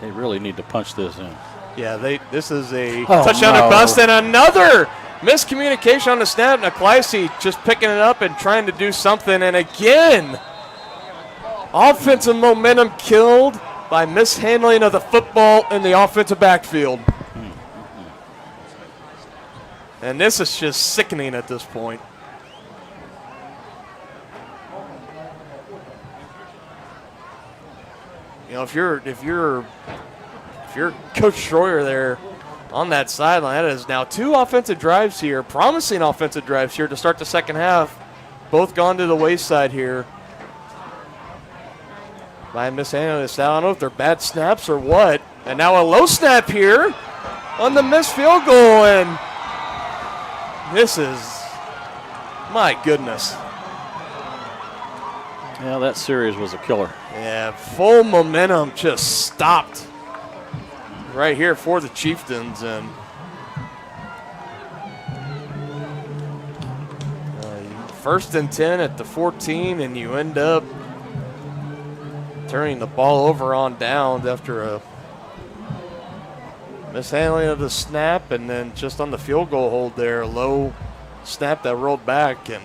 They really need to punch this in. Yeah, this is a touchdown and bust, and another miscommunication on the snap. Nicolaisi just picking it up and trying to do something, and again, offensive momentum killed by mishandling of the football in the offensive backfield. And this is just sickening at this point. You know, if you're Coach Schroyer there on that sideline, that is now 2 offensive drives here, promising offensive drives here to start the second half. Both gone to the wayside here by mishandling this. I don't know if they're bad snaps or what. And now a low snap here on the missed field goal, and this is, my goodness. Yeah, that series was a killer. Yeah, full momentum just stopped right here for the Chieftains, and first and 10 at the 14, and you end up turning the ball over on downs after a mishandling of the snap, and then just on the field goal hold there, a low snap that rolled back, and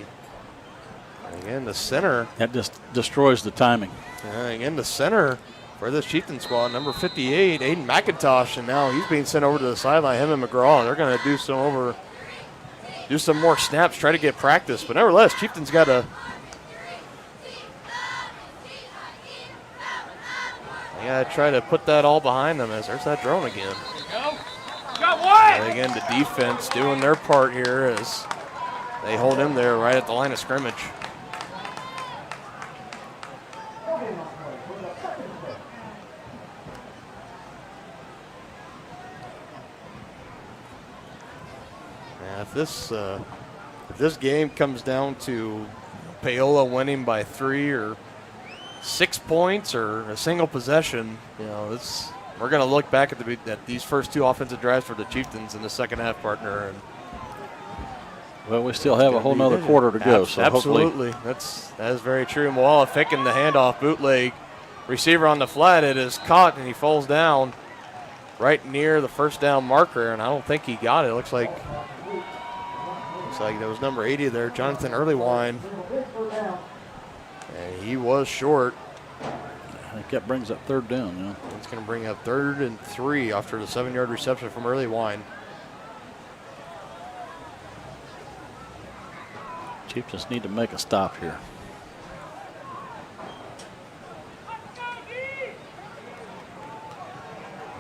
again the center. That just destroys the timing. Again the center for this Chieftain squad, number 58, Aiden McIntosh, and now he's being sent over to the sideline, him and McGraw. They're going to do some more snaps, try to get practice, but nevertheless, Chieftains got to try to put that all behind them as there's that drone again. And again, the defense doing their part here as they hold him there right at the line of scrimmage. If this game comes down to Paola winning by 3 or 6 points or a single possession, you know, we're going to look back at these first 2 offensive drives for the Chieftains in the second half, partner. And well, we still have a whole nother quarter to go. So absolutely, that is very true. Moala faking the handoff, bootleg, receiver on the flat. It is caught and he falls down right near the first down marker, and I don't think he got it. It looks like there was number 80 there, Jonathan Earlywine, and he was short. I think that brings up 3rd down. Yeah. It's going to bring up 3rd and 3 after the 7-yard reception from Earlywine. Chiefs just need to make a stop here.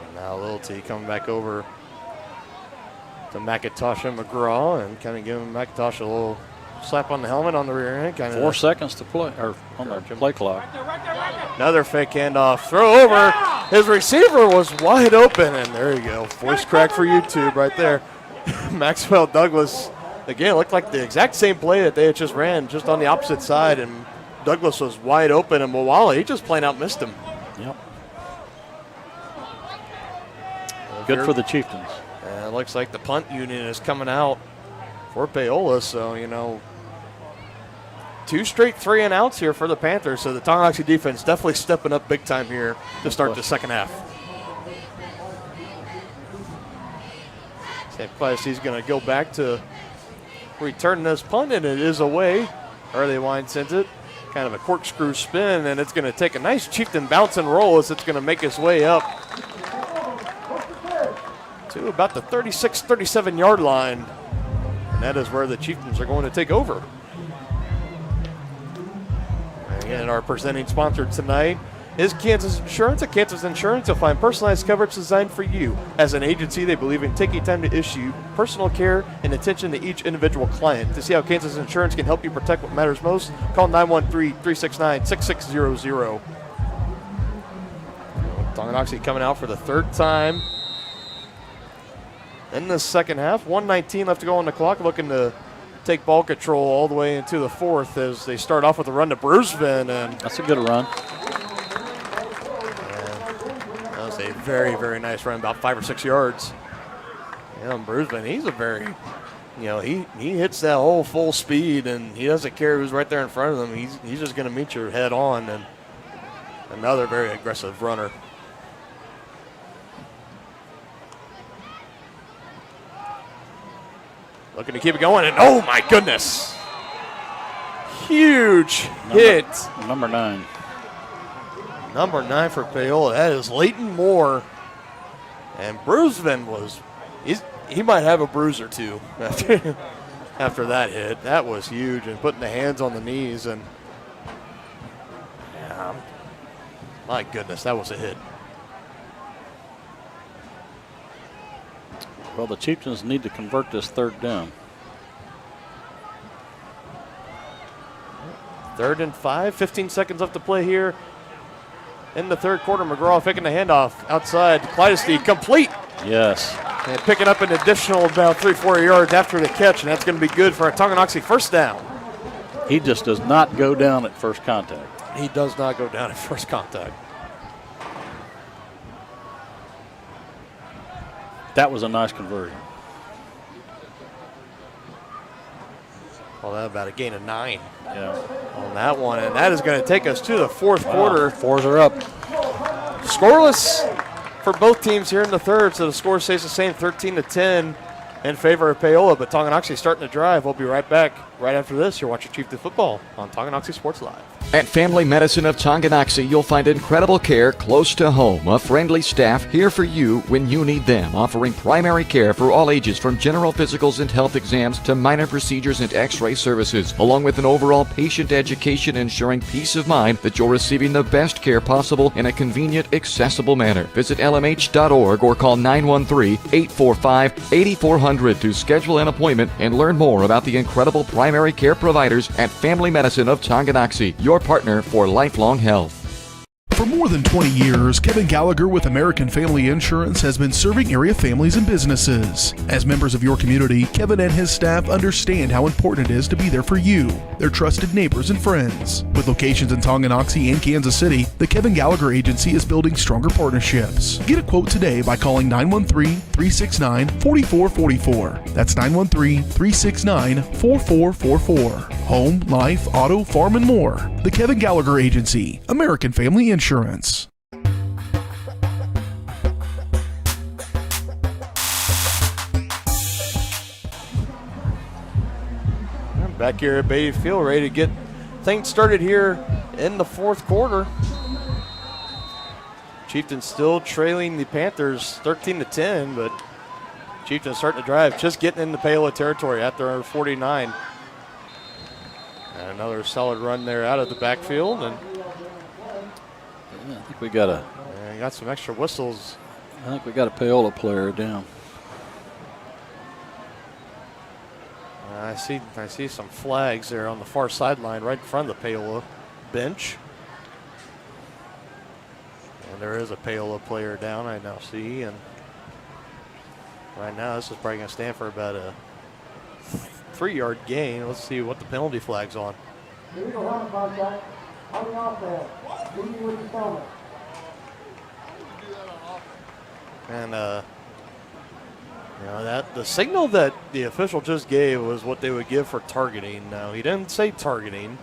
And now Little T coming back over to McIntosh and McGraw and kind of giving McIntosh a little slap on the helmet on the rear end. 4 seconds to play, or on the play clock. Another fake handoff. Throw over. His receiver was wide open, and there you go. Voice crack for YouTube right there. Maxwell Douglas, again, looked like the exact same play that they had just ran, just on the opposite side, and Douglas was wide open, and Moala, he just plain out missed him. Yep. Good for the Chieftains. And it looks like the punt union is coming out for Paola, so, you know, 2 straight 3-and-outs here for the Panthers, so the Tonganoxie defense definitely stepping up big time here to start the second half. St. Place, he's going to go back to return this punt, and it is away. Early line sends it. Kind of a corkscrew spin, and it's going to take a nice Chieftain bounce and roll as it's going to make its way up to about the 36, 37-yard line. And that is where the Chieftains are going to take over. And again, our presenting sponsor tonight is Kansas Insurance. At Kansas Insurance, you'll find personalized coverage designed for you. As an agency, they believe in taking time to issue personal care and attention to each individual client. To see how Kansas Insurance can help you protect what matters most, call 913-369-6600. Tonganoxie coming out for the third time in the second half. 1:19 left to go on the clock, looking to take ball control all the way into the fourth as they start off with a run to Brewsvin. And that's a good run. That was a very, very nice run, about 5 or 6 yards. And Brewsvin, he's a very, you know, he hits that hole full speed, and he doesn't care who's right there in front of him. He's just going to meet you head on, and another very aggressive runner. Looking to keep it going, and oh my goodness. Huge hit. Number 9. Number 9 for Paola. That is Leighton Moore. And Brewsvin he might have a bruise or two after that hit. That was huge, and putting the hands on the knees, and my goodness, that was a hit. Well, the Chieftains need to convert this third down. 3rd and 5, 15 seconds left to play here in the third quarter. McGraw picking the handoff outside. Clydesty complete. Yes. And picking up an additional about 3-4 yards after the catch, and that's going to be good for a Tonganoxie first down. He just does not go down at first contact. He does not go down at first contact. That was a nice conversion. Well, that about a gain of 9 on that one, and that is going to take us to the fourth quarter. 4s are up. Scoreless for both teams here in the third, so the score stays the same, 13-10 in favor of Paola, but Tonganoxie starting to drive. We'll be right back right after this. You're watching Chieftain Football on Tonganoxie Sports Live. At Family Medicine of Tonganoxie, you'll find incredible care close to home. A friendly staff here for you when you need them, offering primary care for all ages from general physicals and health exams to minor procedures and x-ray services, along with an overall patient education ensuring peace of mind that you're receiving the best care possible in a convenient, accessible manner. Visit lmh.org or call 913-845-8400 to schedule an appointment and learn more about the incredible primary care providers at Family Medicine of Tonganoxie, your partner for lifelong health. For more than 20 years, Kevin Gallagher with American Family Insurance has been serving area families and businesses. As members of your community, Kevin and his staff understand how important it is to be there for you, their trusted neighbors and friends. With locations in Tonganoxie and Kansas City, the Kevin Gallagher Agency is building stronger partnerships. Get a quote today by calling 913-369-4444. That's 913-369-4444. Home, life, auto, farm, and more. The Kevin Gallagher Agency, American Family Insurance. Back here at Beatty Field, ready to get things started here in the fourth quarter. Chieftains still trailing the Panthers 13-10, but Chieftains starting to drive, just getting into Paola territory at their 49. And another solid run there out of the backfield, and I think we got got some extra whistles. I think we got a Paola player down. I see some flags there on the far sideline right in front of the Paola bench. And there is a Paola player down, I now see. And right now, this is probably going to stand for about a 3-yard gain. Let's see what the penalty flag's on. Illegal helmet contact on the offense. Leading with his helmet. And that the signal that the official just gave was what they would give for targeting. Now he didn't say targeting.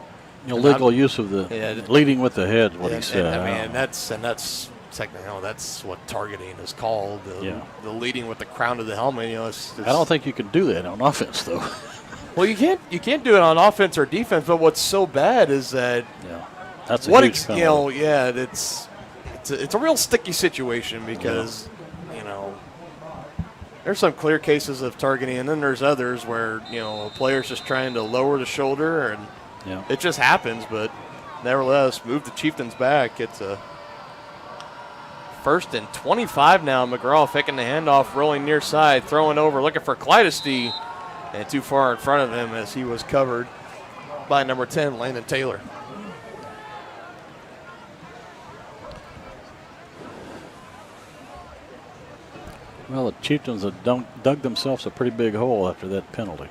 Illegal use of the leading with the head. What he said. And that's technically that's what targeting is called. The leading with the crown of the helmet. It's I don't think you can do that on offense though. Well, you can't do it on offense or defense. But what's so bad is that that's a huge penalty. It's a real sticky situation because there's some clear cases of targeting, and then there's others where a player's just trying to lower the shoulder, and it just happens. But nevertheless, move the Chieftains back. It's a 1st and 25 now. McGraw faking the handoff, rolling near side, throwing over, looking for Clydesty, and too far in front of him as he was covered by number 10, Landon Taylor. Well, the Chieftains have dug themselves a pretty big hole after that penalty.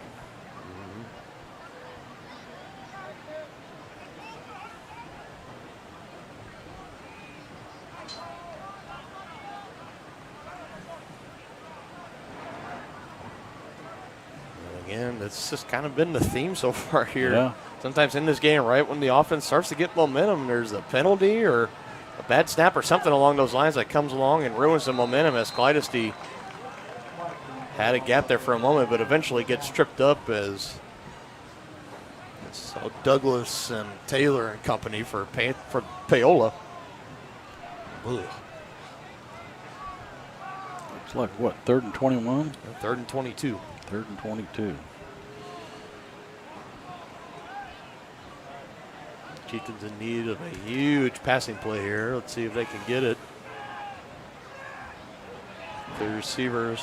Again, it's just kind of been the theme so far here. Yeah. Sometimes in this game, right when the offense starts to get momentum, there's a penalty or a bad snap or something along those lines that comes along and ruins the momentum, as Clydesty had a gap there for a moment, but eventually gets tripped up as Douglas and Taylor and company for Paola. Ugh. It's like, what, 3rd and 21? 3rd and 22. 3rd and 22. Chieftains in need of a huge passing play here. Let's see if they can get it. The receivers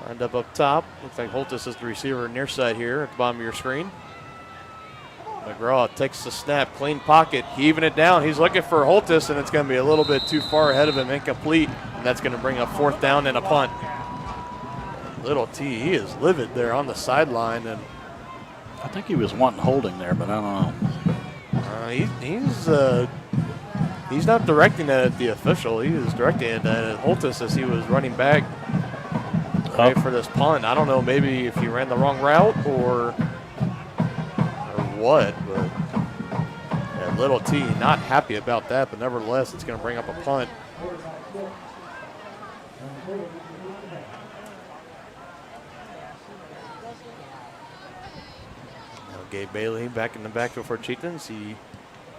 lined up top. Looks like Holtis is the receiver near side here at the bottom of your screen. McGraw takes the snap, clean pocket, heaving it down. He's looking for Holtis, and it's going to be a little bit too far ahead of him, incomplete, and that's going to bring up 4th down and a punt. Little T, he is livid there on the sideline, and I think he was wanting holding there, but I don't know. He's not directing that at the official. He was directing it at Holtis as he was running back ready for this punt. I don't know, maybe if he ran the wrong route or what, but Little T not happy about that, but nevertheless, it's going to bring up a punt. Gabe Bailey back in the backfield for Chieftains. He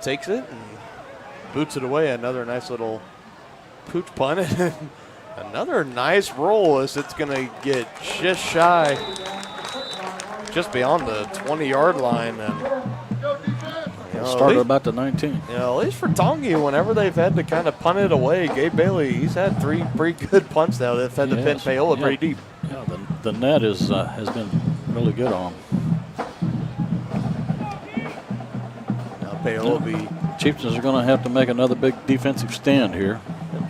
takes it and boots it away. Another nice little pooch punt. Another nice roll as it's going to get just shy, just beyond the 20-yard line. And started about the 19. At least for Tongi, whenever they've had to kind of punt it away, Gabe Bailey, he's had 3 pretty good punts now. They've had to pin Paola pretty deep. Yeah, the net has been really good on him. Paola Chieftains are going to have to make another big defensive stand here.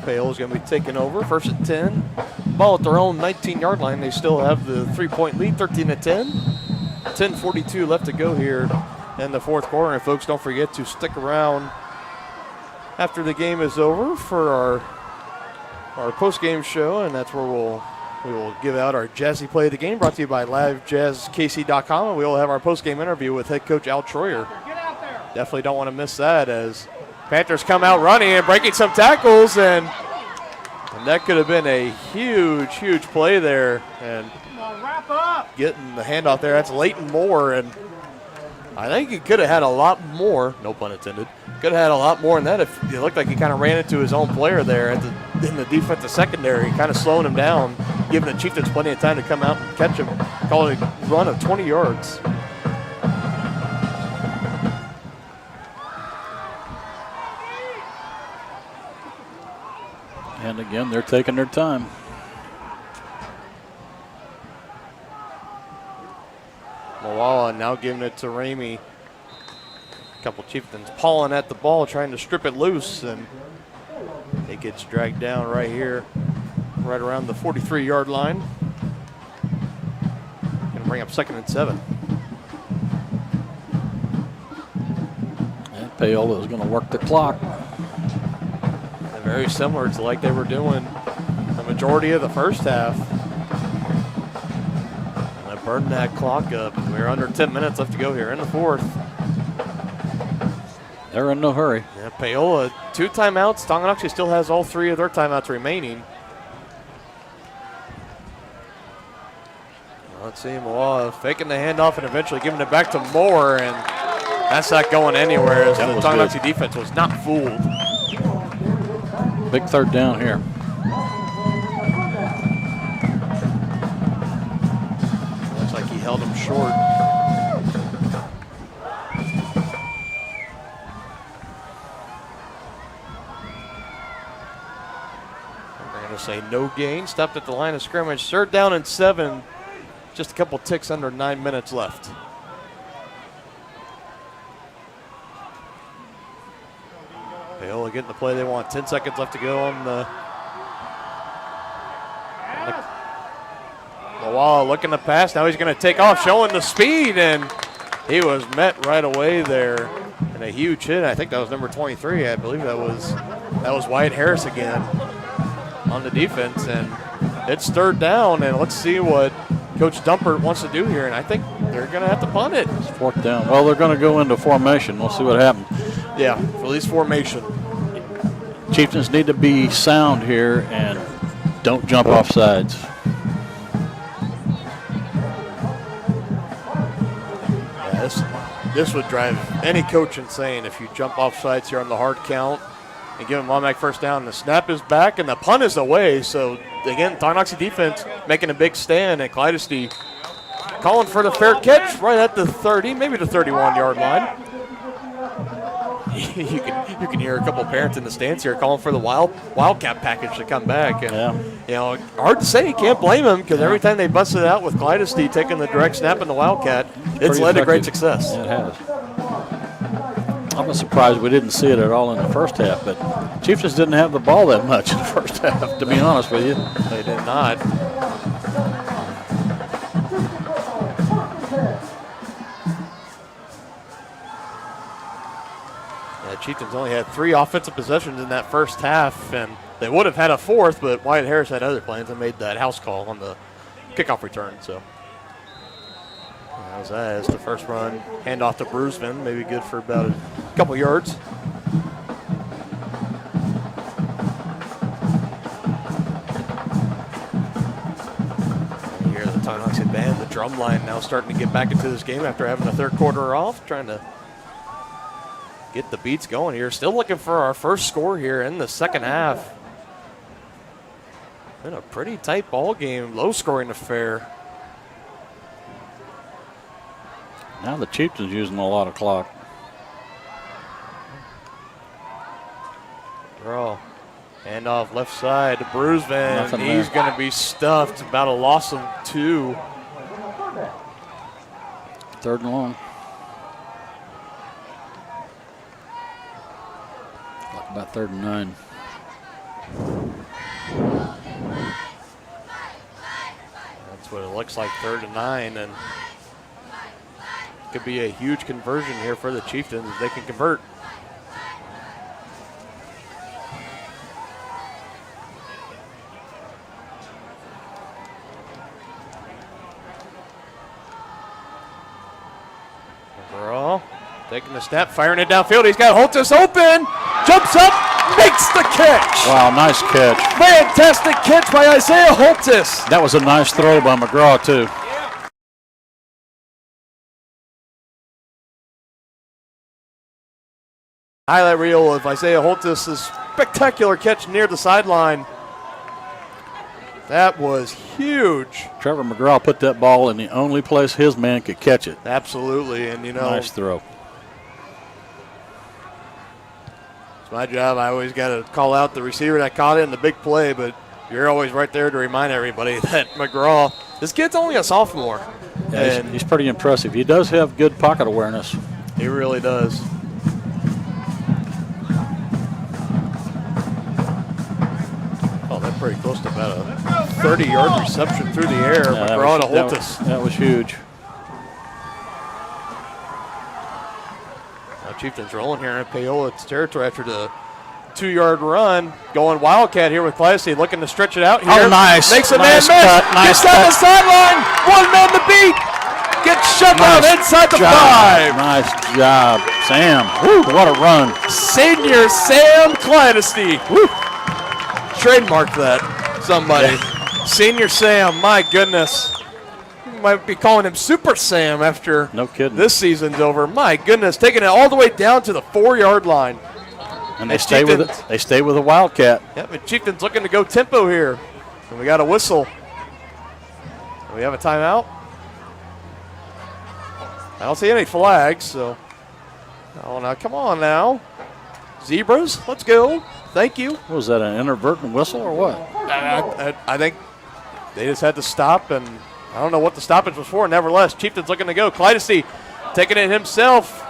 Paola's going to be taking over. 1st and 10. Ball at their own 19-yard line. They still have the 3-point lead, 13-10. 10:42 left to go here in the 4th quarter. And folks, don't forget to stick around after the game is over for our post-game show, and that's where we will give out our Jazzy Play of the Game, brought to you by LiveJazzKC.com, and we will have our post-game interview with head coach Al Troyer. Definitely don't want to miss that as Panthers come out running and breaking some tackles, and that could have been a huge, huge play there. And getting the handoff there, that's Leighton Moore, and I think he could have had a lot more, no pun intended, could have had a lot more than that if it looked like he kind of ran into his own player there in the defensive secondary, kind of slowing him down, giving the Chieftains plenty of time to come out and catch him, call it a run of 20 yards. And again, they're taking their time. Moala now giving it to Ramey. A couple Chieftains pawing at the ball, trying to strip it loose, and they gets dragged down right here, right around the 43-yard line. Going to bring up 2nd and 7. And Paola is going to work the clock. And very similar to like they were doing the majority of the first half. And they burned that clock up. We're under 10 minutes left to go here in the 4th. They're in no hurry. Yeah, Paola, 2 timeouts. Tonganoxie still has all 3 of their timeouts remaining. Let's see Moa faking the handoff and eventually giving it back to Moore, and that's not going anywhere as the Tonganoxie defense was not fooled. Big 3rd down here. Looks like he held him short. Say no gain. Stopped at the line of scrimmage. 3rd down and 7. Just a couple ticks under 9 minutes left. Paola getting the play they want. 10 seconds left to go on the Moa looking to pass. Now he's going to take off, showing the speed, and he was met right away there in a huge hit. I think that was number 23. I believe that was Wyatt Harris again on the defense, and it's 3rd down, and let's see what Coach Dumpert wants to do here, and I think they're going to have to punt it. It's 4th down. Well, they're going to go into formation. We'll see what happens. Yeah, release formation. Chieftains need to be sound here and don't jump off sides. Yeah, this would drive any coach insane if you jump off sides here on the hard count and give him automatic 1st down. The snap is back and the punt is away. So again, Tonganoxie defense making a big stand, and Clydesty calling for the fair catch right at the 30, maybe the 31-yard line. You can hear a couple parents in the stands here calling for the Wildcat package to come back. And, you know, hard to say. You can't blame them because every time they busted it out with Clydesty taking the direct snap in the Wildcat, it's led to great success. Yeah, it has. I'm surprised we didn't see it at all in the first half, but Chieftains didn't have the ball that much in the first half, to be honest with you. They did not. Yeah, Chieftains only had 3 offensive possessions in that first half, and they would have had a 4th, but Wyatt Harris had other plans and made that house call on the kickoff return. So that was that as the first run. Hand off to Bruceman, maybe good for about a couple yards. You hear the Tonganoxie band, the drum line now starting to get back into this game after having the 3rd quarter off, trying to get the beats going here. Still looking for our first score here in the 2nd half. Been a pretty tight ball game, low-scoring affair. Now the Chieftains using a lot of clock. Draw. Hand off left side to Bruceman. He's going to be stuffed. About a loss of 2. 3rd and long. Like about 3rd and 9. That's what it looks like, 3rd and 9, and could be a huge conversion here for the Chieftains if they can convert. Overall, taking the snap, firing it downfield. He's got Holtis open, jumps up, makes the catch. Wow, nice catch. Fantastic catch by Isaiah Holtis. That was a nice throw by McGraw, too. Highlight reel of Isaiah Holtis' spectacular catch near the sideline. That was huge. Trevor McGraw put that ball in the only place his man could catch it. Absolutely, and you know. Nice throw. It's my job. I always got to call out the receiver that caught it in the big play, but you're always right there to remind everybody that McGraw, this kid's only a sophomore. Yeah, he's pretty impressive. He does have good pocket awareness. He really does. pretty close to about a 30-yard reception through the air. That was huge. Now Chieftains rolling here in Paola's territory after the 2-yard run. Going Wildcat here with Classy, looking to stretch it out here. Oh, nice. Makes a nice man cut, miss. nice Gets down cut. the sideline. One man to beat. Gets shut down inside the 5. Nice job, Sam. Woo, what a run. Senior Sam Clancy. Trademark that, somebody. Yeah. Senior Sam, my goodness. You might be calling him Super Sam after no kidding. This season's over. My goodness, taking it all the way down to the 4-yard line. And they stay with it. They stay with a Wildcat. Yep, and Chieftains looking to go tempo here. And we got a whistle. Do we have a timeout? I don't see any flags, so. Oh, now come on now. Zebras, let's go. Thank you. What was that, an inadvertent whistle or what? I think they just had to stop, and I don't know what the stoppage was for. Nevertheless, Chieftains looking to go. Clydacy taking it himself.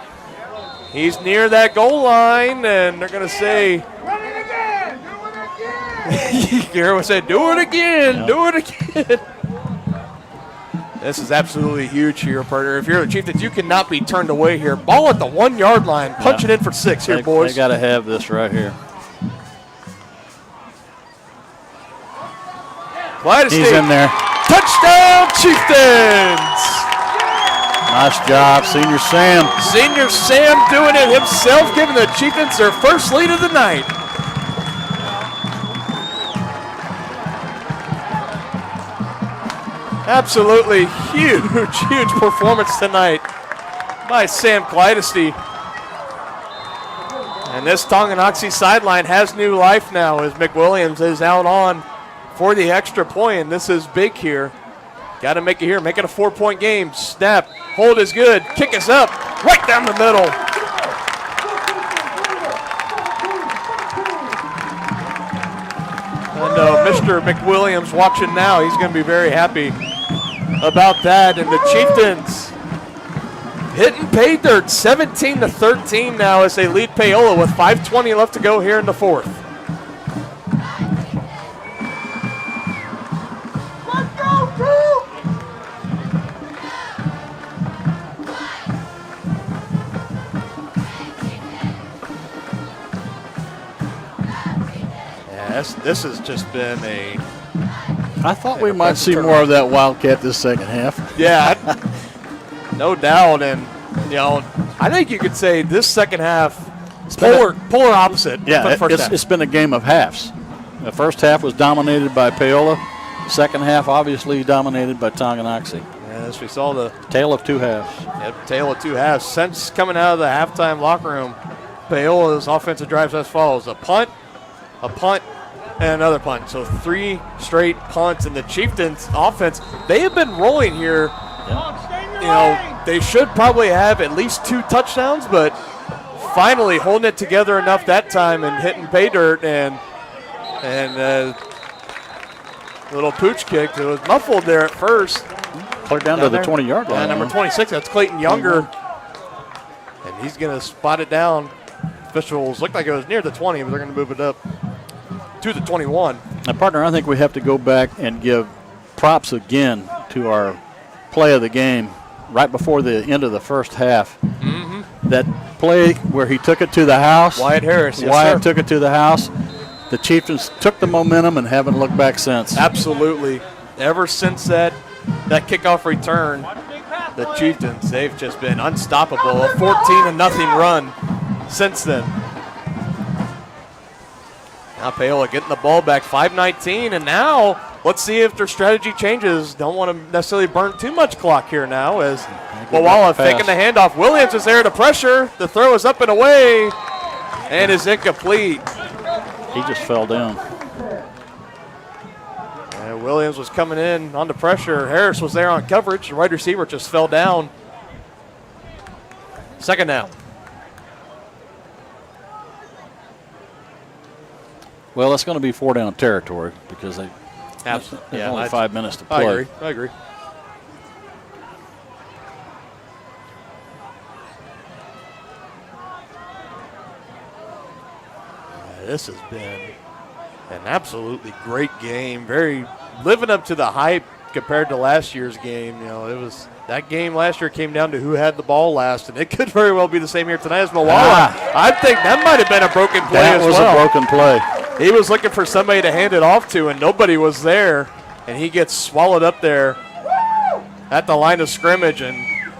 He's near that goal line, and they're going to say, Run it again! Do it again! Garrett said, do it again, Yeah. do it again. This is absolutely huge here, partner. If you're the Chieftains, you cannot be turned away here. Ball at the 1-yard line. Punch it in for 6 here, boys. They got to have this right here. He's in there. Touchdown, Chieftains! Nice job, Senior Sam. Senior Sam doing it himself, giving the Chieftains their first lead of the night. Absolutely huge performance tonight by Sam Clydesty. And this Tonganoxie sideline has new life now as McWilliams is out on for the extra point. And this is big here. Got to make it here. Make it a 4-point game. Snap. Hold is good. Kick is up. Right down the middle. I know Mr. McWilliams watching now. He's going to be very happy about that. And the Chieftains hitting pay dirt 17-13 now as they lead Paola with 5:20 left to go here in the 4th. Let's go, Troop! Yeah, this has just been a. I thought we might see more of that Wildcat this second half. Yeah, no doubt. And, you know, I think you could say this second half, polar opposite. Yeah, for the first half. it's been a game of halves. The first half was dominated by Paola. Second half, obviously, dominated by Tonganoxie. As we saw the tale of two halves. Yep, tale of two halves. Since coming out of the halftime locker room, Paola's offensive drives as follows: a punt, and another punt. So 3 straight punts. And the Chieftains offense, they have been rolling here. You know, they should probably have at least 2 touchdowns, but finally holding it together enough that time and hitting pay dirt and little pooch kick. It was muffled there at first. Clear down to the 20-yard line. Number 26, that's Clayton Younger. And he's going to spot it down. Officials looked like it was near the 20, but they're going to move it up to the 21. Now, partner, I think we have to go back and give props again to our play of the game right before the end of the first half. Mm-hmm. That play where he took it to the house. Wyatt Harris, yes, Wyatt sir. took it to the house. The Chieftains took the momentum and haven't looked back since. Absolutely. Ever since that kickoff return, the Chieftains, they've just been unstoppable. A 14-0 run since then. Now Paola getting the ball back, 5:19, and now let's see if their strategy changes. Don't want to necessarily burn too much clock here now as Paola faking the handoff. Williams is there to pressure. The throw is up and away and is incomplete. He just fell down. And Williams was coming in under pressure. Harris was there on coverage. The wide receiver just fell down. Second down. Well, it's going to be 4-down territory because there's only 5 minutes to play. I agree. This has been An absolutely great game. Very living up to the hype compared to last year's game. You know, it was that game last year came down to who had the ball last, and it could very well be the same here tonight as Paola. I think that might have been a broken play as well. That was a broken play. He was looking for somebody to hand it off to, and nobody was there, and he gets swallowed up there at the line of scrimmage, and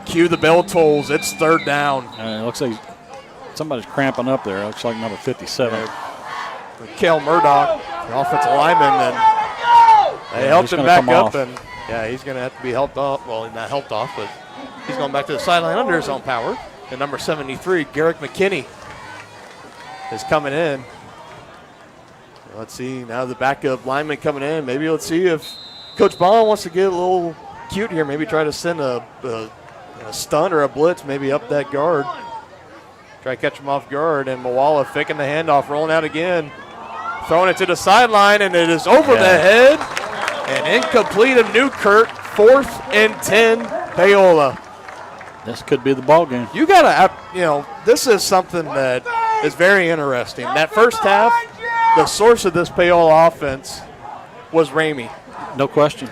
cue the bell tolls. It's third down. It looks like somebody's cramping up there. It looks like number 57. Kale Murdoch, the offensive lineman, and they helped him back up, and he's going to have to be helped off. Well, not helped off, but he's going back to the sideline under his own power. And number 73, Garrick McKinney, is coming in. Let's see, now the backup lineman coming in. Maybe let's see if Coach Bond wants to get a little cute here. Maybe try to send a stun or a blitz maybe up that guard. Try to catch him off guard, and Paola faking the handoff, rolling out again. Throwing it to the sideline, and it is over the head. And incomplete of Newkirk, 4th and 10, Paola. This could be the ball game. You got to, this is something that is very interesting. That first half, the source of this Paola offense was Ramey. No question.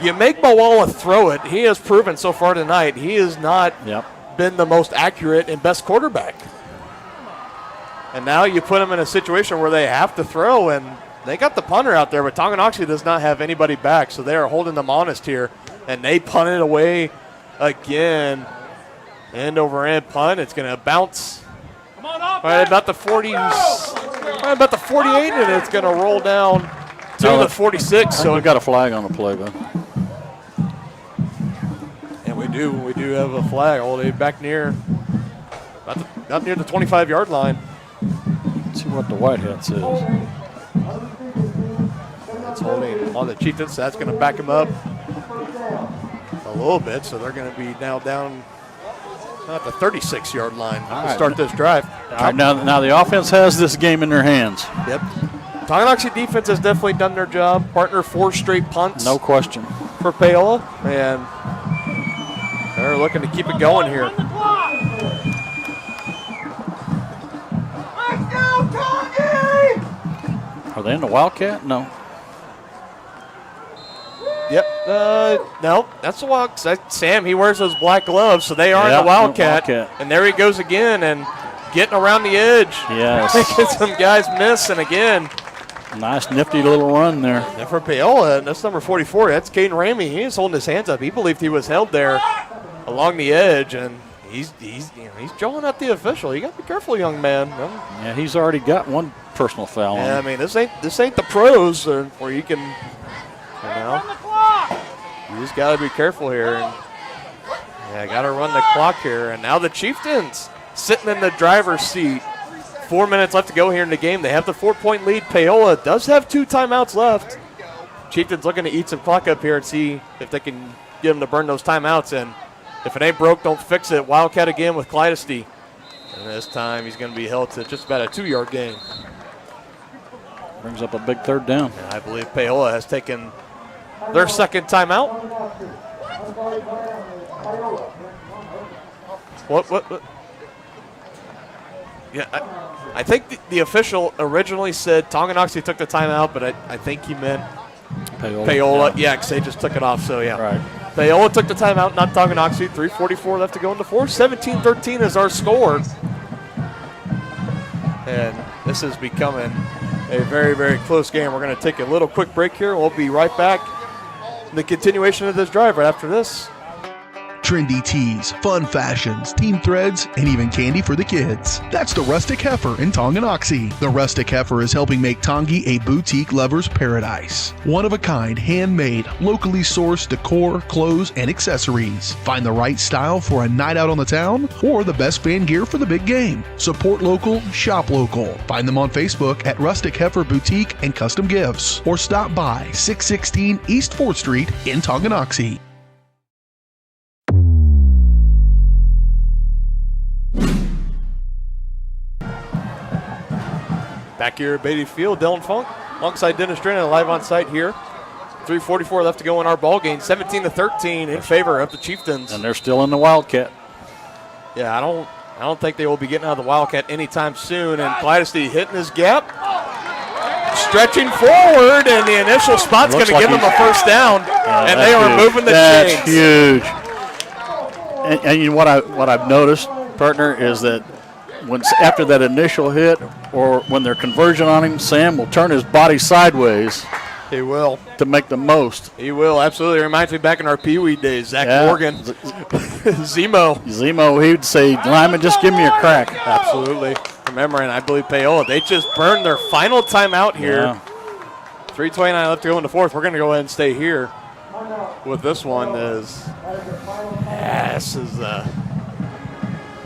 You make Paola throw it. He has proven so far tonight he has not been the most accurate and best quarterback. And now you put them in a situation where they have to throw, and they got the punter out there, but Tonganoxie does not have anybody back, so they are holding them honest here, and they punt it away again. End over end punt. It's going to bounce right about the 40s, right about the 48, and it's going to roll down to the 46. So we've got a flag on the play, though. And we do have a flag all the way back near, about near the 25-yard line. Let's see what the white hat says. It's holding on the Chieftains. That's going to back them up a little bit, so they're going to be now down at the 36-yard line to start this drive. All right, now the offense has this game in their hands. Yep. Tonganoxie defense has definitely done their job. Partner 4 straight punts. No question. For Paola, and they're looking to keep it going here. Are they in the Wildcat? No. Yep. No, that's the Wildcat. Sam, he wears those black gloves, so they are in the Wildcat. And there he goes again and getting around the edge. Yes. Making some guys miss, and again. Nice, nifty little run there. And for Paola, that's number 44. That's Caden Ramey. He is holding his hands up. He believed he was held there along the edge, and he's jawing at the official. You got to be careful, young man. Yeah, he's already got one personal foul. Yeah, I mean, this ain't the pros where you can, you just got to be careful here. And, got to run the clock here. And now the Chieftains sitting in the driver's seat. 4 minutes left to go here in the game. They have the 4-point lead. Paola does have 2 timeouts left. Chieftains looking to eat some clock up here and see if they can get them to burn those timeouts. And if it ain't broke, don't fix it. Wildcat again with Clydesty. And this time he's going to be held to just about a 2-yard gain. Brings up a big third down. And I believe Paola has taken their second timeout. What? Yeah, I think the official originally said Tonganoxie took the timeout, but I think he meant Paola. Yeah, because they just took it off, so yeah. Right. Paola took the timeout, not Tonganoxie. 3:44 left to go in the fourth. 17-13 is our score. And this is becoming a very, very close game. We're going to take a little quick break here. We'll be right back. The continuation of this drive right after this. Trendy tees, fun fashions, team threads, and even candy for the kids. That's the Rustic Heifer in Tonganoxie. The Rustic Heifer is helping make Tongi a boutique lover's paradise. One of a kind, handmade, locally sourced decor, clothes, and accessories. Find the right style for a night out on the town or the best fan gear for the big game. Support local, shop local. Find them on Facebook at Rustic Heifer Boutique and Custom Gifts, or stop by 616 East 4th Street in Tonganoxie. Back here at Beatty Field, Dylan Funk alongside Dennis Drennan live on site here. 3:44 left to go in our ball game. 17-13 in favor of the Chieftains. And they're still in the Wildcat. Yeah, I don't think they will be getting out of the Wildcat anytime soon. And Clydesty hitting his gap. stretching forward, and the initial spot's going to give them a first down, and they are moving the chains. That's Huge. And you know what I've noticed, partner, is that after that initial hit or when they're conversion on him, Sam will turn his body sideways. He will. To make the most. He will, absolutely. Reminds me back in our Pee Wee days, Zach Morgan. Zemo, he'd say, Lyman, just give me a crack. Absolutely. Remembering, I believe, Paola. They just burned their final timeout here. Yeah. 3:29 left to go in the fourth. We're going to go ahead and stay here with this one.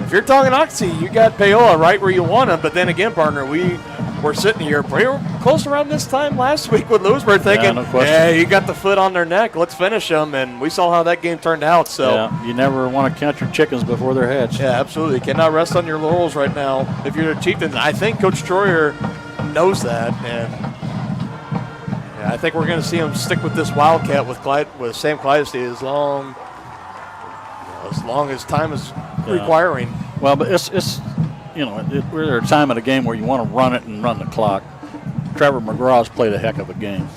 If you're Tonganoxie, you got Paola right where you want him. But then again, partner, we're sitting here pretty close around this time last week with Lewisburg thinking, you got the foot on their neck. Let's finish them. And we saw how that game turned out. So you never want to count your chickens before they're hatched. Yeah, absolutely. Cannot rest on your laurels right now if you're the Chieftains. I think Coach Troyer knows that. And I think we're going to see him stick with this Wildcat with Sam Clydesdale as long as time is requiring. Well, but it's we're at a time of the game where you want to run it and run the clock. Trevor McGraw's played a heck of a game.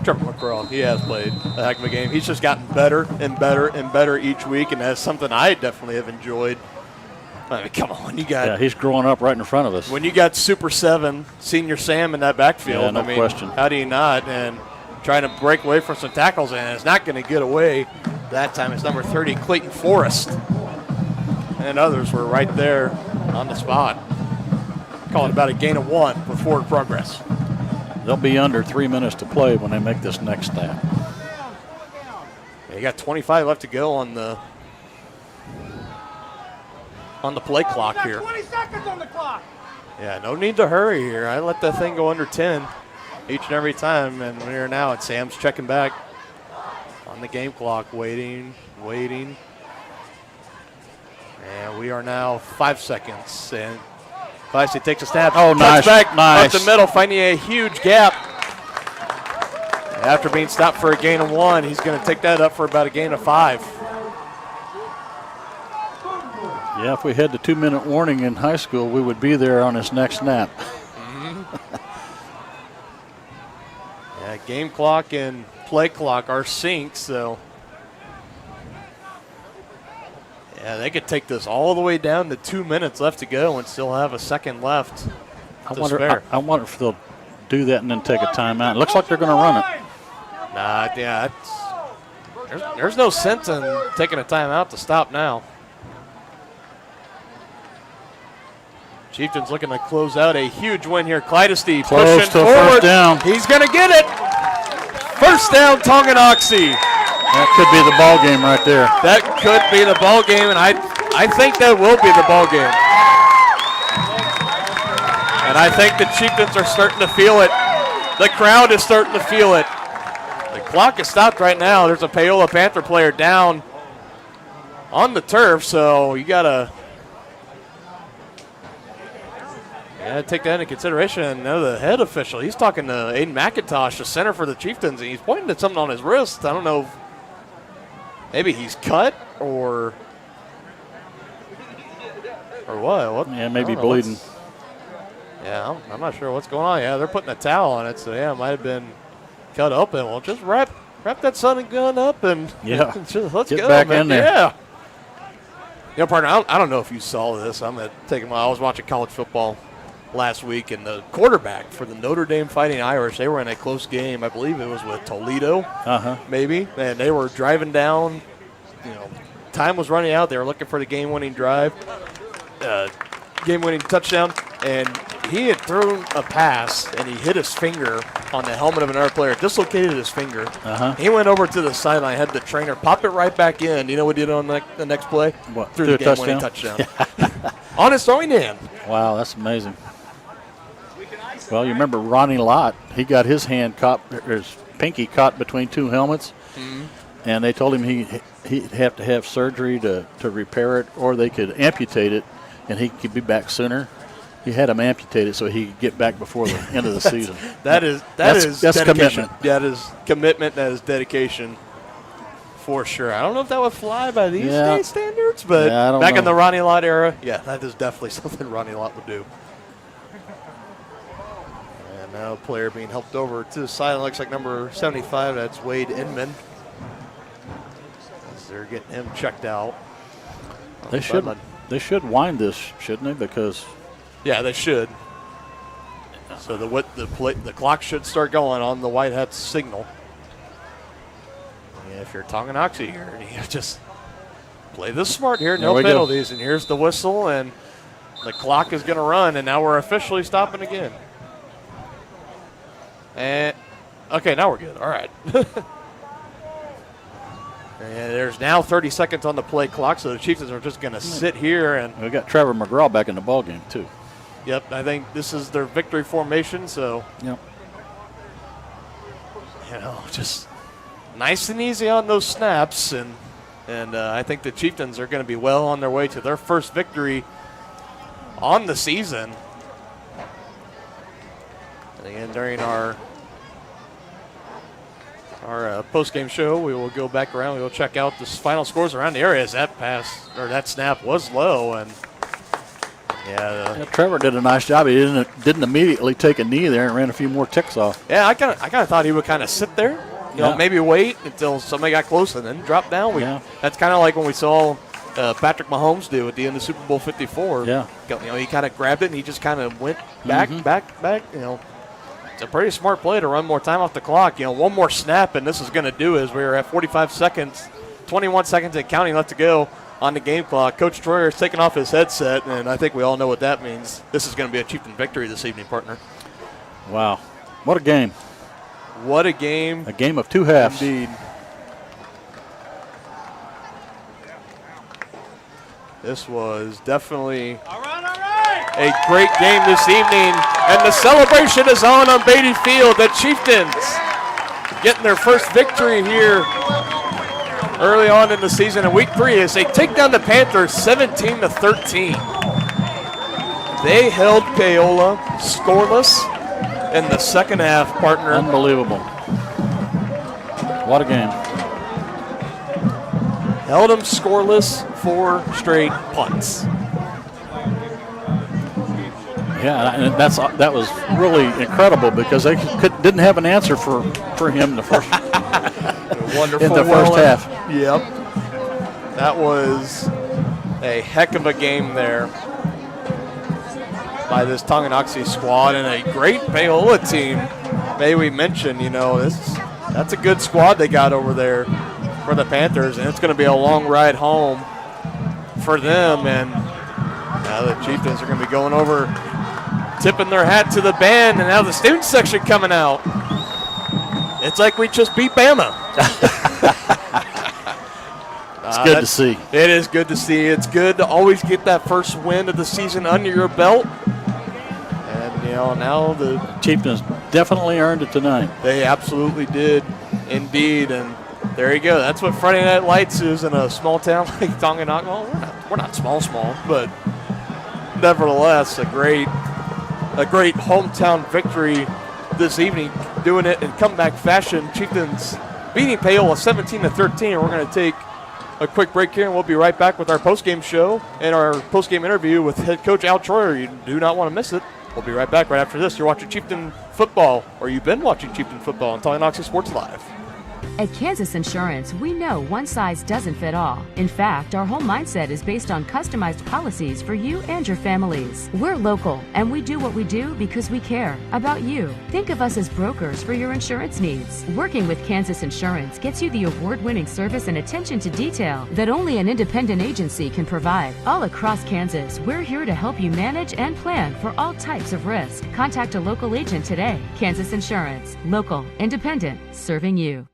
Trevor McGraw, he has played a heck of a game. He's just gotten better and better and better each week, and that's something I definitely have enjoyed. I mean, come on, he's growing up right in front of us. When you got Super 7, Senior Sam in that backfield, no question. How do you not? And trying to break away from some tackles, and it's not going to get away. That time it's number 30, Clayton Forrest. And others were right there on the spot. Call it about a gain of 1 with forward progress. They'll be under 3 minutes to play when they make this next snap. You got 25 left to go on the play clock here. 20 seconds on the clock. Yeah, no need to hurry here. I let that thing go under 10 each and every time, and we're now at Sam's checking back on the game clock, waiting. And we are now 5 seconds, and Clydesdale takes a snap. Oh, nice. Back nice. Up the middle, finding a huge gap. After being stopped for a gain of 1, he's going to take that up for about a gain of 5. Yeah, if we had the 2-minute warning in high school, we would be there on his next snap. Yeah, game clock and play clock are synced, so yeah, they could take this all the way down to 2 minutes left to go and still have a second left. I wonder if they'll do that and then take a timeout. It looks like they're going to run it. Nah, yeah, there's no sense in taking a timeout to stop now. Chieftains looking to close out a huge win here. Clydesdale pushing forward. First down. He's going to get it. First down, Tonganoxie. That could be the ball game right there. That could be the ball game, and I think that will be the ball game. And I think the Chieftains are starting to feel it. The crowd is starting to feel it. The clock is stopped right now. There's a Paola Panther player down on the turf, so you gotta take that into consideration. And now the head official, he's talking to Aiden McIntosh, the center for the Chieftains, and he's pointing at something on his wrist. I don't know if maybe he's cut or what? Yeah, maybe bleeding. Yeah, I'm not sure what's going on. Yeah, they're putting a towel on it, so yeah, it might have been cut open. Well, just wrap that son and gun up and let's get go, back man. in there. Yeah. Partner, I don't know if you saw this. I was watching college football last week, and the quarterback for the Notre Dame Fighting Irish, they were in a close game. I believe it was with Toledo, maybe, and they were driving down. Time was running out. They were looking for the game-winning drive, game-winning touchdown, and he had thrown a pass, and he hit his finger on the helmet of another player, dislocated his finger. He went over to the sideline, had the trainer pop it right back in. You know what he did on the next play? What? Threw the game-winning touchdown. On his throwing hand. Wow, that's amazing. Well, you remember Ronnie Lott. He got his pinky caught between two helmets, and they told him he'd have to have surgery to repair it, or they could amputate it, and he could be back sooner. He had him amputated so he could get back before the end of the season. That's commitment. That is commitment. That is dedication, for sure. I don't know if that would fly by these days standards, but back in the Ronnie Lott era, that is definitely something Ronnie Lott would do. And Now a player being helped over to the side. Looks like number 75. That's Wade Inman. As they're getting him checked out. They should wind this, shouldn't they? Because yeah, they should. So the clock should start going on the White Hats signal. And if you're Tonganoxie here, you just play this smart here. No penalties, and here's the whistle, and the clock is going to run, and now we're officially stopping again. And okay, now we're good. All right. And there's now 30 seconds on the play clock, so the Chieftains are just going to sit here. And we got Trevor McGraw back in the ballgame too. Yep, I think this is their victory formation. So yep, just nice and easy on those snaps, and I think the Chieftains are going to be well on their way to their first victory on the season. And again, during our post-game show, we will go back around. We will check out the final scores around the area as that snap was low, and Trevor did a nice job. He didn't immediately take a knee there and ran a few more ticks off. Yeah, I kind of thought he would kind of sit there, maybe wait until somebody got close and then drop down. That's kind of like when we saw Patrick Mahomes do at the end of Super Bowl 54. Yeah, he kind of grabbed it and he just kind of went back. It's a pretty smart play to run more time off the clock. One more snap, and this is going to do is we're at 45 seconds, 21 seconds and counting left to go on the game clock. Coach Troyer is taking off his headset, and I think we all know what that means. This is going to be a Chieftain victory this evening, partner. Wow. What a game. What a game. A game of two halves. Indeed. This was definitely a great game this evening, and the celebration is on Beatty Field. The Chieftains getting their first victory here early on in the season in Week 3 as they take down the Panthers 17-13. They held Paola scoreless in the second half, partner. Unbelievable. What a game. Held them scoreless 4 straight punts. Yeah, and that was really incredible because they didn't have an answer for him in the first first half. Yep. That was a heck of a game there by this Tonganoxie squad, and a great Paola team. May we mention, that's a good squad they got over there for the Panthers, and it's going to be a long ride home for them. And now the Chieftains are going to be going over, tipping their hat to the band, and now the student section coming out. It's like we just beat Bama. It's good to see. It is good to see. It's good to always get that first win of the season under your belt. And, now the Chieftains definitely earned it tonight. They absolutely did, indeed. And there you go. That's what Friday Night Lights is in a small town like Tonganoxie. Well, we're not small, but nevertheless, a great hometown victory this evening, doing it in comeback fashion. Chieftains beating Paola 17-13. We're going to take a quick break here, and we'll be right back with our postgame show and our postgame interview with head coach Al Troyer. You do not want to miss it. We'll be right back right after this. You're watching Chieftain football, or you've been watching Chieftain football on Tonganoxie Sports Live. At Kansas Insurance, we know one size doesn't fit all. In fact, our whole mindset is based on customized policies for you and your families. We're local, and we do what we do because we care about you. Think of us as brokers for your insurance needs. Working with Kansas Insurance gets you the award-winning service and attention to detail that only an independent agency can provide. All across Kansas, we're here to help you manage and plan for all types of risk. Contact a local agent today. Kansas Insurance. Local, independent, serving you.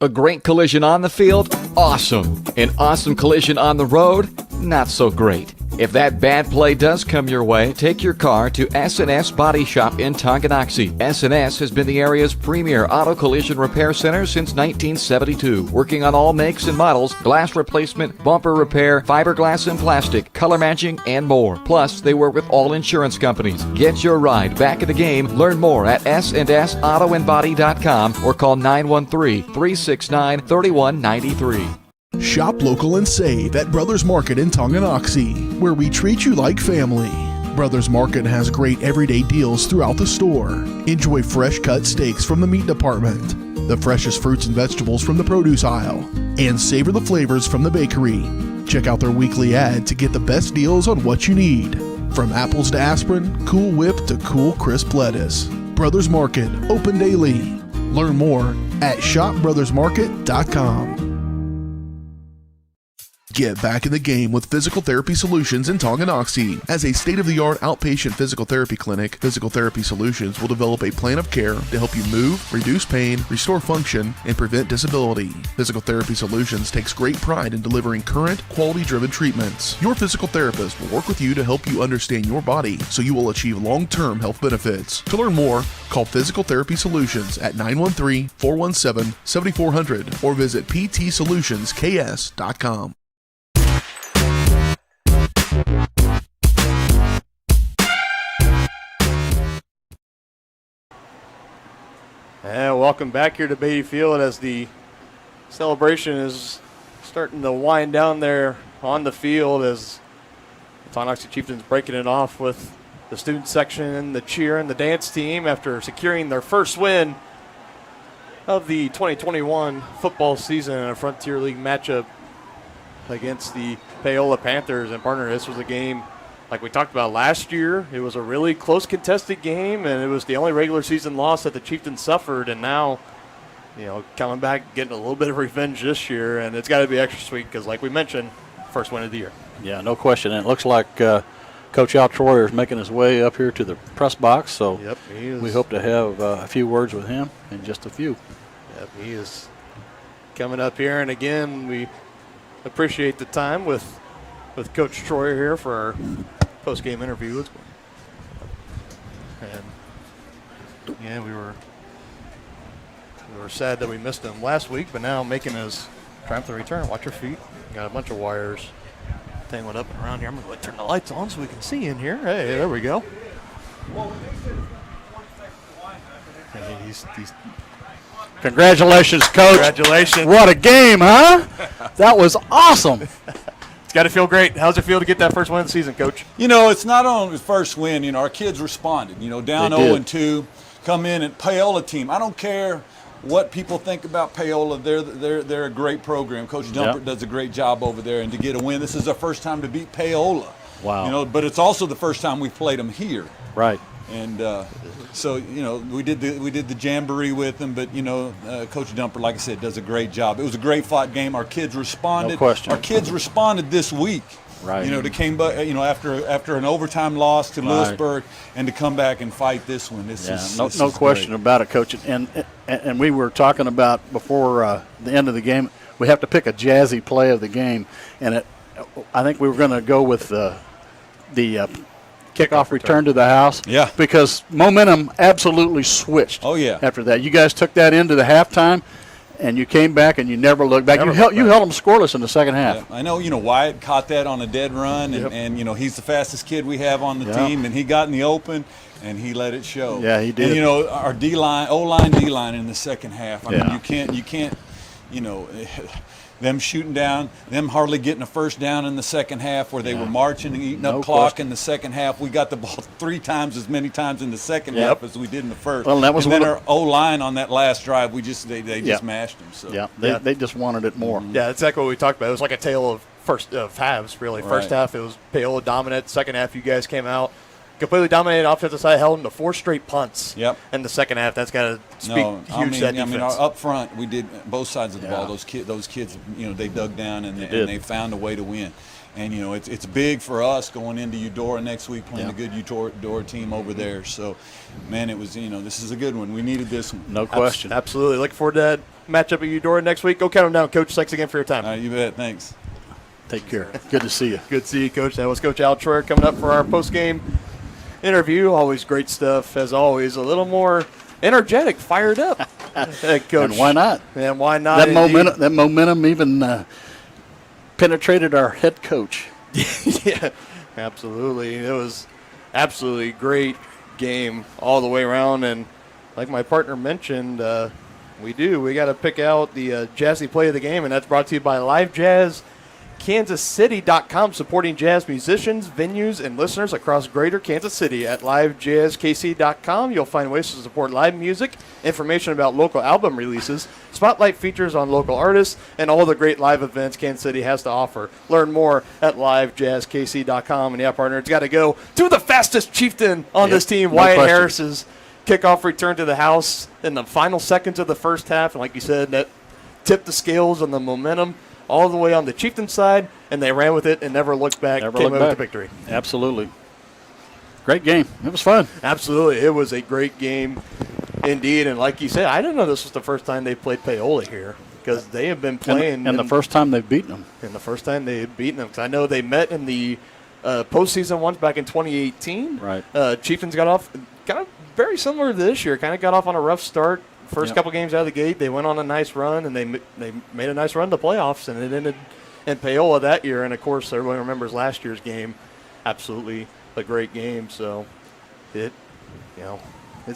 A great collision on the field? Awesome. An awesome collision on the road? Not so great. If that bad play does come your way, take your car to S&S Body Shop in Tonganoxie. S&S has been the area's premier auto collision repair center since 1972, working on all makes and models, glass replacement, bumper repair, fiberglass and plastic, color matching, and more. Plus, they work with all insurance companies. Get your ride back in the game. Learn more at snsautoandbody.com or call 913-369-3193. Shop local and save at Brothers Market in Tonganoxie, where we treat you like family. Brothers Market has great everyday deals throughout the store. Enjoy fresh cut steaks from the meat department, the freshest fruits and vegetables from the produce aisle, and savor the flavors from the bakery. Check out their weekly ad to get the best deals on what you need. From apples to aspirin, Cool Whip to cool crisp lettuce. Brothers Market, open daily. Learn more at shopbrothersmarket.com. Get back in the game with Physical Therapy Solutions in Tonganoxie. As a state-of-the-art outpatient physical therapy clinic, Physical Therapy Solutions will develop a plan of care to help you move, reduce pain, restore function, and prevent disability. Physical Therapy Solutions takes great pride in delivering current, quality-driven treatments. Your physical therapist will work with you to help you understand your body so you will achieve long-term health benefits. To learn more, call Physical Therapy Solutions at 913-417-7400 or visit ptsolutionsks.com. And welcome back here to Beatty Field as the celebration is starting to wind down there on the field as the Tonganoxie Chieftains breaking it off with the student section, the cheer, and the dance team after securing their first win of the 2021 football season in a Frontier League matchup against the Paola Panthers. And partner, this was a game like we talked about last year. It was a really close contested game, and it was the only regular season loss that the Chieftains suffered. And now, coming back, getting a little bit of revenge this year, and it's got to be extra sweet because, like we mentioned, first win of the year. Yeah, no question. And it looks like Coach Al Troyer is making his way up here to the press box, so yep, he is. We hope to have a few words with him in just a few. Yep, he is coming up here, and again, we appreciate the time with Coach Troyer here for our post-game interview. And yeah, we were sad that we missed him last week, but now making his triumphant return. Watch your feet. Got a bunch of wires tangled up and around here. I'm going to turn the lights on so we can see in here. Hey, there we go. And he's Congratulations, Coach. Congratulations. What a game, huh? That was awesome. It's got to feel great. How's it feel to get that first win of the season, Coach? It's not only the first win. Our kids responded. Down 0-2, come in and Paola team. I don't care what people think about Paola. They're a great program. Coach Dumper does a great job over there, and to get a win, this is our first time to beat Paola. Wow. But it's also the first time we played them here. Right. And so we did the jamboree with them, but Coach Dumper, like I said, does a great job. It was a great fought game. Our kids responded. No question. Our kids responded this week. Right. They came back. After an overtime loss to Lewisburg, and to come back and fight this one. This is no question about it, Coach. And we were talking about before the end of the game, we have to pick a jazzy play of the game, and I think we were going to go with the kickoff return to the house. Yeah. Because momentum absolutely switched. Oh, yeah. After that. You guys took that into the halftime, and you came back and you never looked back. You held them scoreless in the second half. Yeah. I know, Wyatt caught that on a dead run, and he's the fastest kid we have on the team, and he got in the open, and he let it show. Yeah, he did. And, our O-line, D-line in the second half. I mean, you can't, them shooting down, them hardly getting a first down in the second half where they were marching and eating up clock in the second half. We got the ball 3 times as many times in the second half as we did in the first. Well, that was and then our O-line on that last drive, they just mashed them. So. Yeah, they just wanted it more. Yeah, that's exactly what we talked about. It was like a tale of halves, really. Right. First half, it was Paola dominant. Second half, you guys came out, completely dominated offensive side, held them to 4 straight punts. Yep. In the second half, that's got to speak huge to that defense. Up front, we did both sides of the ball. Those kids, they dug down and they found a way to win. And it's big for us going into Eudora next week, playing a good Eudora team over there. So, man, it was this is a good one. We needed this one. No question. Absolutely. Looking forward to that matchup at Eudora next week. Go count them down, Coach. Thanks again for your time. All right, you bet. Thanks. Take care. Good to see you. Good to see you, Coach. That was Coach Al Troyer coming up for our post-game interview. Always great stuff, as always. A little more energetic, fired up. Coach. And why not? And why not? That momentum even penetrated our head coach. Yeah, absolutely. It was absolutely great game all the way around. And like my partner mentioned, we got to pick out the jazzy play of the game, and that's brought to you by Live Jazz LiveJazzKansasCity.com, supporting jazz musicians, venues, and listeners across greater Kansas City. At LiveJazzKC.com, you'll find ways to support live music, information about local album releases, spotlight features on local artists, and all the great live events Kansas City has to offer. Learn more at LiveJazzKC.com. And yeah, partner, it's got to go to the fastest Chieftain on this team, Wyatt Harris's kickoff return to the house in the final seconds of the first half. And like you said, that tipped the scales on the momentum all the way on the Chieftain side, and they ran with it and never looked back. Came away with the victory. Absolutely. Great game. It was fun. Absolutely. It was a great game indeed. And like you said, I didn't know this was the first time they played Paola here, because they have been playing. And the first time they've beaten them. And the first time they had beaten them. Because I know they met in the postseason once back in 2018. Right. Chieftains got off very similar to this year. Kind of got off on a rough start. First couple games out of the gate, they went on a nice run, and they made a nice run to the playoffs, and it ended in Paola that year. And, of course, everybody remembers last year's game. Absolutely a great game. So, it's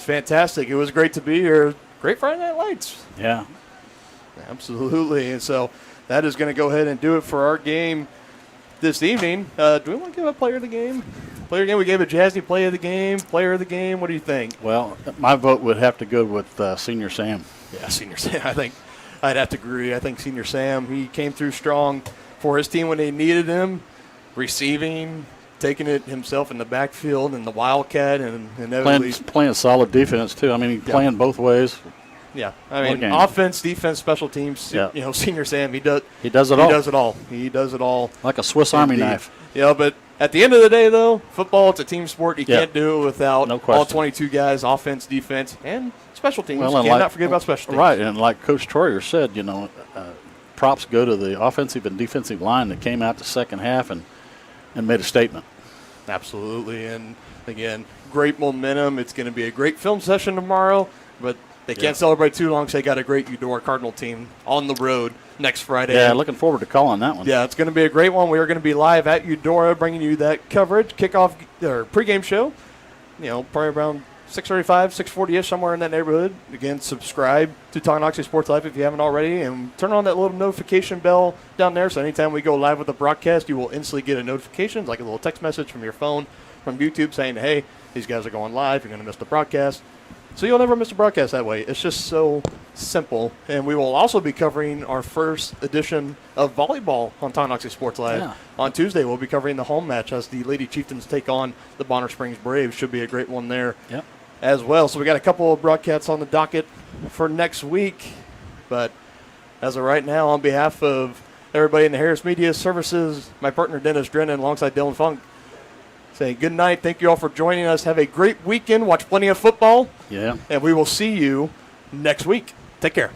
fantastic. It was great to be here. Great Friday Night Lights. Yeah. Absolutely. And so that is going to go ahead and do it for our game this evening. Do we want to give a player of the game? Player of the game. We gave a Jazzy play of the game. Player of the game. What do you think? Well, my vote would have to go with Senior Sam. Yeah, Senior Sam. I think I'd have to agree. I think Senior Sam, he came through strong for his team when they needed him, receiving, taking it himself in the backfield and the Wildcat, and playing solid defense too. I mean, playing both ways. Yeah, I mean, offense, defense, special teams. Yeah. Senior Sam, he does it all. He does it all. Like a Swiss Army knife. Yeah, but at the end of the day, though, football, it's a team sport. You can't do it without all 22 guys, offense, defense, and special teams. You cannot forget about special teams. Right, and like Coach Troyer said, props go to the offensive and defensive line that came out the second half and made a statement. Absolutely, and again, great momentum. It's going to be a great film session tomorrow, but they can't celebrate too long because they got a great Eudora Cardinal team on the road next Friday. Yeah, looking forward to calling that one. Yeah, it's going to be a great one. We are going to be live at Eudora bringing you that coverage, kickoff or pregame show, probably around 6:35, 6:40-ish, somewhere in that neighborhood. Again, subscribe to Tonganoxie Sports Live if you haven't already, and turn on that little notification bell down there so anytime we go live with the broadcast, you will instantly get a notification, like a little text message from your phone from YouTube saying, hey, these guys are going live, you're going to miss the broadcast. So you'll never miss a broadcast that way. It's just so simple. And we will also be covering our first edition of volleyball on Tonganoxie Sports Live. Yeah. On Tuesday, we'll be covering the home match as the Lady Chieftains take on the Bonner Springs Braves. Should be a great one there as well. So we got a couple of broadcasts on the docket for next week. But as of right now, on behalf of everybody in the Harris Media Services, my partner Dennis Drennan alongside Dylan Funk, saying good night. Thank you all for joining us. Have a great weekend. Watch plenty of football. Yeah. And we will see you next week. Take care.